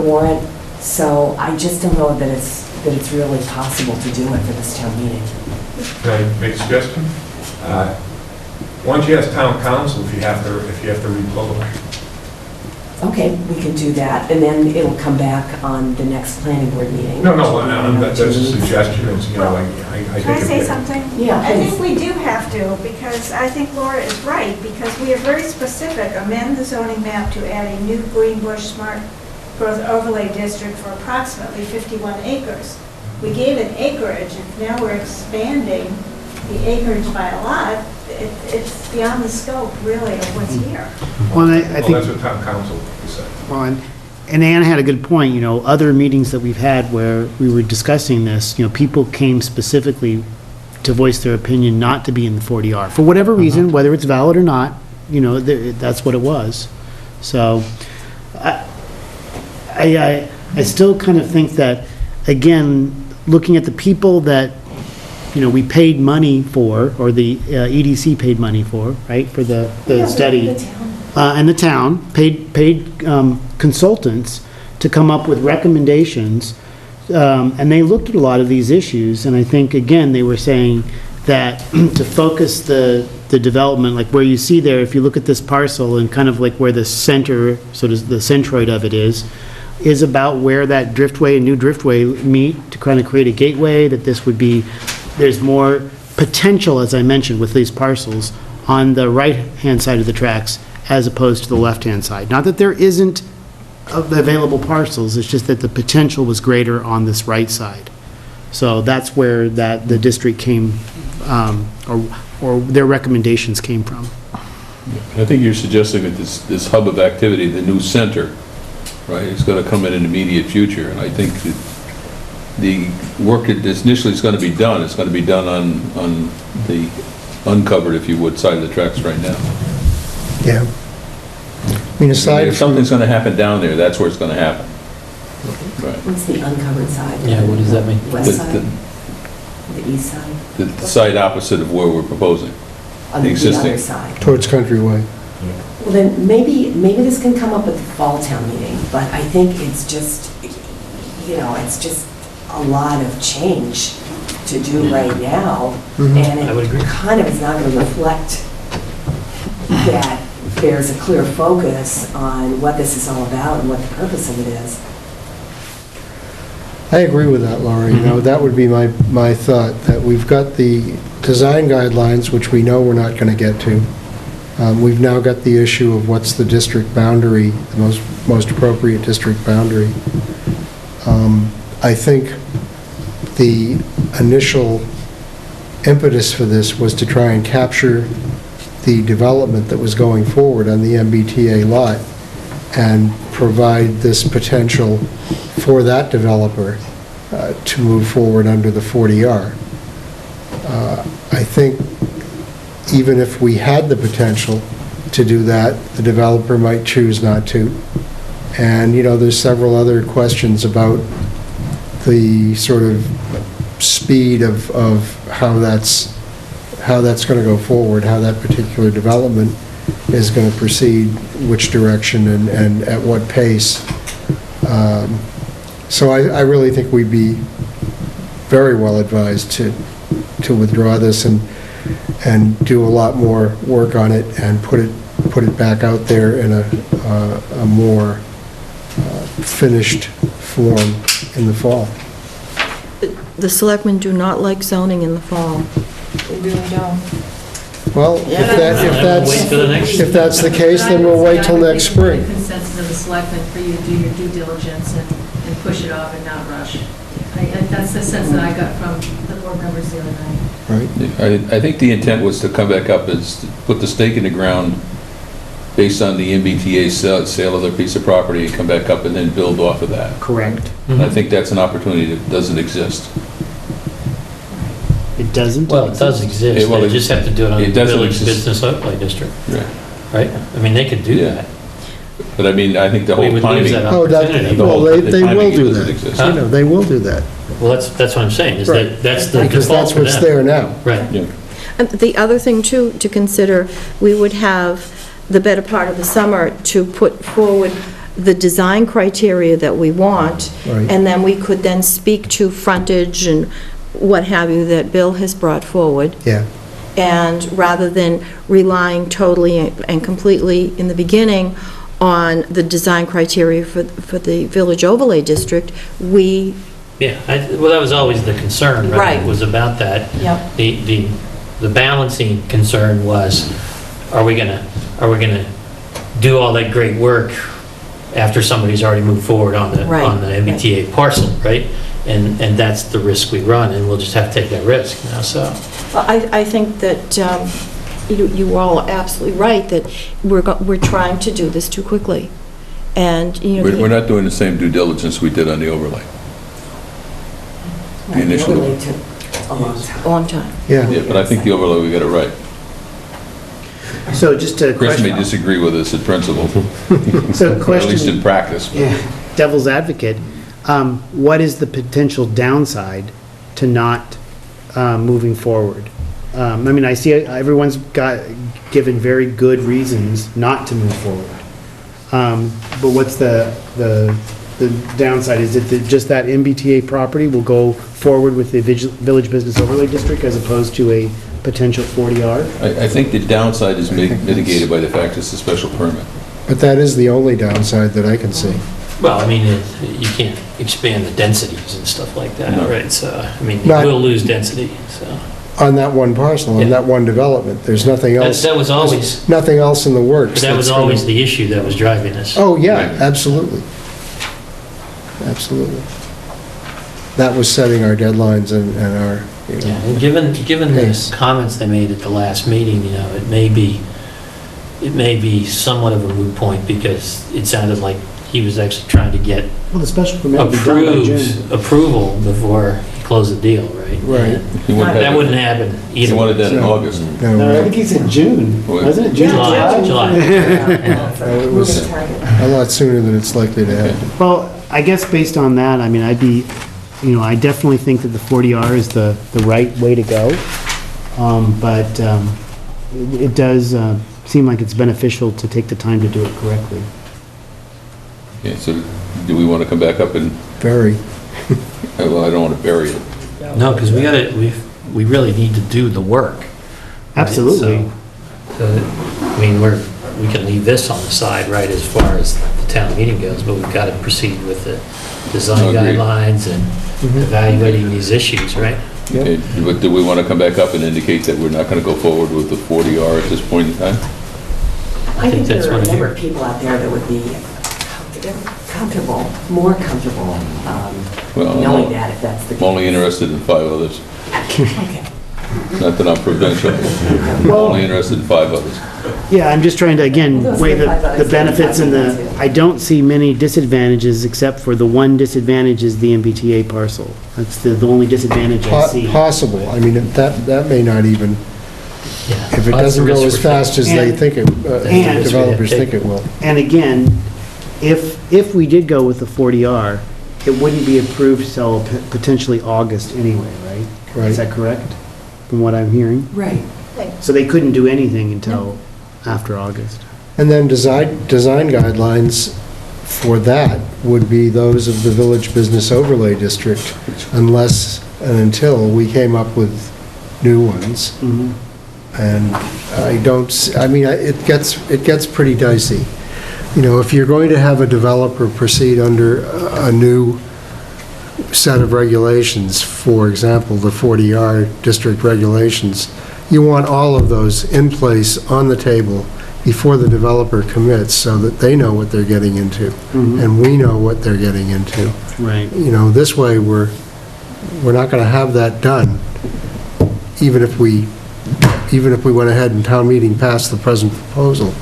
warrant. So I just don't know that it's really possible to do it for this town meeting. Can I make a suggestion? Why don't you ask town council if you have to republish? Okay, we can do that, and then it'll come back on the next planning board meeting. No, that's a suggestion, it's, I think... Can I say something? Yeah, I think please. we do have to, because I think Laura is right, because we are very specific, amend the zoning map to add a new Greenbush Smart Growth Overlay District for approximately 51 acres. We gave it acreage, and now we're expanding the acreage by a lot. It's beyond the scope, really, of what's here. Well, I think, that's what town council said. well, and Ann had a good point, other meetings that we've had where we were discussing this, people came specifically to voice their opinion not to be in the 40R, for whatever reason, whether it's valid or not, that's what it was. So, I still kind of think that, again, looking at the people that, we paid money for, or the EDC paid money for, right, for the study. And the town paid consultants to come up with recommendations, and they looked at a lot of these issues, and I think, again, they were saying that to focus the development, like where you see there, if you look at this parcel and kind of like where the center, sort of the centroid of it is about where that driftway and new driftway meet to kind of create a gateway, that this would be, there's more potential, as I mentioned, with these parcels on the right-hand side of the tracks as opposed to the left-hand side. Not that there isn't available parcels, it's just that the potential was greater on this right side. So that's where the district came, or their recommendations came from. I think you're suggesting that this hub of activity, the new center, right, is going to come in an immediate future, and I think that the work that initially is going to be done, it's going to be done on the uncovered, if you would, side of the tracks right now. Yeah. I mean, aside if something's going to happen down there, that's where it's going to happen. Right. What's the uncovered side? Yeah, what does that mean? West side? The east side? The side opposite of where we're proposing. On the existing. other side? towards Countryway. Well, then, maybe this can come up at the fall town meeting, but I think it's just, it's just a lot of change to do right now, and I would agree. it kind of is not going to reflect that there's a clear focus on what this is all about and what the purpose of it is. I agree with that, Laura. That would be my thought, that we've got the design guidelines, which we know we're not going to get to. We've now got the issue of what's the district boundary, the most appropriate district boundary. I think the initial impetus for this was to try and capture the development that was going forward on the MBTA lot and provide this potential for that developer to move forward under the 40R. I think even if we had the potential to do that, the developer might choose not to. And, there's several other questions about the sort of speed of how that's going to go forward, how that particular development is going to proceed, which direction and at what pace. So I really think we'd be very well advised to withdraw this and do a lot more work on it and put it back out there in a more finished form in the fall. The selectmen do not like zoning in the fall. They really don't. Well, if that's the case, then we'll wait till next spring. The consensus of the selectmen for you to do your due diligence and push it off and not rush. That's the sense that I got from the board members the other night. Right. I think the intent was to come back up is to put the stake in the ground based on the MBTA sale of their piece of property, and come back up and then build off of that. Correct. And I think that's an opportunity that doesn't exist. It doesn't? Well, it does exist, they just have to do it on the village business overlay district, right? I mean, they could do that. But I mean, I think the whole timing. They will do that. They will do that. Well, that's what I'm saying, is Right. that's the Because default that's for what's them. there now. Right. Yeah. And the other thing, too, to consider, we would have the better part of the summer to put forward the design criteria that we want, Right. and then we could then speak to frontage and what have you that Bill has brought forward. Yeah. And rather than relying totally and completely in the beginning on the design criteria for the village overlay district, we... Yeah, well, that was always the concern, right? Right. It was about that. Yep. The balancing concern was, are we gonna do all that great work after somebody's already moved forward on the MBTA parcel, right? And that's the risk we run, and we'll just have to take that risk now, so. Well, I think that you all are absolutely right, that we're trying to do this too quickly. And, We're not doing the same due diligence we did on the overlay. The initial. a long time. A long time. Yeah. Yeah, but I think the overlay, we got it right. So just a Chris may question, disagree with us in principle, so or at least question, in practice. but- yeah, devil's advocate, what is the potential downside to not moving forward? I mean, I see everyone's given very good reasons not to move forward. But what's the downside? Is it that just that MBTA property will go forward with the Village Business Overlay District as opposed to a potential 40R? I think the downside is mitigated by the fact it's a special permit. But that is the only downside that I can see. Well, I mean, you can't expand the densities and stuff like that, No. right? So, I mean, you Not- will lose density, so. On that one parcel, on Yeah. that one development, there's nothing else. That was always, there's nothing else in the works. but that was that's gonna- always the issue that was driving us. Oh, yeah, Right. absolutely. Absolutely. That was setting our deadlines and our, you Yeah, know. and given the Yes. comments they made at the last meeting, you know, it may be somewhat of a moot point because it sounded like he was actually trying to get Well, the special permit will be done by June. approval before he closed the deal, right? Right. He wanted That wouldn't happen He either. wanted that in No. August. No, I think he said June, wasn't it? June? July. It was a lot sooner than it's likely to happen. Well, I guess based on that, I mean, I definitely think that the 40R is the right way to go. But it does seem like it's beneficial to take the time to do it correctly. Okay, so do we want to come back up and, Very. well, I don't want to bury it. No, because we really need to do the work. right? Absolutely. So, I mean, we can leave this on the side, right, as far as the town meeting goes, but we've got to proceed with the design Agreed. guidelines and evaluating these issues, right? Okay, but do we want to come back up and indicate that we're not going to go forward with the 40R at this point in time? I think that's there are a what I number hear. of people out there that would be comfortable, more comfortable, Well, knowing that if that's the I'm case. only interested in 5 others. Okay. Not that I'm provincial, I'm only interested in 5 others. Yeah, I'm just trying to, again, Those weigh are the the benefits and the, I don't see many disadvantages, except for the one disadvantage is the MBTA parcel. That's the only disadvantage I see. Possible. I mean, that may not even, Yeah. if it That's doesn't the go risk as we're fast as they And- think it, and- developers think it will. And again, if we did go with the 40R, it wouldn't be approved till potentially August anyway, right? Right. Is that correct, from what I'm hearing? Right. So they couldn't do anything until after August. And then design guidelines for that would be those of the Village Business Overlay District, unless and until we came up with new ones. And I don't, I mean, it gets pretty dicey. You know, if you're going to have a developer proceed under a new set of regulations, for example, the 40R district regulations, you want all of those in place on the table before the developer commits, so that they know what they're getting into, and we know what they're getting into. Right. You know, this way, we're not going to have that done, even if we went ahead and town meeting passed the present proposal.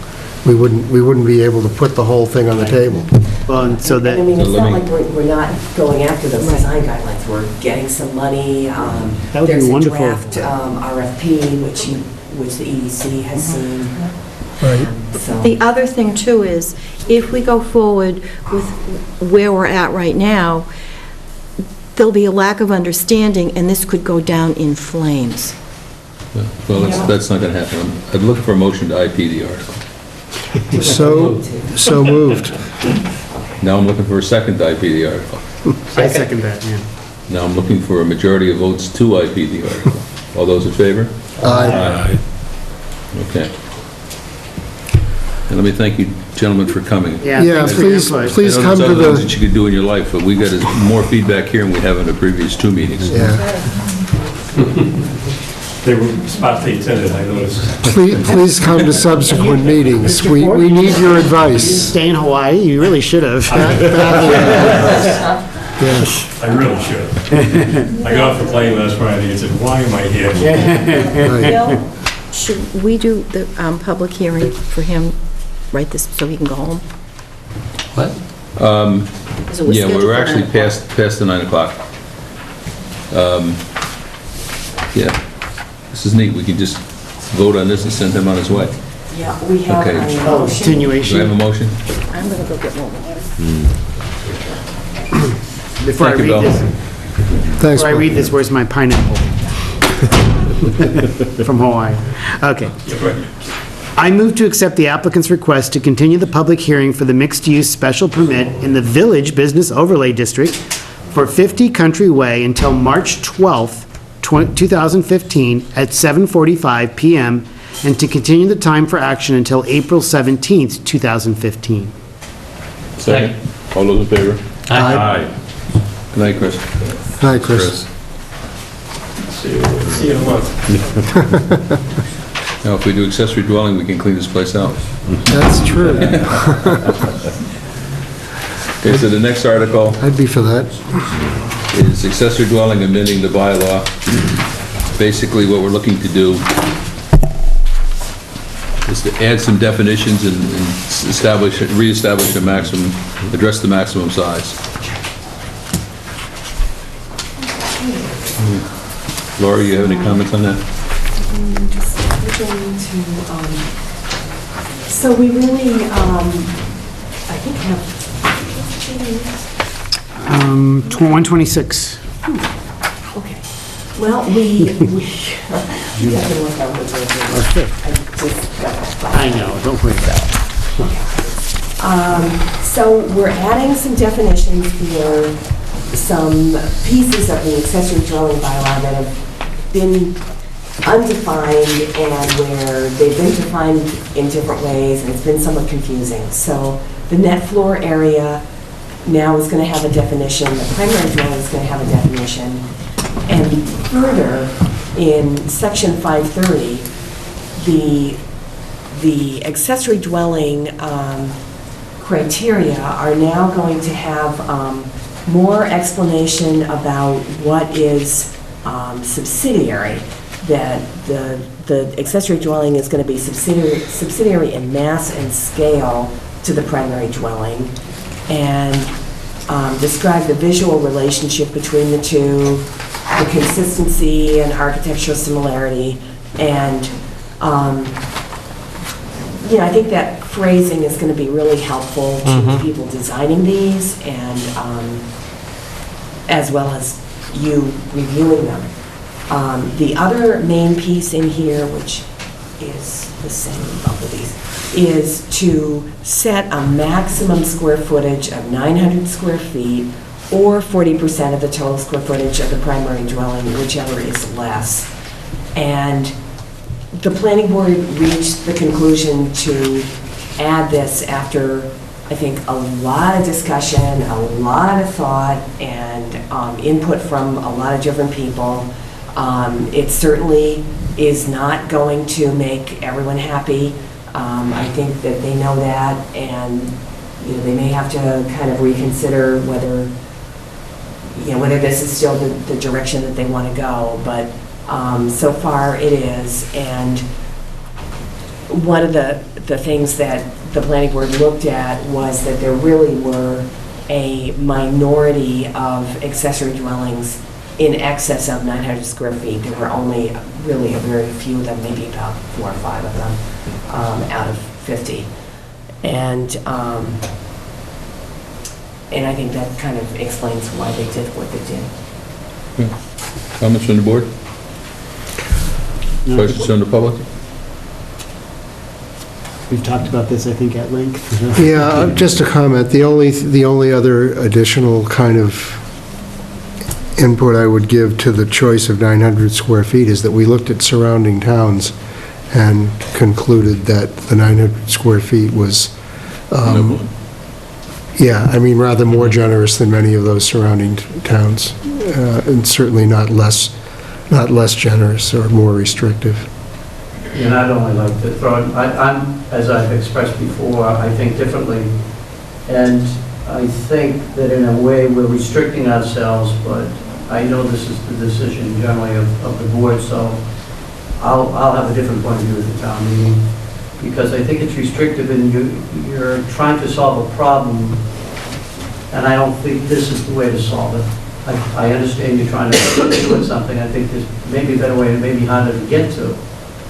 We wouldn't be able to put the whole thing on the table. Well, and so that, I mean, it's So let not me- like we're not going after those design guidelines. We're getting some money. That would be wonderful. There's a draft RFP, which the EDC has seen. Right. So, The other thing, too, is if we go forward with where we're at right now, there'll be a lack of understanding, and this could go down in flames. Well, that's not going to happen. I'd look for a motion to IP the article. So moved. Now I'm looking for a second to IP the article. I second that, yeah. Now I'm looking for a majority of votes to IP the article. All those in favor? Aye. Okay. And let me thank you, gentlemen, for coming. Yeah, Yeah, thanks for your please, input. please I know come there's to other things the, that you could do in your life, but we got more feedback here than we have in the previous 2 meetings. yeah. They were sparkly attended, I noticed. Please come to subsequent meetings. We need your advice. Stay in Hawaii, you really should have. Yes. I really should. I got off the plane last Friday and said, why am I here? Right. Bill, should we do the public hearing for him, right, this, so he can go home? What? Is it was Yeah, scheduled we're for actually 9 o'clock? past the 9 o'clock. Yeah. This is neat. We can just vote on this and send him on his way. Yeah, we have Okay. a Oh, motion. Do I have a continuation. motion? I'm going to go get more water. Before I Thank you, read Bill. this, Thanks, before I Bill. read this, where's my pineapple? From Hawaii. Okay. I move to accept the applicant's request to continue the public hearing for the mixed-use special permit in the Village Business Overlay District for 50 Country Way until March 12th, 2015 at 7:45 PM, and to continue the time for action until April 17th, 2015. Second. All those in favor? Aye. Good night, Chris. Hi, Chris. See you in a month. Now, if we do accessory dwelling, we can clean this place out. That's true. Okay, so the next article I'd be for that. is accessory dwelling amending the bylaw. Basically, what we're looking to do is to add some definitions and reestablish a maximum, address the maximum size. Laura, you have any comments on that? Just looking to, so we really, I think have, 126. okay. Well, we have to look over the Okay. I just got that. I know, don't worry about it. So we're adding some definitions for some pieces of the accessory dwelling bylaw that have been undefined and where they've been defined in different ways, and it's been somewhat confusing. So the net floor area now is going to have a definition, the primary dwelling is going to have a definition, and further, in section 530, the accessory dwelling criteria are now going to have more explanation about what is subsidiary, that the accessory dwelling is going to be subsidiary in mass and scale to the primary dwelling, and describe the visual relationship between the two, the consistency and architectural similarity, and I think that phrasing is going to be really helpful to people designing these, and as well as you reviewing them. The other main piece in here, which is the same in both of these, is to set a maximum square footage of 900 square feet or 40% of the total square footage of the primary dwelling, whichever is less. And the planning board reached the conclusion to add this after, I think, a lot of discussion, a lot of thought, and input from a lot of different people. It certainly is not going to make everyone happy. I think that they know that, and they may have to kind of reconsider whether this is still the direction that they want to go. But so far it is, and one of the things that the planning board looked at was that there really were a minority of accessory dwellings in excess of 900 square feet. There were only really a very few of them, maybe about 4 or 5 of them out of 50. And I think that kind of explains why they did what they did. Comments from the board? Questions from the public? We've talked about this, I think, at length. Yeah, just a comment. The only other additional kind of input I would give to the choice of 900 square feet is that we looked at surrounding towns and concluded that the 900 square feet was, rather more generous than many of those surrounding towns, and certainly not less generous or more restrictive. And I'd only like to throw in, I'm, as I've expressed before, I think differently. And I think that in a way we're restricting ourselves, but I know this is the decision generally of the board, so I'll have a different point of view at the town meeting, because I think it's restrictive and you're trying to solve a problem, and I don't think this is the way to solve it. I understand you're trying to put something, I think there's maybe a better way, it may be harder to get to,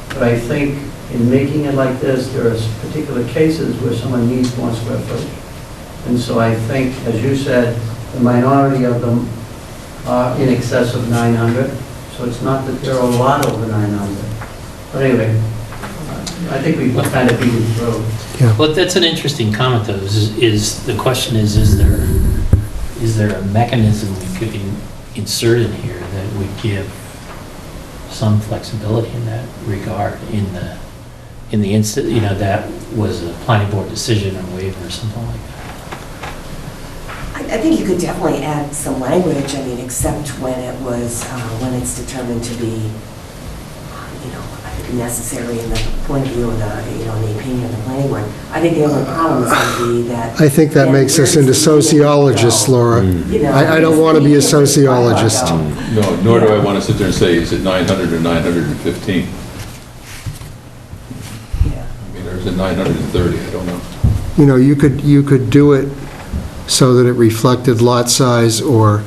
but I think in making it like this, there are particular cases where someone needs more square footage. And so I think, as you said, the minority of them are in excess of 900, so it's not that there are a lot over 900. But anyway, I think we've kind of beat it through. Well, that's an interesting comment, though, the question is there a mechanism we could insert in here that would give some flexibility in that regard, in the instant, that was a planning board decision or waiver or something like that? I think you could definitely add some language, except when when it's determined to be, necessary in the point of view of the, in the opinion of the planning board. I think the only problem is going to be that. I think that makes us into sociologists, Laura. I don't want to be a sociologist. No, nor do I want to sit there and say, is it 900 or 915? Or is it 930? I don't know. You could do it so that it reflected lot size or,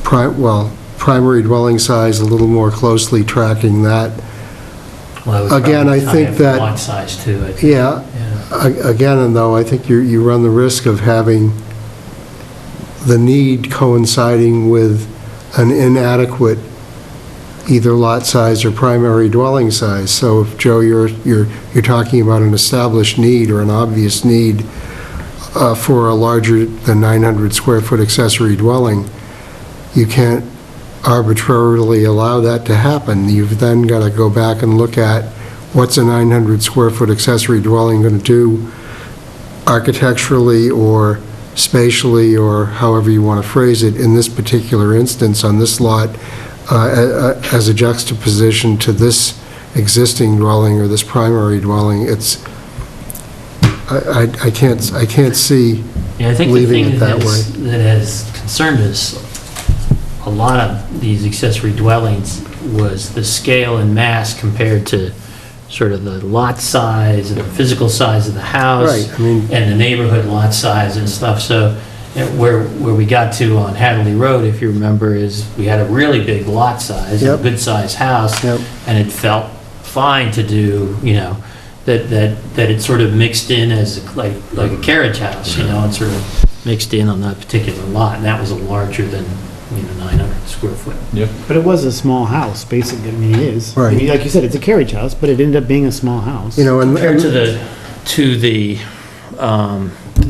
primary dwelling size a little more closely, tracking that. Well, Again, I think that. Lot size too. I think. Yeah. Again, though, I think you run the risk of having the need coinciding with an inadequate either lot size or primary dwelling size. So if, Joe, you're talking about an established need or an obvious need for a larger than 900 square foot accessory dwelling, you can't arbitrarily allow that to happen. You've then got to go back and look at what's a 900 square foot accessory dwelling going to do architecturally or spatially, or however you want to phrase it, in this particular instance on this lot, as a juxtaposition to this existing dwelling or this primary dwelling. I can't see leaving it that way. That has concerned us, a lot of these accessory dwellings, was the scale and mass compared to sort of the lot size and the physical size of the house. Right, and the neighborhood lot size and stuff. So where we got to on Hadley Road, if you remember, is we had a really big lot size, a good sized house, and it felt fine to do, that it sort of mixed in as like a carriage house, and sort of mixed in on that particular lot, and that was a larger than 900 square foot. Yep. But it was a small house, basically. It is. Right. Like you said, it's a carriage house, but it ended up being a small house. Compared to the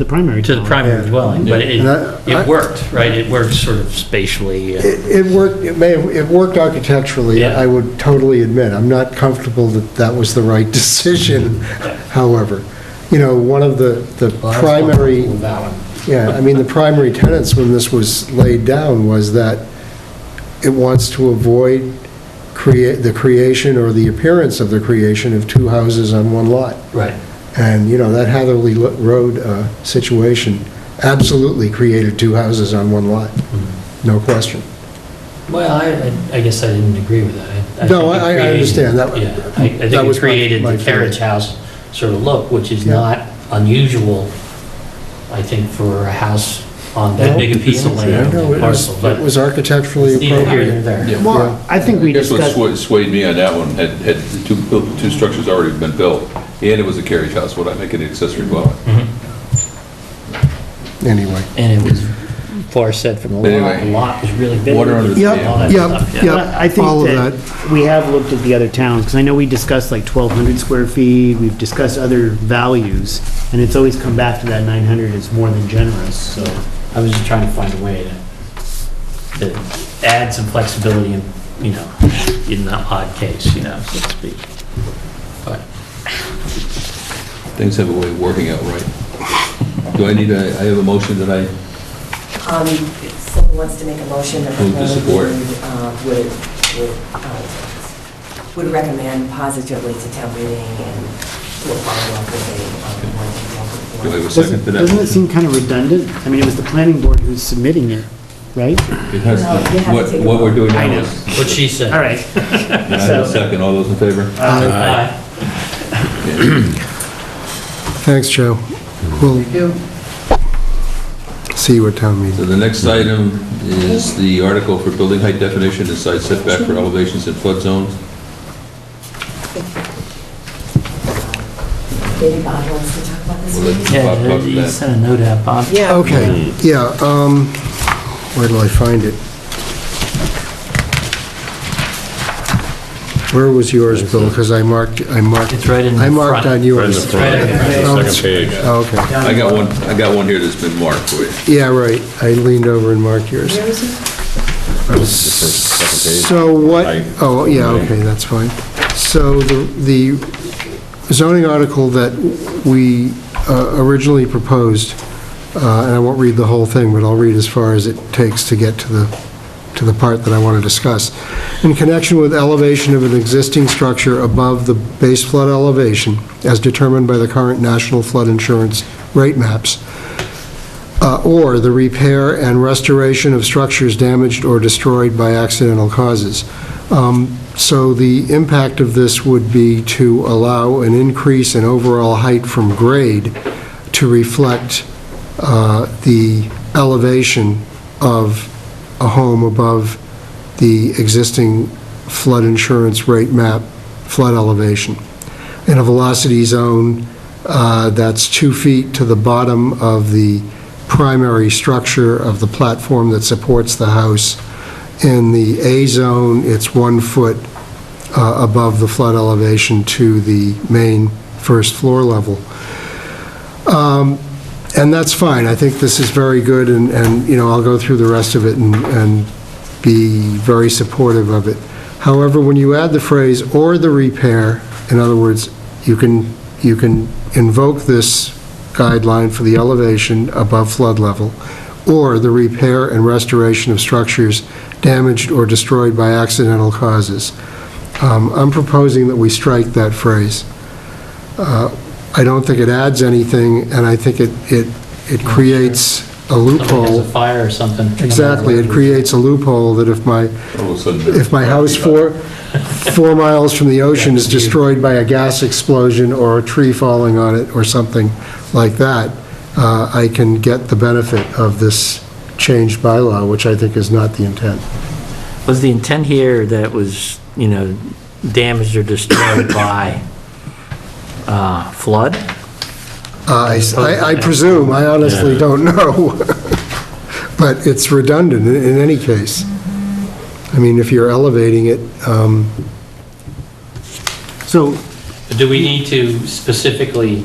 primary dwelling, but it worked, right? It worked sort of spatially. It worked architecturally, I would totally admit. I'm not comfortable that was the right decision, however. One of the primary... the primary tenets when this was laid down was that it wants to avoid the creation or the appearance of the creation of two houses on one lot. Right. And, that Hatherley Road situation absolutely created two houses on one lot. No question. Well, I guess I didn't agree with that. I understand. I think it created the carriage house sort of look, which is not unusual, I think, for a house on that big a piece of land parcel. But it was architecturally appropriate. Well, I think we discussed... That's what swayed me on that one. Had the two structures already been built, and it was a carriage house, would I make it an accessory dwelling? Anyway. And it was far set from the lot. The lot was really big. Water under the dam. I think that we have looked at the other towns, because I know we discussed like 1,200 square feet, we've discussed other values, and it's always come back to that 900 is more than generous, so. I was just trying to find a way to add some flexibility in, in the odd case, so to speak. But things have a way of working out right. Do I have a motion that I... If someone wants to make a motion that move to support, would recommend positively to town meeting and to follow up with a more detailed report. Do I have a second to that? Doesn't it seem kind of redundant? I mean, it was the planning board who's submitting it, right? It has what we're doing now is... What she said. All right. And I have a second. All those in favor? Aye. Thanks, Joe. We'll see see what town So meeting. the next item is the article for building height definition and side setback for elevations in flood zones. Maybe Bob wants to talk about this. We'll let maybe? Bob cover You that. sent a note out, Bob. Yeah. Okay, yeah, where do I find it? Where was yours, Bill? Because I marked. It's right in the I marked front. on yours. Right in the front. Oh, Second page. oh, okay. I got one here that's been marked for you. Yeah, right. I leaned over and marked yours. Where is it? So what, I- oh, yeah, okay, that's fine. So the zoning article that we originally proposed, and I won't read the whole thing, but I'll read as far as it takes to get to the part that I want to discuss. In connection with elevation of an existing structure above the base flood elevation, as determined by the current National Flood Insurance rate maps, or the repair and restoration of structures damaged or destroyed by accidental causes. So the impact of this would be to allow an increase in overall height from grade to reflect the elevation of a home above the existing flood insurance rate map flood elevation. In a velocity zone that's 2 feet to the bottom of the primary structure of the platform that supports the house. In the A zone, it's 1 foot above the flood elevation to the main first floor level. And that's fine. I think this is very good, and you know, I'll go through the rest of it and be very supportive of it. However, when you add the phrase "or the repair," in other words, you can invoke this guideline for the elevation above flood level, or the repair and restoration of structures damaged or destroyed by accidental causes. I'm proposing that we strike that phrase. I don't think it adds anything, and I think it creates a loophole. Somebody has a fire or something. Exactly, it creates a loophole that if my house 4 miles from the ocean is destroyed by a gas explosion or a tree falling on it or something like that, I can get the benefit of this changed bylaw, which I think is not the intent. Was the intent here that it was, you know, damaged or destroyed by flood? I presume, I honestly don't know. But it's redundant in any case. I mean, if you're elevating it, So, Do we need to specifically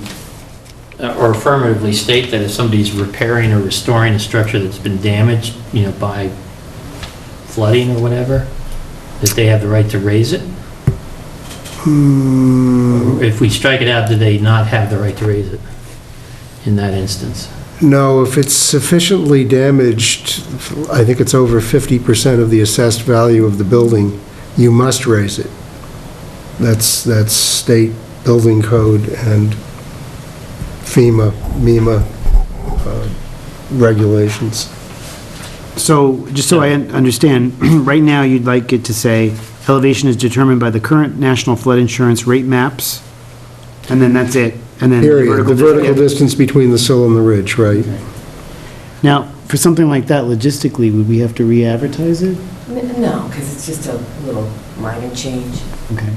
or affirmatively state that if somebody's repairing or restoring a structure that's been damaged, you know, by flooding or whatever, that they have the right to raise it? Or if we strike it out, do they not have the right to raise it in that instance? no, if it's sufficiently damaged, I think it's over 50% of the assessed value of the building, you must raise it. That's state building code and MEMA regulations. so, just so I understand, right now, you'd like it to say, elevation is determined by the current National Flood Insurance rate maps, and then that's it, and then... Period. The vertical distance between the sill and the ridge, right? Now, for something like that, logistically, would we have to re-advertise it? No, because it's just a little minor change. Okay.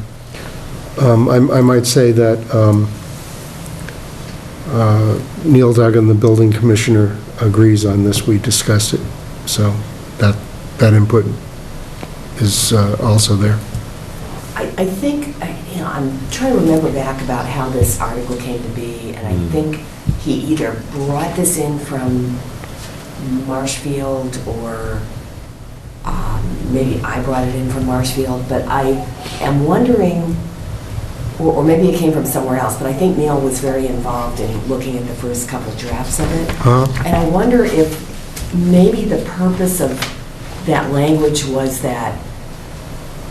I might say that Neil Duggan, the building commissioner, agrees on this. We discussed it, so that input is also there. I think, you know, I'm trying to remember back about how this article came to be, and I think he either brought this in from Marshfield, or maybe I brought it in from Marshfield, but I am wondering, or maybe it came from somewhere else, but I think Neil was very involved in looking at the first couple drafts of it. And I wonder if maybe the purpose of that language was that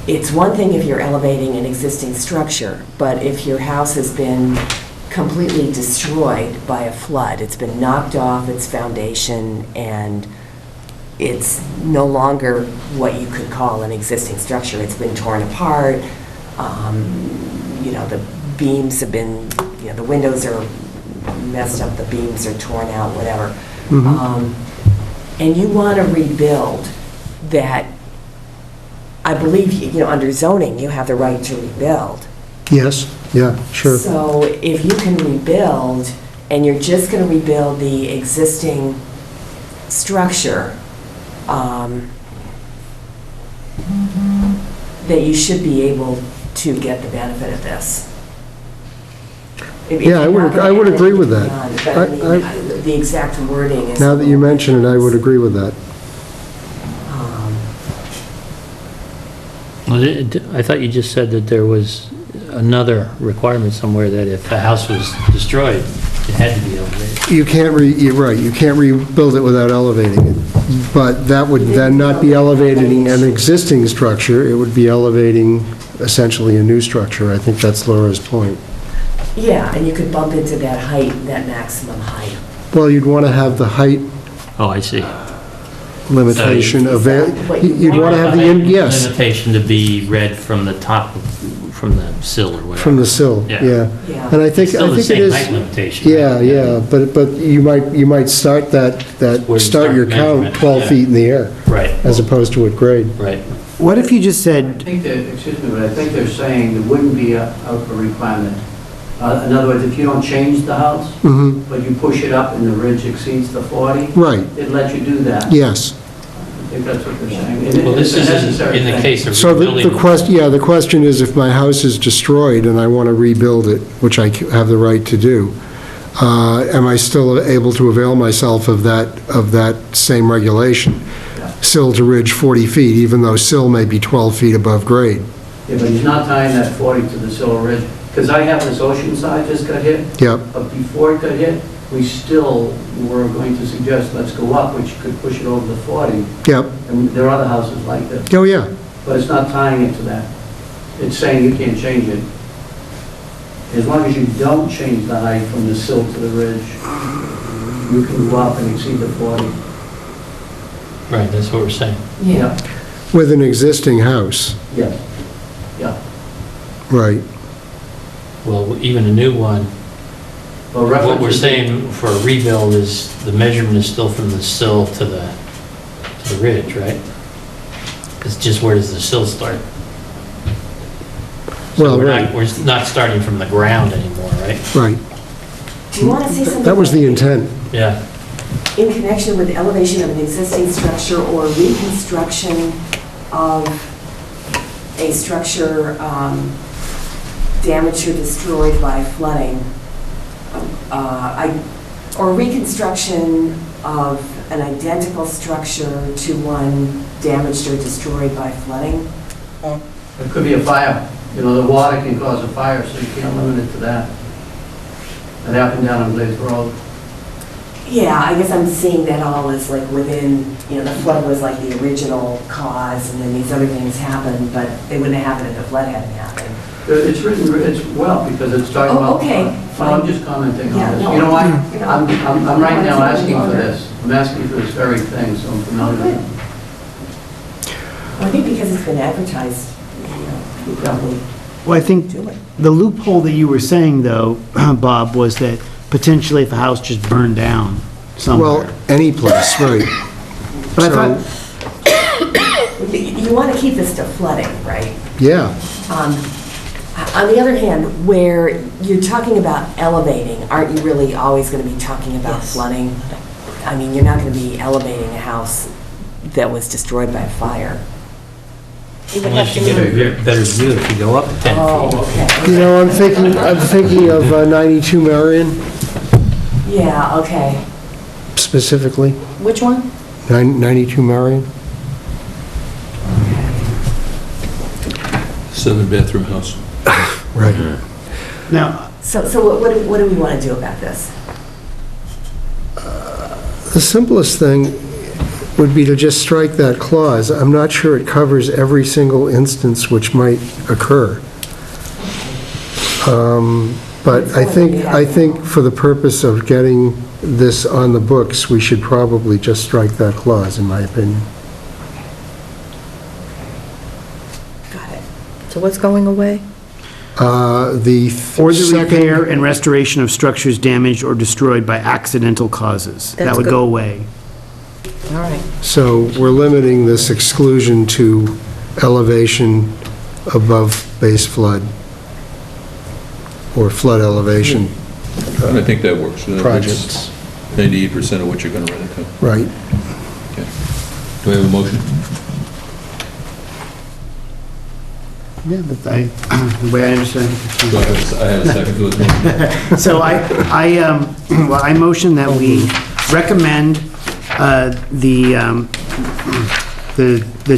it's one thing if you're elevating an existing structure, but if your house has been completely destroyed by a flood, it's been knocked off its foundation, and it's no longer what you could call an existing structure. It's been torn apart. You know, the beams have been, you know, the windows are messed up, the beams are torn out, whatever. and you want to rebuild that, I believe, under zoning, you have the right to rebuild. Yes, yeah, sure. So if you can rebuild, and you're just going to rebuild the existing structure, that you should be able to get the benefit of this. Yeah, I would agree with that. But I mean, the exact wording is... Now that you mention it, I would agree with that. I thought you just said that there was another requirement somewhere that if a house was destroyed, it had to be elevated. You can't you're right, you can't rebuild it without elevating it. But that would then not be elevating an existing structure, it would be elevating essentially a new structure. I think that's Laura's point. Yeah, and you could bump into that height, that maximum height. Well, you'd want to have the height Oh, I see. limitation So- you'd want to have the, yes, Limitation to be read from the top, from the sill or whatever. from the sill, Yeah. yeah. Yeah. And I think Still the it same is... height limitation. Yeah, right? yeah, but you might start Where you start your count measurement, 12 yeah. feet in the air, Right, as opposed to at grade. right. What if you just I said, think that, excuse me, but I think they're saying there wouldn't be a requirement. In other words, if you don't change the house, Mm-hmm, but you push it up and the ridge exceeds the 40, right, it'd let you do that. yes. I think that's what they're saying. Well, this It's a is necessary in the thing. case of So rebuilding. the question is, if my house is destroyed and I want to rebuild it, which I have the right to do, am I still able to avail myself of that same regulation? Sill to ridge 40 feet, even though sill may be 12 feet above grade. Yeah, but he's not tying that 40 to the Silver Ridge, because I have this Oceanside just got hit, Yep, but before it got hit, we still were going to suggest, let's go up, which could push it over the 40, yep, and there are other houses like this, oh, yeah, but it's not tying it to that. It's saying you can't change it. As long as you don't change the height from the sill to the ridge, you can go up and exceed the 40. Right, that's what we're saying. Yeah. with an existing house, Yes, yeah. right. Well, even a new one, Well, what we're reference- saying for a rebuild is the measurement is still from the sill to the ridge, right? It's just where does the sill start? So Well, we're not starting from the ground anymore, right? Right, Do you want to say something? that was the intent. Yeah. In connection with elevation of an existing structure or reconstruction of a structure damaged or destroyed by flooding, or reconstruction of an identical structure to one damaged or destroyed by flooding? It could be a fire. You know, the water can cause a fire, so you can't limit it to that. It happened down on Blaze Road. Yeah, I guess I'm seeing that all as like within, the flood was like the original cause, and then these other things happened, but they wouldn't have happened if the flood hadn't happened. It's written, it's well, because it's talking Oh, about... okay, Well, I'm just commenting Yeah, on this. no, You know what? you know, I'm right now I wanna see asking for longer. this. I'm asking for this very thing, so I'm familiar with it. I think because it's been advertised, we probably well, I think do it. the loophole that you were saying, though, Bob, was that potentially if a house just burned down somewhere. Well, any place, right. But I So, thought, You want to keep this to flooding, right? yeah, On the other hand, where you're talking about elevating, aren't you really always going to be talking about Yes. flooding? I mean, you're not going to be elevating a house that was destroyed by a fire. Unless you get a better view if you go up 10 Oh, feet. okay. I'm thinking of 92 Marion Yeah, okay. specifically, Which one? 92 Marion. Seven bathroom house. Right. now, So what do we want to do about this? The simplest thing would be to just strike that clause. I'm not sure it covers every single instance which might occur. But I think for the purpose of getting this on the books, we should probably just strike that clause, in my opinion. Got it. So what's going away? The or the second, repair and restoration of structures damaged or destroyed by accidental causes. That That's would good. go away. All right. So we're limiting this exclusion to elevation above base flood, or flood elevation I think that works. projects. 98% of what you're going to rent it to. Right. Okay. Do we have a motion? Yeah, the way I understand it. Do I have a second to his motion? So I motion that we recommend the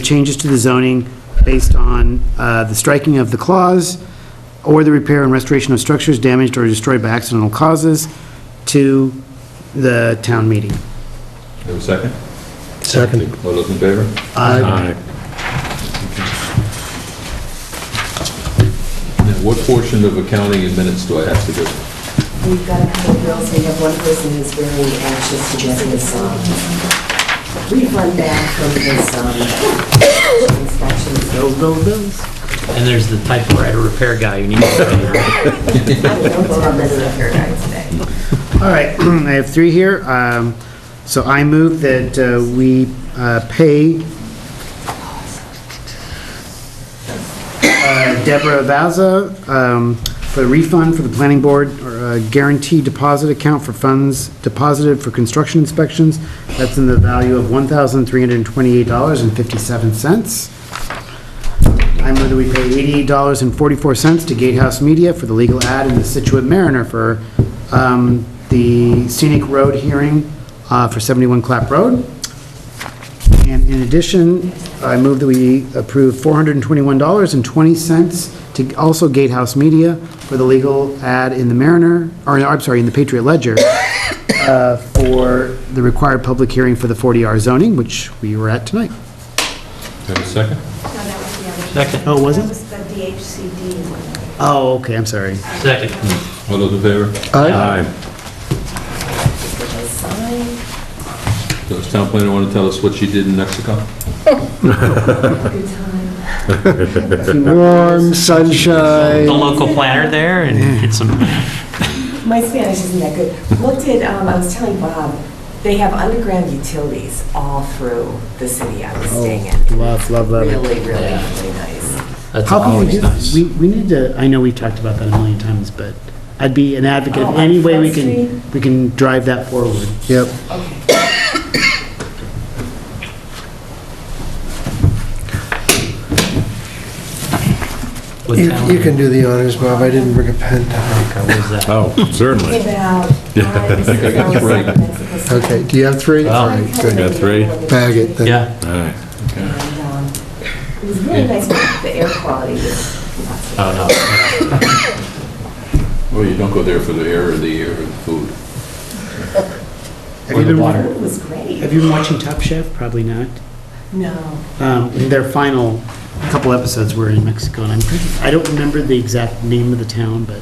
changes to the zoning based on the striking of the clause or the repair and restoration of structures damaged or destroyed by accidental causes to the town meeting. Have a second? Second. All those in favor? Aye. Now, what portion of accounting and minutes do I have to do? We've got a couple of bills. We have one person who's very anxious to get his refund back from his inspections. Those. And there's the typewriter repair guy who needs to be here. We'll have this repair guy today. All right, I have three here. So I move that we pay Deborah Vaza for the refund for the planning board, or a guaranteed deposit account for funds deposited for construction inspections. That's in the value of $1,328.57. I move that we pay $88.44 to Gatehouse Media for the legal ad in the Scituate Mariner for the scenic road hearing for 71 Clap Road. And in addition, I move that we approve $421.20 to also Gatehouse Media for the legal ad in the Mariner, or I'm sorry, in the Patriot Ledger for the required public hearing for the 40R zoning, which we were at tonight. Have a second? No, that was the other. Second. Oh, was That it? was the DHCD one. Oh, okay, I'm sorry. Second. All those in favor? Aye. Does town planner want to tell us what she did in Mexico? Warm, sunshine. The local planner there and get some, My Spanish isn't that good. Looked at, I was telling Bob, they have underground utilities all through the city I was staying in. Love. Really, really, really nice. that's How can we always do, nice. we need to, I know we've talked about that a million times, but I'd be an advocate of any way we can drive that forward. Yep. What You town? you can do the honors, Bob. I didn't bring a pen tonight. What was that? Oh, certainly. About 5 to 6 hours Right. in Mexico City. Okay, do you have three? Well, All right, good. Got three? Bag it then. Yeah. All right. And, it was really nice, but the air quality was Oh, no. Well, you don't go there for the air or the food. Have you been, It was great. have you been watching Top Chef? Probably not. No. Their final couple episodes were in Mexico, and I don't remember the exact name of the town, but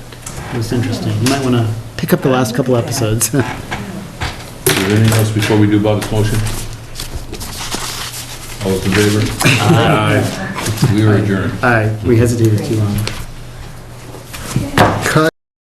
it was interesting. You might want to pick up the last couple episodes. Is there anything else before we do Bob's motion? All those in favor? Aye. We are adjourned. We hesitated too long.